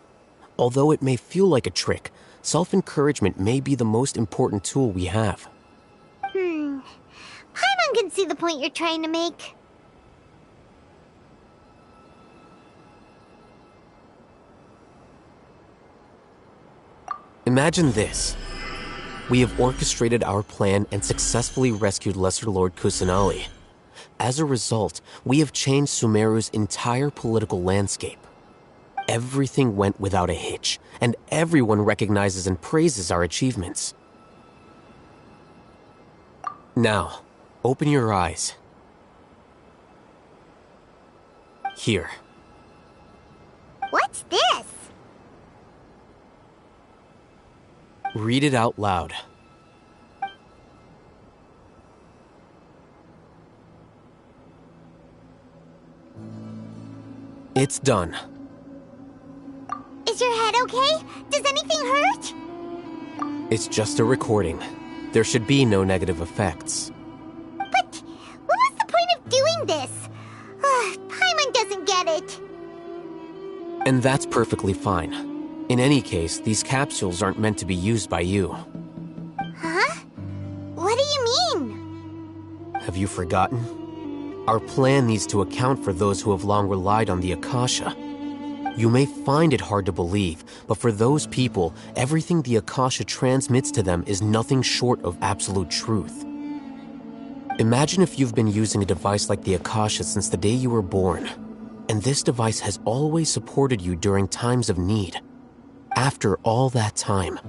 Although it may feel like a trick, self-encouragement may be the most important tool we have. Paimon can see the point you're trying to make. Imagine this. We have orchestrated our plan and successfully rescued Lesser Lord Kusanali. As a result, we have changed Sumeru's entire political landscape. Everything went without a hitch, and everyone recognizes and praises our achievements. Now, open your eyes. Here. What's this? Read it out loud. It's done. Is your head okay? Does anything hurt? It's just a recording. There should be no negative effects. But what was the point of doing this? Paimon doesn't get it. And that's perfectly fine. In any case, these capsules aren't meant to be used by you. Huh? What do you mean? Have you forgotten? Our plan needs to account for those who have long relied on the Akasha. You may find it hard to believe, but for those people, everything the Akasha transmits to them is nothing short of absolute truth. Imagine if you've been using a device like the Akasha since the day you were born, and this device has always supported you during times of need. After all that time,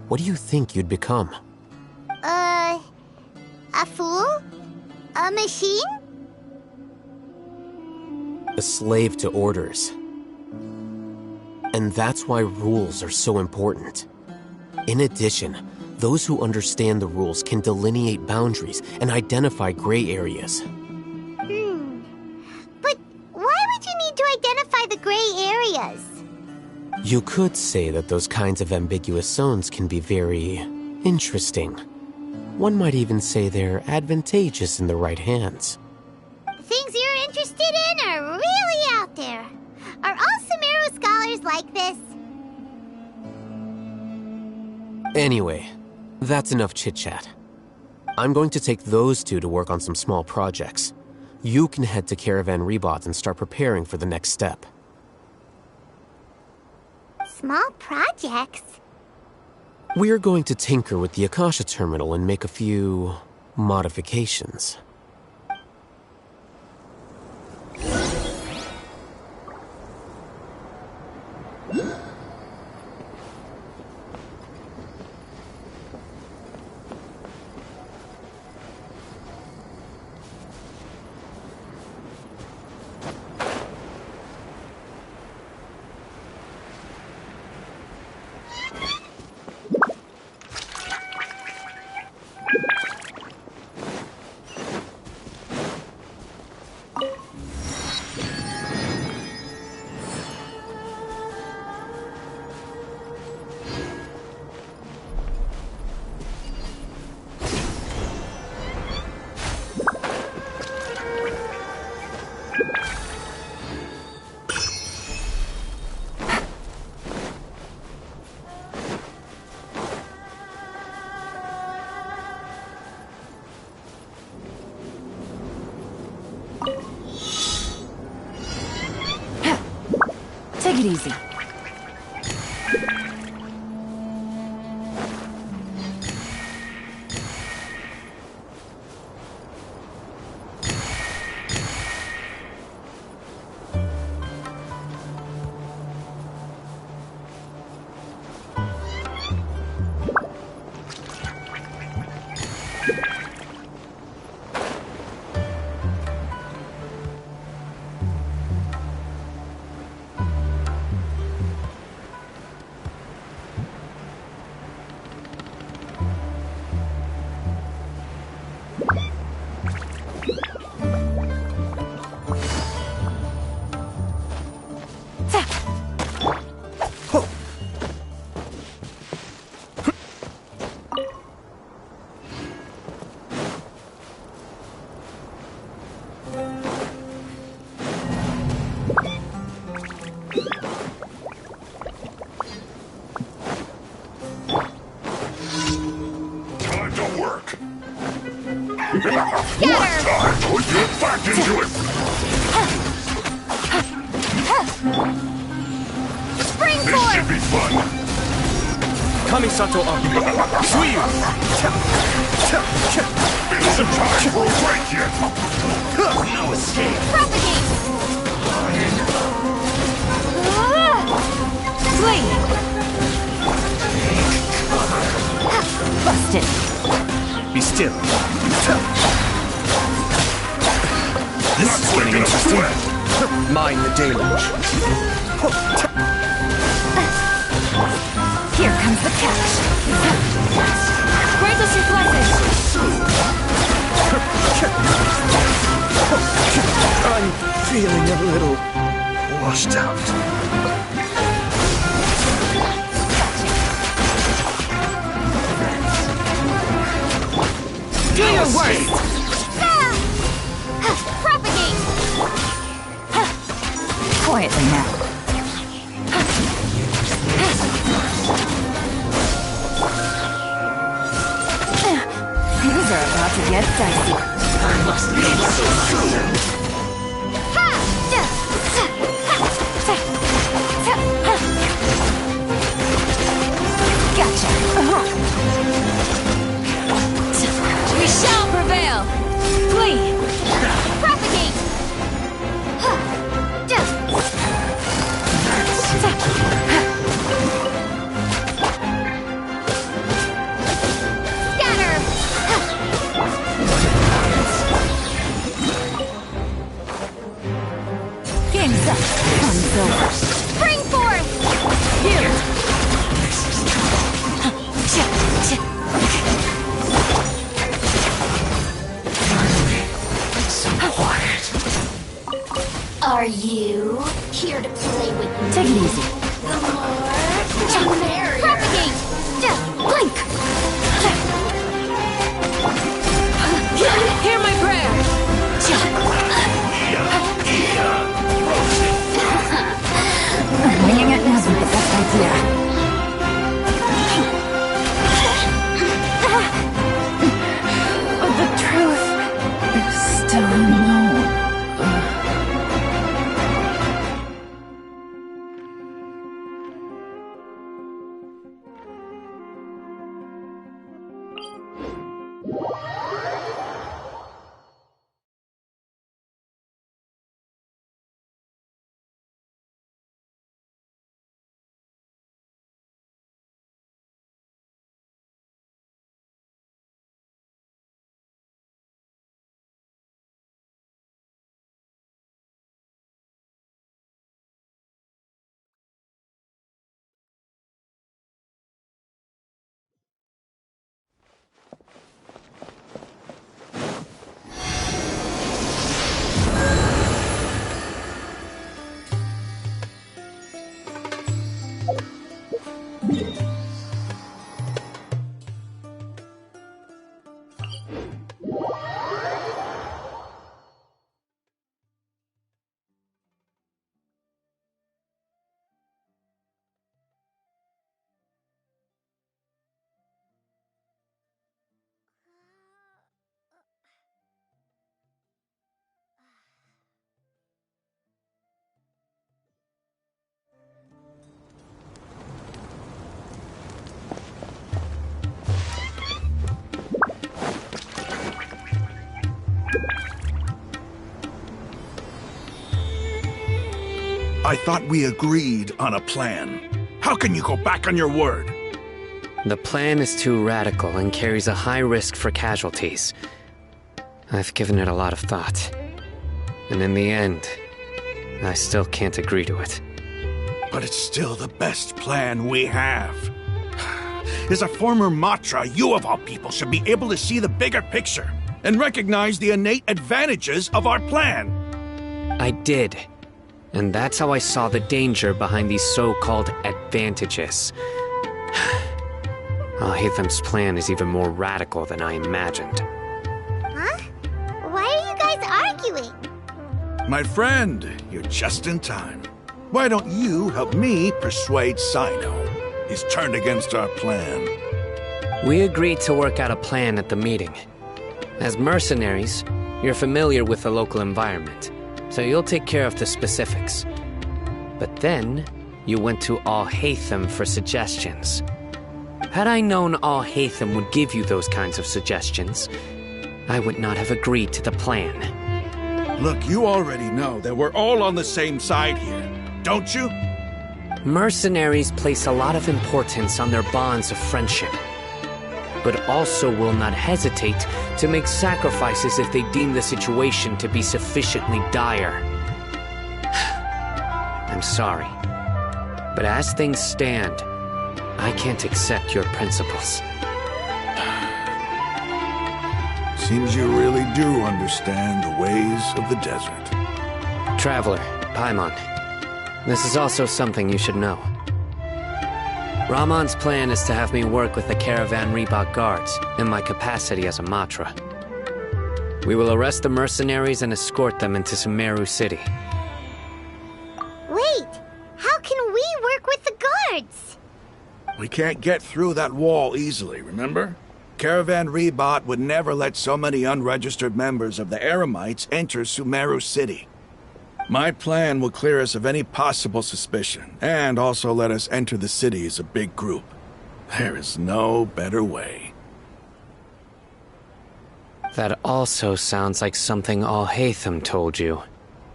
what do you think you'd become? A fool? A machine? A slave to orders. And that's why rules are so important. In addition, those who understand the rules can delineate boundaries and identify gray areas. But why would you need to identify the gray areas? You could say that those kinds of ambiguous zones can be very interesting. One might even say they're advantageous in the right hands. Things you're interested in are really out there. Are all Sumeru scholars like this? Anyway, that's enough chit-chat. I'm going to take those two to work on some small projects. You can head to Caravan Rebot and start preparing for the next step. Small projects? We're going to tinker with the Akasha terminal and make a few modifications. Take it easy. can do it! Springboard! This should be fun! Kamisato on. Suiyu! It's a time for a break yet! No escape! Propagate! Flee! Busted. Be still. This is getting interesting. Mind the deluge. Here comes the catch. Grant us your blessing. I'm feeling a little washed out. Do your worst. Propagate! Quietly now. Things are about to get dicey. I must be so true. Gotcha. We shall prevail. Flee. Propagate! Scatter! Game's up. Fun's over. Spring forth! Here. So quiet. Are you here to play with me? Take it easy. The more, the merrier. Propagate! Blink. Hear my prayer. Winging it wasn't the best idea. But the truth is still unknown. I thought we agreed on a plan. How can you go back on your word? The plan is too radical and carries a high risk for casualties. I've given it a lot of thought. And in the end, I still can't agree to it. But it's still the best plan we have. As a former Matra, you of all people should be able to see the bigger picture and recognize the innate advantages of our plan. I did. And that's how I saw the danger behind these so-called advantages. Al-Hitham's plan is even more radical than I imagined. Huh? Why are you guys arguing? My friend, you're just in time. Why don't you help me persuade Sino? He's turned against our plan. We agreed to work out a plan at the meeting. As mercenaries, You're familiar with the local environment, so you'll take care of the specifics. But then, you went to Alhaitham for suggestions. Had I known Alhaitham would give you those kinds of suggestions, I would not have agreed to the plan. Look, you already know that we're all on the same side here, don't you? Mercenaries place a lot of importance on their bonds of friendship, but also will not hesitate to make sacrifices if they deem the situation to be sufficiently dire. I'm sorry, but as things stand, I can't accept your principles. Seems you really do understand the ways of the desert. Traveler, Paimon, this is also something you should know. Ramon's plan is to have me work with the Caravan Reebok guards in my capacity as a Matra. We will arrest the mercenaries and escort them into Sumeru City. Wait! How can we work with the guards? We can't get through that wall easily, remember? Caravan Reebok would never let so many unregistered members of the Eremites enter Sumeru City. My plan will clear us of any possible suspicion, and also let us enter the city as a big group. There is no better way. That also sounds like something Alhaitham told you.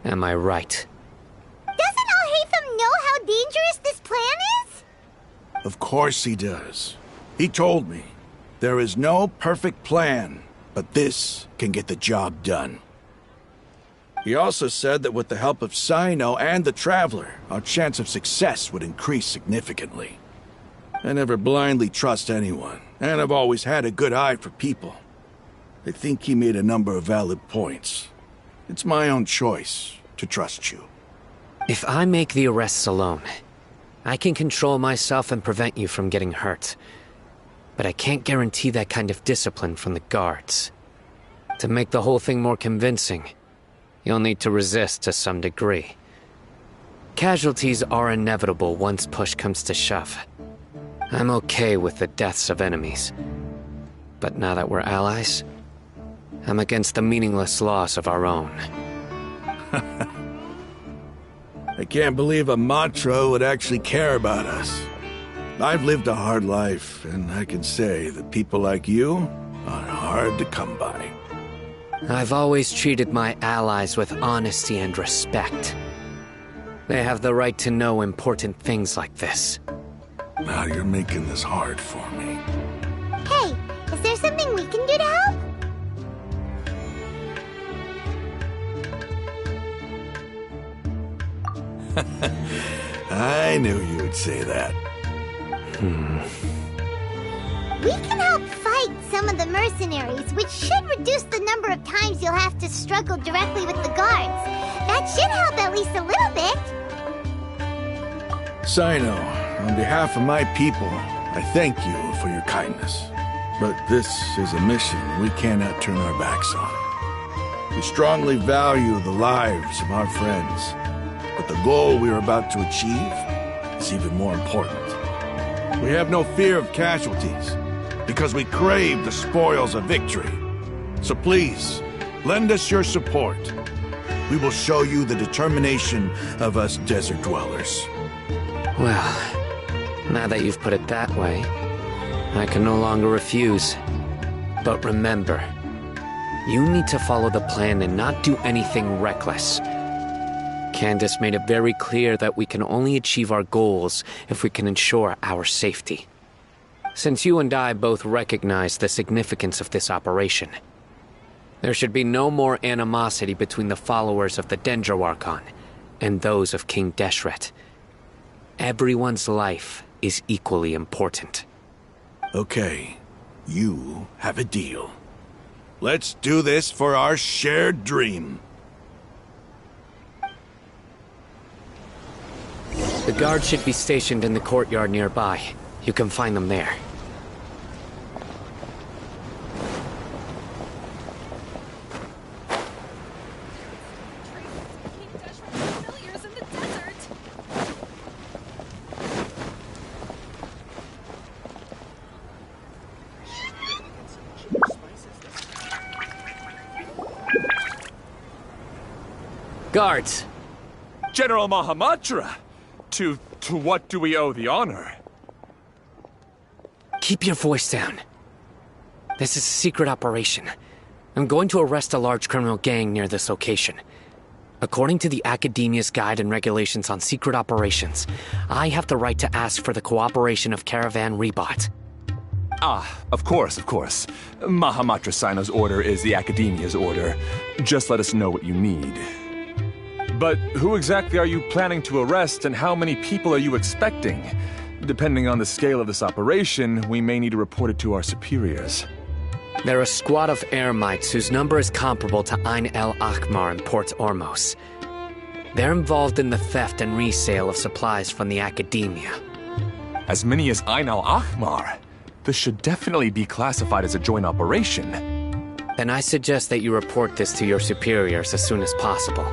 Am I right? Doesn't Alhaitham know how dangerous this plan is? Of course he does. He told me. There is no perfect plan, but this can get the job done. He also said that with the help of Cyno and the Traveler, our chance of success would increase significantly. I never blindly trust anyone, and I've always had a good eye for people. I think he made a number of valid points. It's my own choice to trust you. If I make the arrests alone, I can control myself and prevent you from getting hurt. But I can't guarantee that kind of discipline from the guards. To make the whole thing more convincing, you'll need to resist to some degree. Casualties are inevitable once push comes to shove. I'm okay with the deaths of enemies. But now that we're allies, I'm against the meaningless loss of our own. I can't believe a Matra would actually care about us. I've lived a hard life, and I can say that people like you are hard to come by. I've always treated my allies with honesty and respect. They have the right to know important things like this. Now you're making this hard for me. Hey, is there something we can do to help? I knew you'd say that. We can help fight some of the mercenaries, which should reduce the number of times you'll have to struggle directly with the guards. That should help at least a little bit. Cyno, on behalf of my people, I thank you for your kindness. But this is a mission we cannot turn our backs on. We strongly value the lives of our friends, but the goal we are about to achieve is even more important. We have no fear of casualties, because we crave the spoils of victory. So please, lend us your support. We will show you the determination of us desert dwellers. Well, now that you've put it that way, I can no longer refuse. But remember, you need to follow the plan and not do anything reckless. Candace made it very clear that we can only achieve our goals if we can ensure our safety. Since you and I both recognize the significance of this operation, there should be no more animosity between the followers of the Dendro Archon and those of King Deshret. Everyone's life is equally important. Okay, you have a deal. Let's do this for our shared dream. The guards should be stationed in the courtyard nearby. You can find them there. Guards! General Mahamatra! To what do we owe the honor? Keep your voice down. This is a secret operation. I'm going to arrest a large criminal gang near this location. According to the Academia's Guide and Regulations on Secret Operations, I have the right to ask for the cooperation of Caravan Rebot. Ah, of course. Mahamatra Sino's order is the Academia's order. Just let us know what you need. But who exactly are you planning to arrest, and how many people are you expecting? Depending on the scale of this operation, we may need to report it to our superiors. They're a squad of Eremites whose number is comparable to Ain el Ahmar in Port Ormos. They're involved in the theft and resale of supplies from the Academia. As many as Ain el Ahmar? This should definitely be classified as a joint operation. Then I suggest that you report this to your superiors as soon as possible,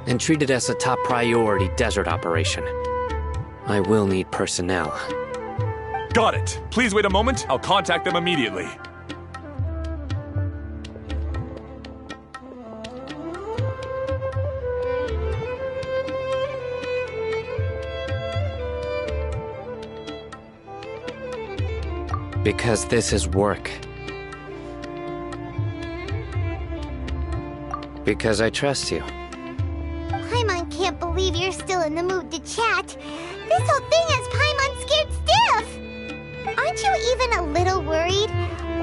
and treat it as a top priority desert operation. I will need personnel. Got it. Please wait a moment. I'll contact them immediately. Because this is work. Because I trust you. Paimon can't believe you're still in the mood to chat. This whole thing has Paimon scared stiff. Aren't you even a little worried?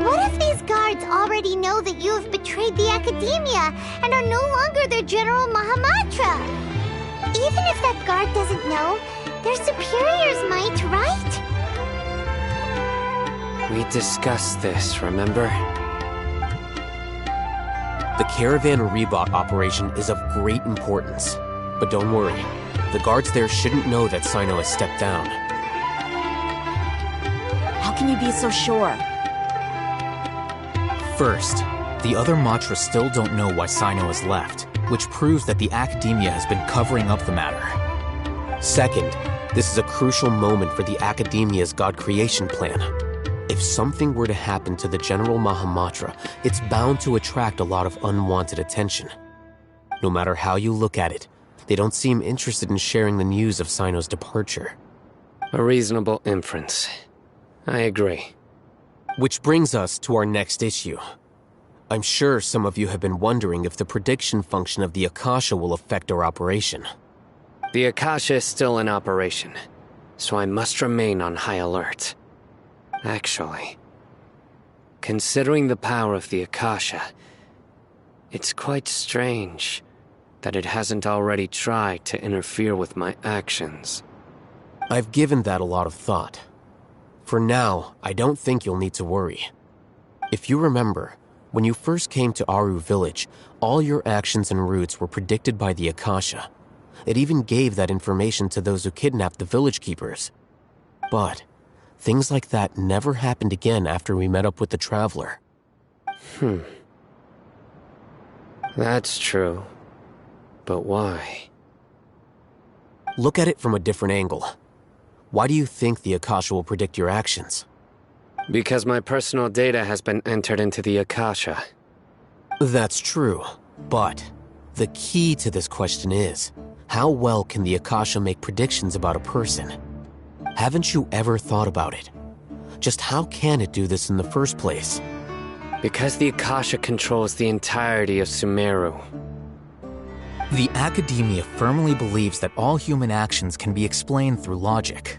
What if these guards already know that you have betrayed the Academia and are no longer their General Mahamatra? Even if that guard doesn't know, their superiors might, right? We discussed this, remember? The Caravan Rebot operation is of great importance. But don't worry, the guards there shouldn't know that Sino has stepped down. How can you be so sure? First, the other Matras still don't know why Sino has left, which proves that the Academia has been covering up the matter. Second, this is a crucial moment for the Academia's God creation plan. If something were to happen to the General Mahamatra, it's bound to attract a lot of unwanted attention. No matter how you look at it, they don't seem interested in sharing the news of Sino's departure. A reasonable inference. I agree. Which brings us to our next issue. I'm sure some of you have been wondering if the prediction function of the Akasha will affect our operation. The Akasha is still in operation, so I must remain on high alert. Actually, considering the power of the Akasha, it's quite strange that it hasn't already tried to interfere with my actions. I've given that a lot of thought. For now, I don't think you'll need to worry. If you remember, when you first came to Aru Village, all your actions and routes were predicted by the Akasha. It even gave that information to those who kidnapped the village keepers. But things like that never happened again after we met up with the Traveler. That's true. But why? Look at it from a different angle. Why do you think the Akasha will predict your actions? Because my personal data has been entered into the Akasha. That's true, but the key to this question is, how well can the Akasha make predictions about a person? Haven't you ever thought about it? Just how can it do this in the first place? Because the Akasha controls the entirety of Sumeru. The Academia firmly believes that all human actions can be explained through logic.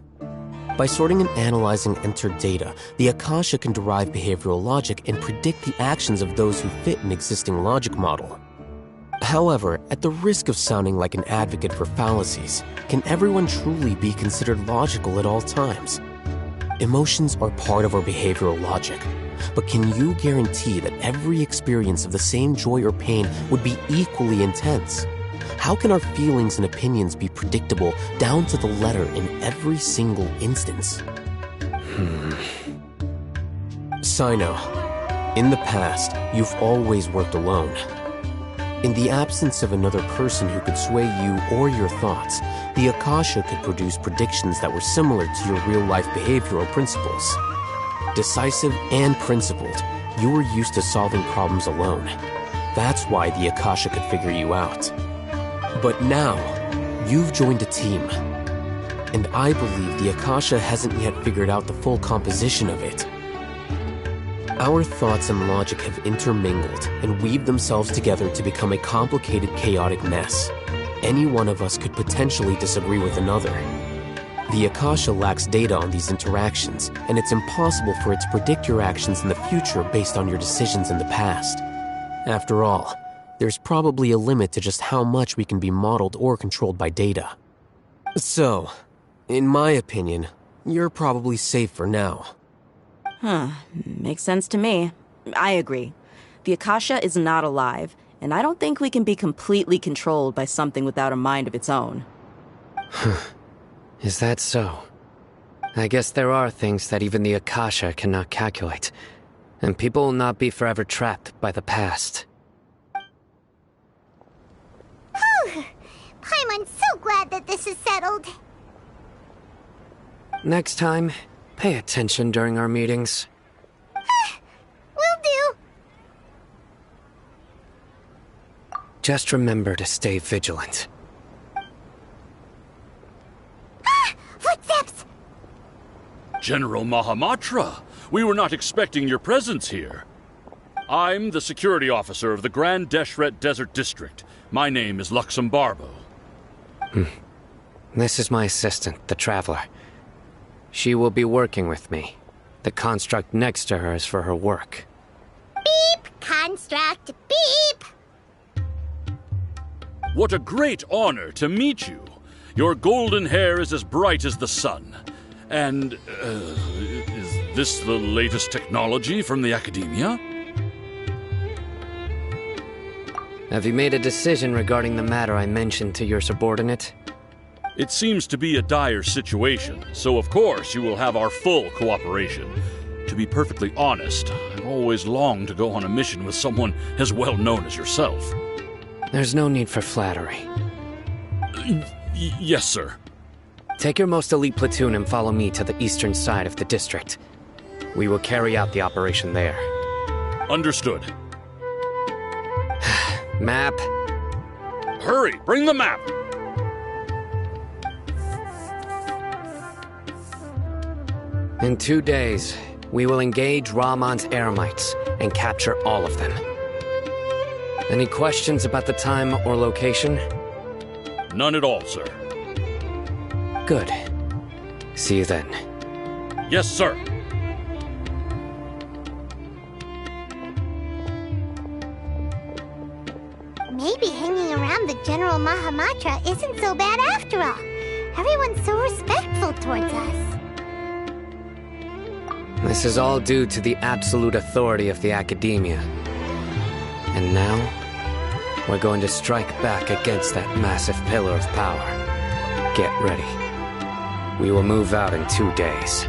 By sorting and analyzing entered data, the Akasha can derive behavioral logic and predict the actions of those who fit an existing logic model. However, at the risk of sounding like an advocate for fallacies, can everyone truly be considered logical at all times? Emotions are part of our behavioral logic, but can you guarantee that every experience of the same joy or pain would be equally intense? How can our feelings and opinions be predictable down to the letter in every single instance? Sino, in the past, you've always worked alone. In the absence of another person who could sway you or your thoughts, the Akasha could produce predictions that were similar to your real-life behavioral principles. Decisive and principled, you were used to solving problems alone. That's why the Akasha could figure you out. But now, you've joined a team. And I believe the Akasha hasn't yet figured out the full composition of it. Our thoughts and logic have intermingled and weaved themselves together to become a complicated, chaotic mess. Any one of us could potentially disagree with another. The Akasha lacks data on these interactions, and it's impossible for it to predict your actions in the future based on your decisions in the past. After all, there's probably a limit to just how much we can be modeled or controlled by data. So, in my opinion, you're probably safe for now. Makes sense to me. I agree. The Akasha is not alive, and I don't think we can be completely controlled by something without a mind of its own. Is that so? I guess there are things that even the Akasha cannot calculate, and people will not be forever trapped by the past. Paimon's so glad that this is settled. Next time, pay attention during our meetings. Will do. Just remember to stay vigilant. Footsteps! General Mahamatra, we were not expecting your presence here. I'm the security officer of the Grand Deshret Desert District. My name is Luxembarbo. This is my assistant, the Traveler. She will be working with me. The construct next to her is for her work. Beep! Construct, beep! What a great honor to meet you. Your golden hair is as bright as the sun. And, is this the latest technology from the Academia? Have you made a decision regarding the matter I mentioned to your subordinate? It seems to be a dire situation, so of course you will have our full cooperation. To be perfectly honest, I've always longed to go on a mission with someone as well known as yourself. There's no need for flattery. Yes, sir. Take your most elite platoon and follow me to the eastern side of the district. We will carry out the operation there. Understood. Map. Hurry, bring the map! In 2 days, we will engage Ramon's Eremites and capture all of them. Any questions about the time or location? None at all, sir. Good. See you then. Yes, sir. Maybe hanging around the General Mahamatra isn't so bad after all. Everyone's so respectful towards us. This is all due to the absolute authority of the Academia. And now, we're going to strike back against that massive pillar of power. Get ready. We will move out in 2 days.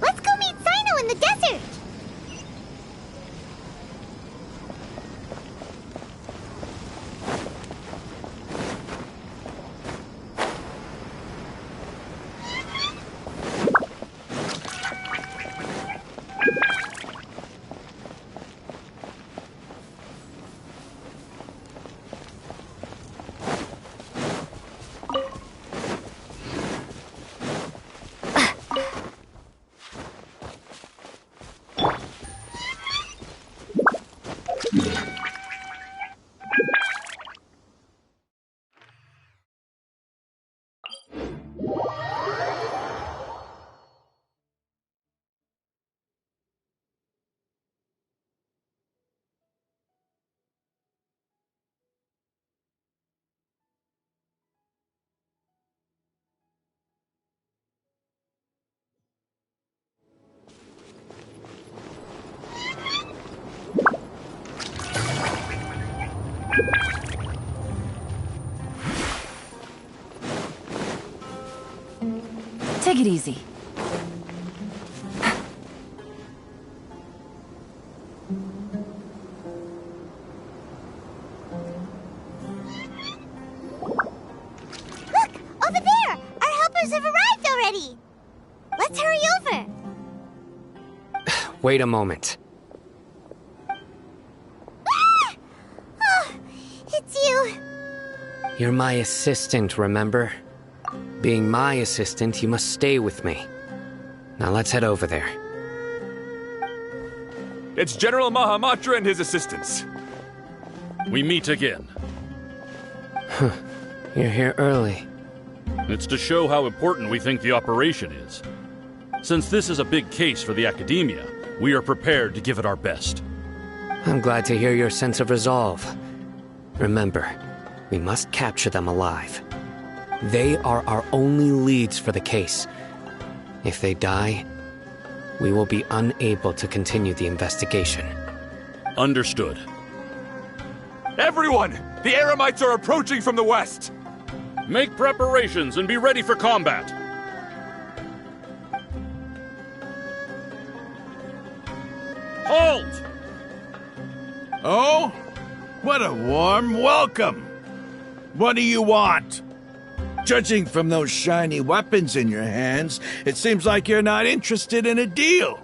Let's go meet Cyno in the desert! Take it easy. Look! Over there! Our helpers have arrived already! Let's hurry over! Wait a moment. Ah! Oh, it's you! You're my assistant, remember? Being my assistant, you must stay with me. Now let's head over there. It's General Mahamatra and his assistants. We meet again. You're here early. It's to show how important we think the operation is. Since this is a big case for the Academia, we are prepared to give it our best. I'm glad to hear your sense of resolve. Remember, we must capture them alive. They are our only leads for the case. If they die, we will be unable to continue the investigation. Understood. Everyone! The Eremites are approaching from the west! Make preparations and be ready for combat! Halt! Oh? What a warm welcome! What do you want? Judging from those shiny weapons in your hands, it seems like you're not interested in a deal.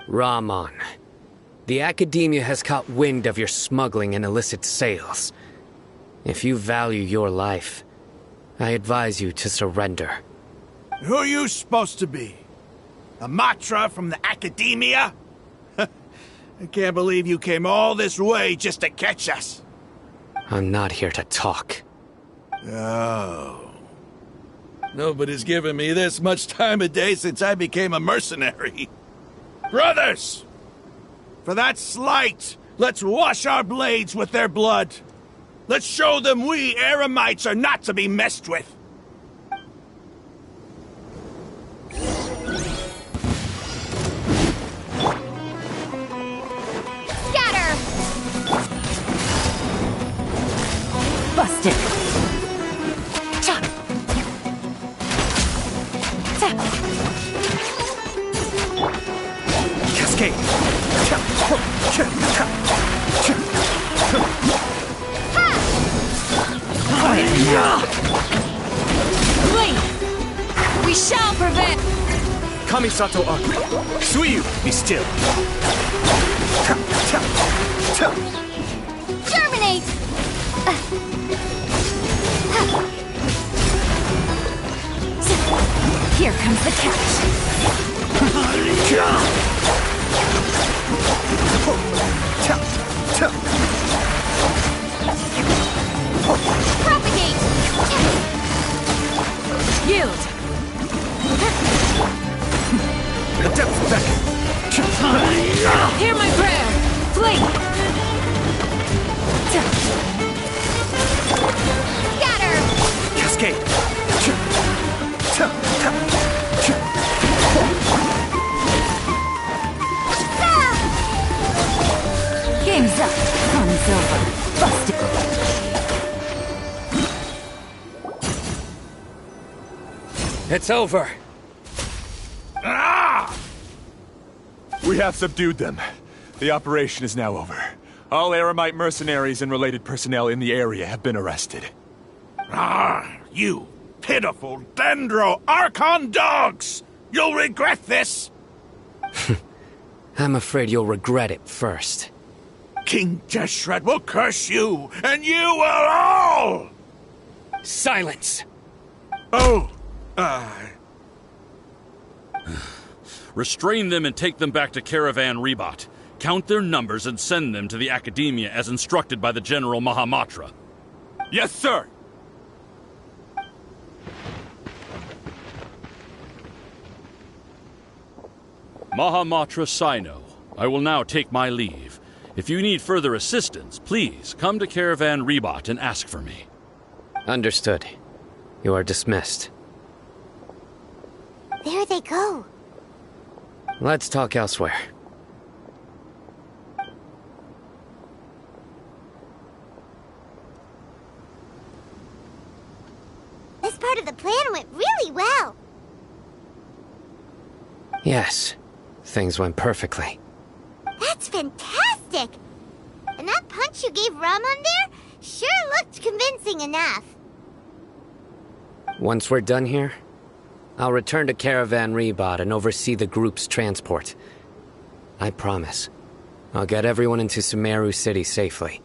Rahman, the Academia has caught wind of your smuggling and illicit sales. If you value your life, I advise you to surrender. Who are you supposed to be? A Matra from the Academia? I can't believe you came all this way just to catch us. I'm not here to talk. Oh. Nobody's given me this much time of day since I became a mercenary. Brothers! For that slight, let's wash our blades with their blood. Let's show them we Eremites are not to be messed with. Scatter! Busted! Cascade! Wait! We shall prevail! Kamisato Arc! Suiyu, be still! Germinate! Here comes the catch! Propagate! Yield! The depth beckon! Hear my prayer! Flee! Scatter! Cascade! Game's up! Fun's over! Busted! It's over! Ah! We have subdued them. The operation is now over. All Eremite mercenaries and related personnel in the area have been arrested. Ah, you pitiful Dendro Archon dogs! You'll regret this! I'm afraid you'll regret it first. King Deshret will curse you, and you will all! Silence! Oh, Restrain them and take them back to Caravan Rebot. Count their numbers and send them to the Academia as instructed by the General Mahamatra. Yes, sir! Mahamatra Sino, I will now take my leave. If you need further assistance, please come to Caravan Rebot and ask for me. Understood. You are dismissed. There they go. Let's talk elsewhere. 。first part of the plan went really well. Yes, things went perfectly. That's fantastic! And that punch you gave Ramon there sure looked convincing enough. Once we're done here, I'll return to Caravan Rebot and oversee the group's transport. I promise. I'll get everyone into Sumeru City safely.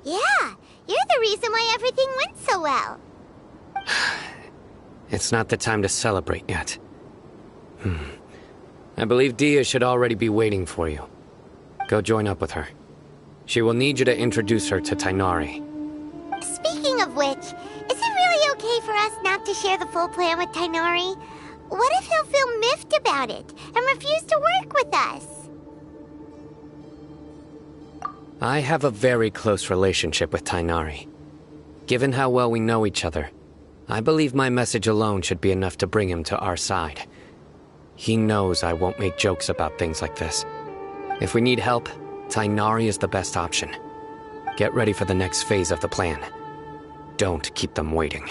Yeah, you're the reason why everything went so well. It's not the time to celebrate yet. I believe Dia should already be waiting for you. Go join up with her. She will need you to introduce her to Tighnari. Speaking of which, is it really okay for us not to share the full plan with Tighnari? What if he'll feel miffed about it and refuse to work with us? I have a very close relationship with Tighnari. Given how well we know each other, I believe my message alone should be enough to bring him to our side. He knows I won't make jokes about things like this. If we need help, Tighnari is the best option. Get ready for the next phase of the plan. Don't keep them waiting.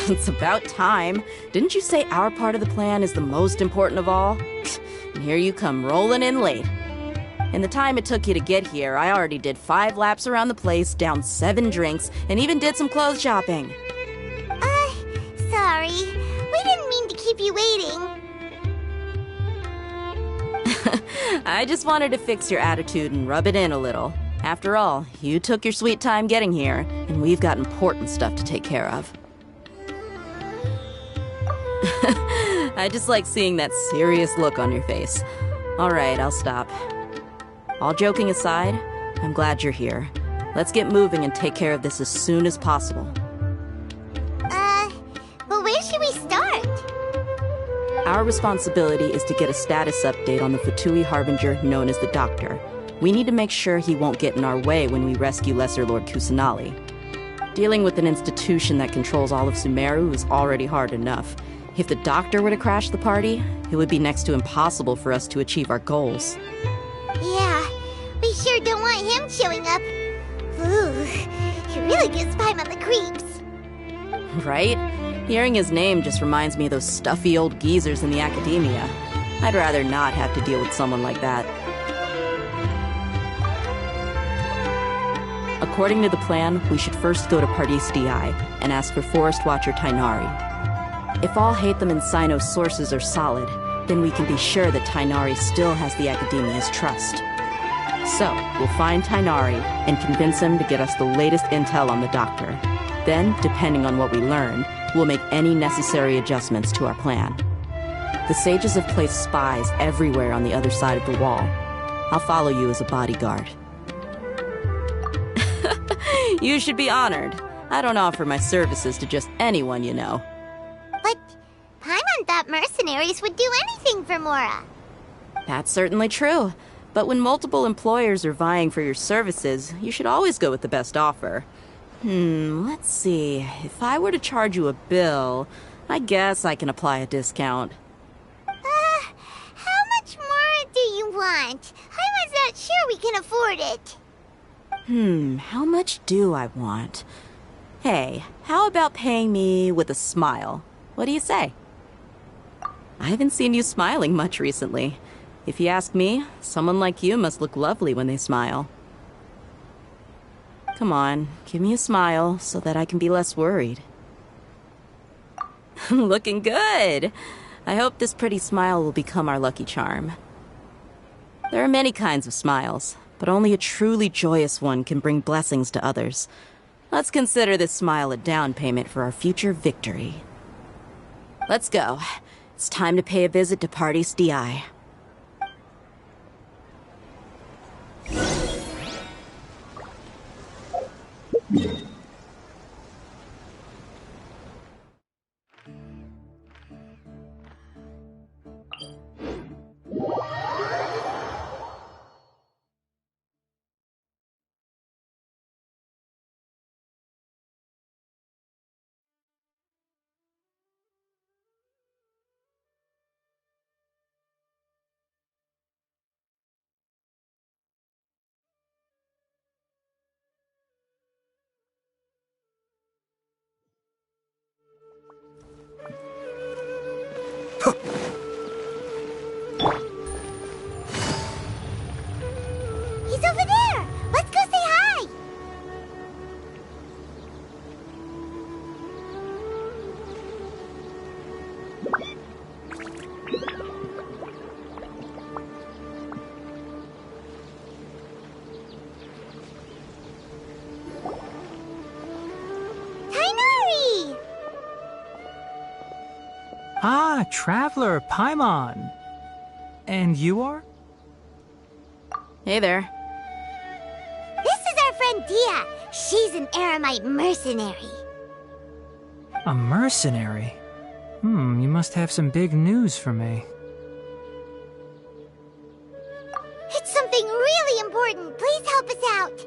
It's about time. Didn't you say our part of the plan is the most important of all? And here you come rolling in late. In the time it took you to get here, I already did 5 laps around the place, downed 7 drinks, and even did some clothes shopping. Sorry. We didn't mean to keep you waiting. I just wanted to fix your attitude and rub it in a little. After all, you took your sweet time getting here, and we've got important stuff to take care of. I just like seeing that serious look on your face. Alright, I'll stop. All joking aside, I'm glad you're here. Let's get moving and take care of this as soon as possible. But where should we start? Our responsibility is to get a status update on the Fatui Harbinger known as the Doctor. We need to make sure he won't get in our way when we rescue Lesser Lord Kusanali. Dealing with an institution that controls all of Sumeru is already hard enough. If the Doctor were to crash the party, it would be next to impossible for us to achieve our goals. Yeah, we sure don't want him showing up. Ooh, he really gives Paimon the creeps. Right? Hearing his name just reminds me of those stuffy old geezers in the academia. I'd rather not have to deal with someone like that. According to the plan, we should first go to Pardis Di and ask for Forest Watcher Tighnari. If all Hatham and Sino's sources are solid, then we can be sure that Tighnari still has the Academia's trust. So, we'll find Tighnari and convince him to get us the latest intel on the Doctor. Then, depending on what we learn, we'll make any necessary adjustments to our plan. The sages have placed spies everywhere on the other side of the wall. I'll follow you as a bodyguard. You should be honored. I don't offer my services to just anyone you know. But Paimon thought mercenaries would do anything for Mora. That's certainly true. But when multiple employers are vying for your services, you should always go with the best offer. Let's see. If I were to charge you a bill, I guess I can apply a discount. How much more do you want? I'm not sure we can afford it. How much do I want? Hey, how about paying me with a smile? What do you say? I haven't seen you smiling much recently. If you ask me, someone like you must look lovely when they smile. Come on, give me a smile so that I can be less worried. Looking good! I hope this pretty smile will become our lucky charm. There are many kinds of smiles, but only a truly joyous one can bring blessings to others. Let's consider this smile a down payment for our future victory. Let's go. It's time to pay a visit to Pardis DI. He's over there! Let's go say hi! Tighnari! Ah, Traveler, Paimon. And you are? Hey there. This is our friend Dia. She's an Aramite mercenary. A mercenary? You must have some big news for me. It's something really important. Please help us out.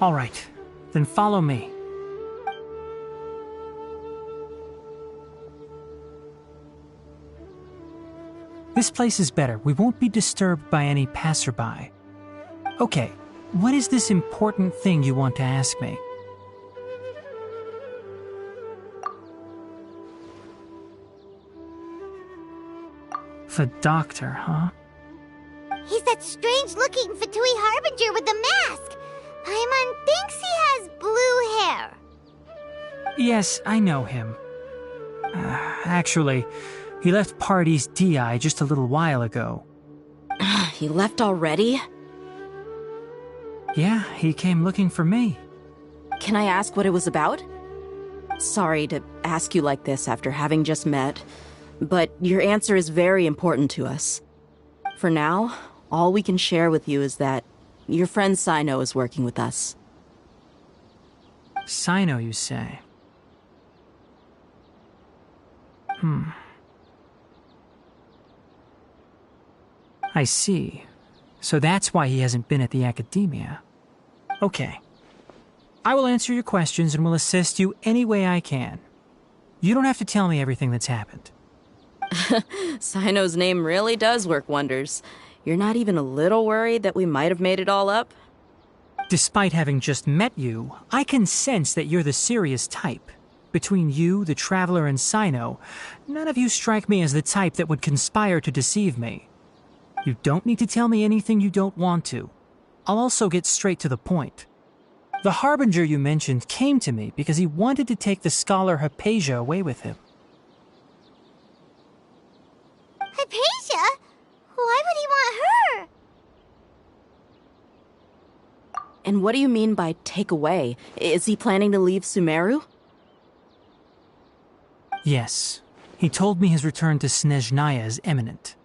All right, then follow me. This place is better. We won't be disturbed by any passerby. Okay, what is this important thing you want to ask me? The doctor, huh? He's that strange-looking Fatui Harbinger with the mask. Paimon thinks he has blue hair. Yes, I know him. Actually, he left Pardis DI just a little while ago. He left already? Yeah, he came looking for me. Can I ask what it was about? Sorry to ask you like this after having just met, but your answer is very important to us. For now, all we can share with you is that your friend Cyno is working with us. Cyno, you say? I see. So that's why he hasn't been at the Academia. Okay. I will answer your questions and will assist you any way I can. You don't have to tell me everything that's happened. Cyno's name really does work wonders. You're not even a little worried that we might have made it all up? Despite having just met you, I can sense that you're the serious type. Between you, the Traveler, and Cyno, none of you strike me as the type that would conspire to deceive me. You don't need to tell me anything you don't want to. I'll also get straight to the point. The Harbinger you mentioned came to me because he wanted to take the scholar Hypatia away with him. Hypatia? Why would he want her? And what do you mean by take away? Is he planning to leave Sumeru? Yes. He told me his return to Snezhnaya is imminent.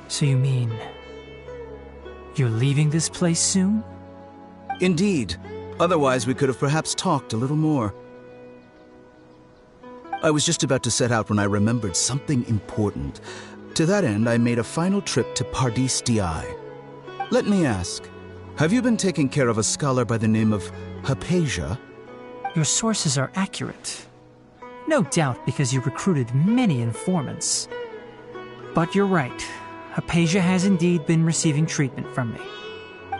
So you mean... you're leaving this place soon? Indeed. Otherwise, we could have perhaps talked a little more. I was just about to set out when I remembered something important. To that end, I made a final trip to Pardis DI. Let me ask, have you been taking care of a scholar by the name of Hypatia? Your sources are accurate. No doubt because you recruited many informants. But you're right. Hypatia has indeed been receiving treatment from me.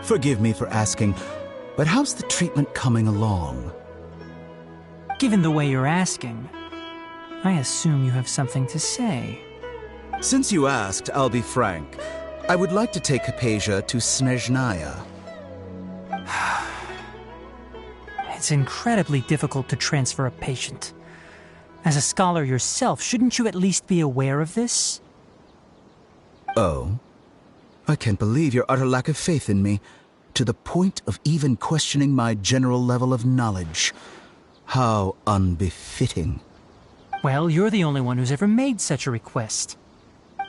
Forgive me for asking, but how's the treatment coming along? Given the way you're asking, I assume you have something to say. Since you asked, I'll be frank. I would like to take Hypatia to Snezhnaya. It's incredibly difficult to transfer a patient. As a scholar yourself, shouldn't you at least be aware of this? Oh? I can't believe your utter lack of faith in me, to the point of even questioning my general level of knowledge. How unbefitting. Well, you're the only one who's ever made such a request.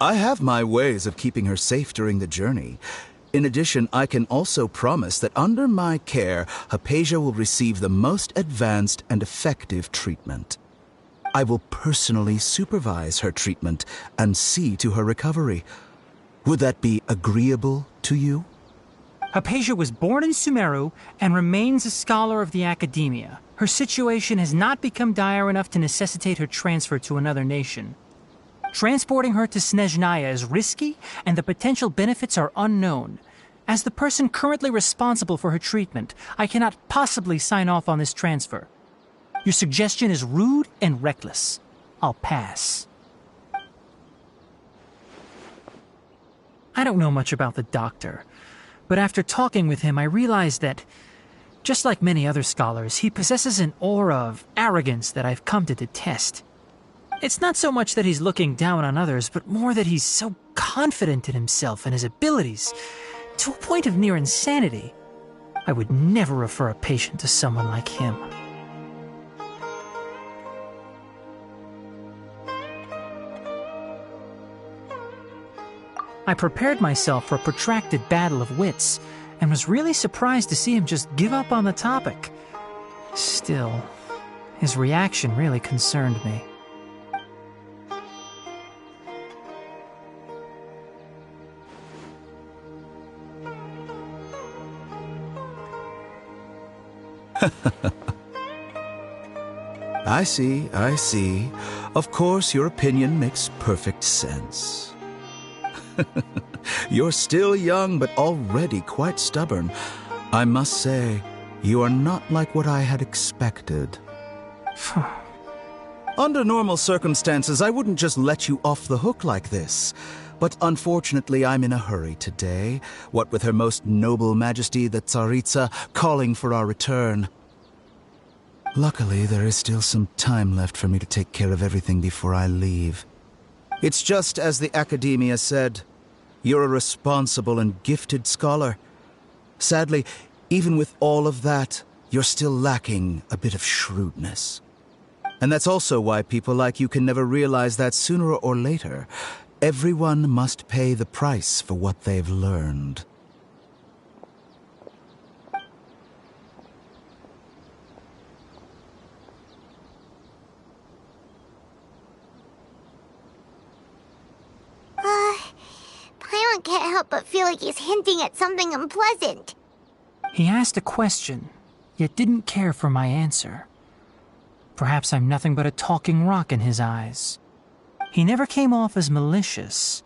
I have my ways of keeping her safe during the journey. In addition, I can also promise that under my care, Hypatia will receive the most advanced and effective treatment. I will personally supervise her treatment and see to her recovery. Would that be agreeable to you? Hypatia was born in Sumeru and remains a scholar of the Academia. Her situation has not become dire enough to necessitate her transfer to another nation. Transporting her to Snezhnaya is risky, and the potential benefits are unknown. As the person currently responsible for her treatment, I cannot possibly sign off on this transfer. Your suggestion is rude and reckless. I'll pass. I don't know much about the doctor, but after talking with him, I realized that, just like many other scholars, he possesses an aura of arrogance that I've come to detest. It's not so much that he's looking down on others, but more that he's so confident in himself and his abilities, to a point of near insanity. I would never refer a patient to someone like him. I prepared myself for a protracted battle of wits, and was really surprised to see him just give up on the topic. Still, his reaction really concerned me. I see. Of course, your opinion makes perfect sense. You're still young, but already quite stubborn. I must say, you are not like what I had expected. Under normal circumstances, I wouldn't just let you off the hook like this. But unfortunately, I'm in a hurry today, what with Her Most Noble Majesty the Tsaritsa calling for our return. Luckily, there is still some time left for me to take care of everything before I leave. It's just as the Academia said, you're a responsible and gifted scholar. Sadly, even with all of that, you're still lacking a bit of shrewdness. And that's also why people like you can never realize that sooner or later, everyone must pay the price for what they've learned. Paimon can't help but feel like he's hinting at something unpleasant. He asked a question, yet didn't care for my answer. Perhaps I'm nothing but a talking rock in his eyes. He never came off as malicious,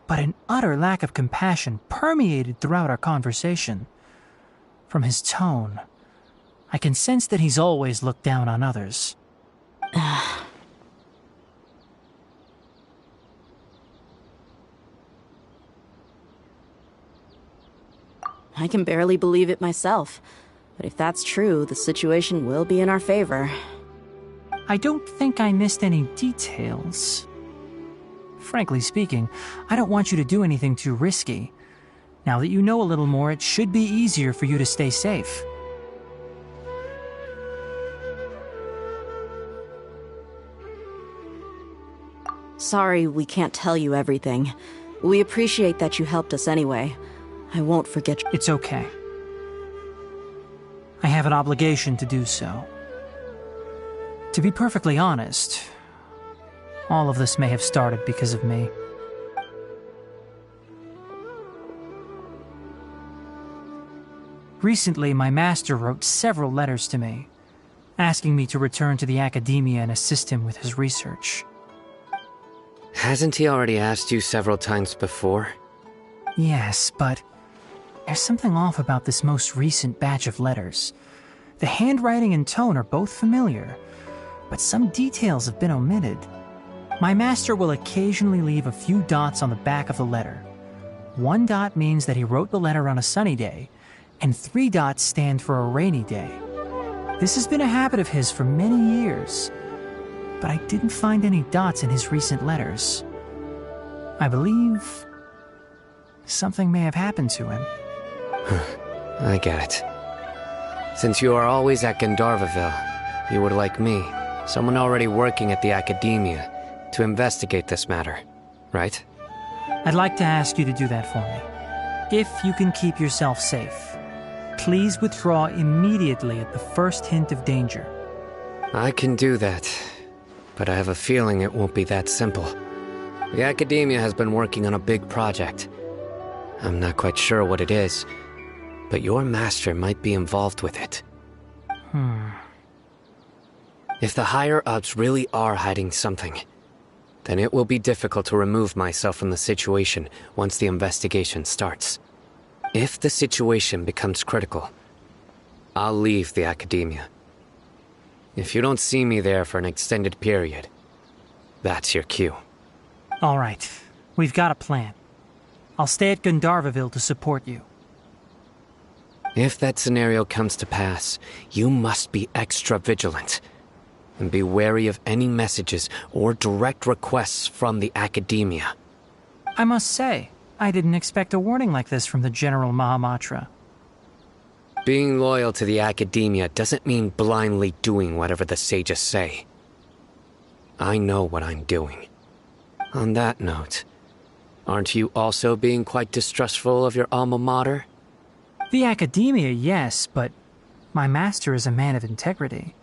but an utter lack of compassion permeated throughout our conversation. From his tone, I can sense that he's always looked down on others. I can barely believe it myself, but if that's true, the situation will be in our favor. I don't think I missed any details. Frankly speaking, I don't want you to do anything too risky. Now that you know a little more, it should be easier for you to stay safe. Sorry we can't tell you everything. We appreciate that you helped us anyway. I won't forget you. It's okay. I have an obligation to do so. To be perfectly honest, all of this may have started because of me. Recently, my master wrote several letters to me. asking me to return to the Academia and assist him with his research. Hasn't he already asked you several times before? Yes, but there's something off about this most recent batch of letters. The handwriting and tone are both familiar, but some details have been omitted. My master will occasionally leave a few dots on the back of the letter. 1 dot means that he wrote the letter on a sunny day, and 3 dots stand for a rainy day. This has been a habit of his for many years, but I didn't find any dots in his recent letters. I believe something may have happened to him. I get it. Since you are always at Gandharvaville, you would like me, someone already working at the Academia, to investigate this matter, right? I'd like to ask you to do that for me. If you can keep yourself safe, please withdraw immediately at the first hint of danger. I can do that, but I have a feeling it won't be that simple. The Academia has been working on a big project. I'm not quite sure what it is, but your master might be involved with it. If the higher-ups really are hiding something, then it will be difficult to remove myself from the situation once the investigation starts. If the situation becomes critical, I'll leave the Academia. If you don't see me there for an extended period, that's your cue. All right, we've got a plan. I'll stay at Gandharvaville to support you. If that scenario comes to pass, you must be extra vigilant. And be wary of any messages or direct requests from the Academia. I must say, I didn't expect a warning like this from the General Mahamatra. Being loyal to the Academia doesn't mean blindly doing whatever the sages say. I know what I'm doing. On that note, aren't you also being quite distrustful of your alma mater? The Academia, yes, but my master is a man of integrity.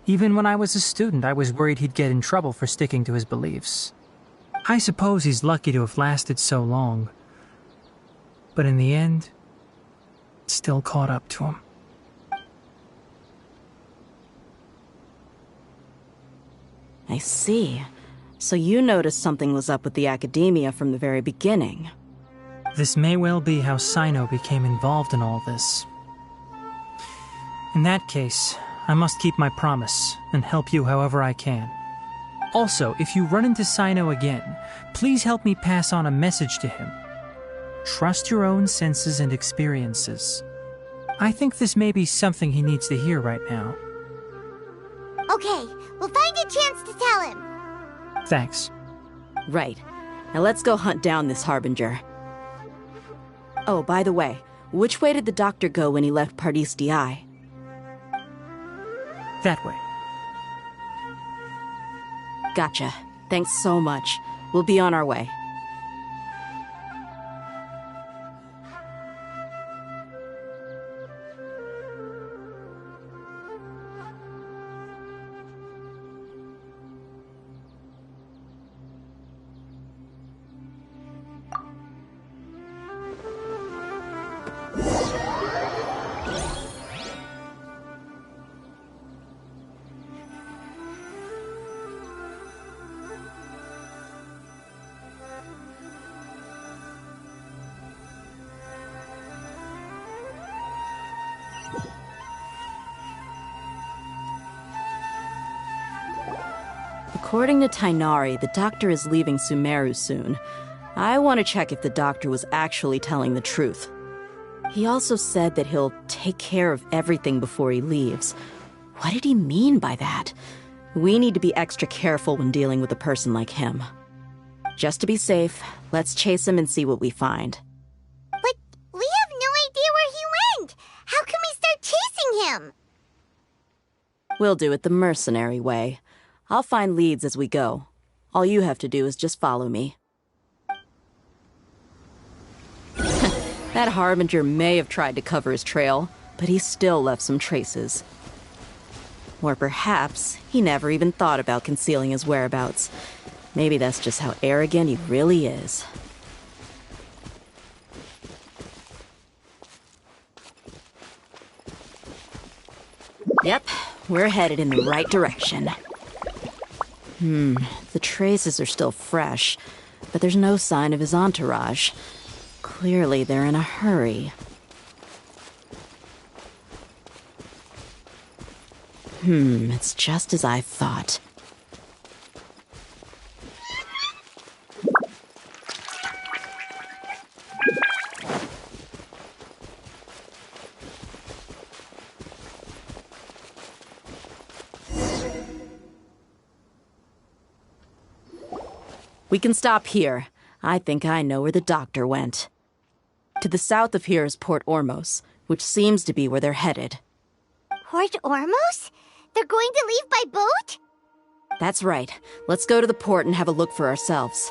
Even when I was a student, I was worried he'd get in trouble for sticking to his beliefs. I suppose he's lucky to have lasted so long. But in the end, it still caught up to him. I see. So you noticed something was up with the Academia from the very beginning. This may well be how Sino became involved in all this. In that case, I must keep my promise and help you however I can. Also, if you run into Sino again, please help me pass on a message to him. Trust your own senses and experiences. I think this may be something he needs to hear right now. Okay, we'll find a chance to tell him. Thanks. Right. Now let's go hunt down this Harbinger. Oh, by the way, which way did the doctor go when he left Pardis Di? That way. Gotcha. Thanks so much. We'll be on our way. According to Tighnari, the doctor is leaving Sumeru soon. I want to check if the doctor was actually telling the truth. He also said that he'll take care of everything before he leaves. What did he mean by that? We need to be extra careful when dealing with a person like him. Just to be safe, let's chase him and see what we find. But we have no idea where he went! How can we start chasing him? We'll do it the mercenary way. I'll find leads as we go. All you have to do is just follow me. That Harbinger may have tried to cover his trail, but he still left some traces. Or perhaps he never even thought about concealing his whereabouts. Maybe that's just how arrogant he really is. Yep, we're headed in the right direction. The traces are still fresh, but there's no sign of his entourage. Clearly, they're in a hurry. It's just as I thought. We can stop here. I think I know where the doctor went. To the south of here is Port Ormos, which seems to be where they're headed. Port Ormos? They're going to leave by boat? That's right. Let's go to the port and have a look for ourselves.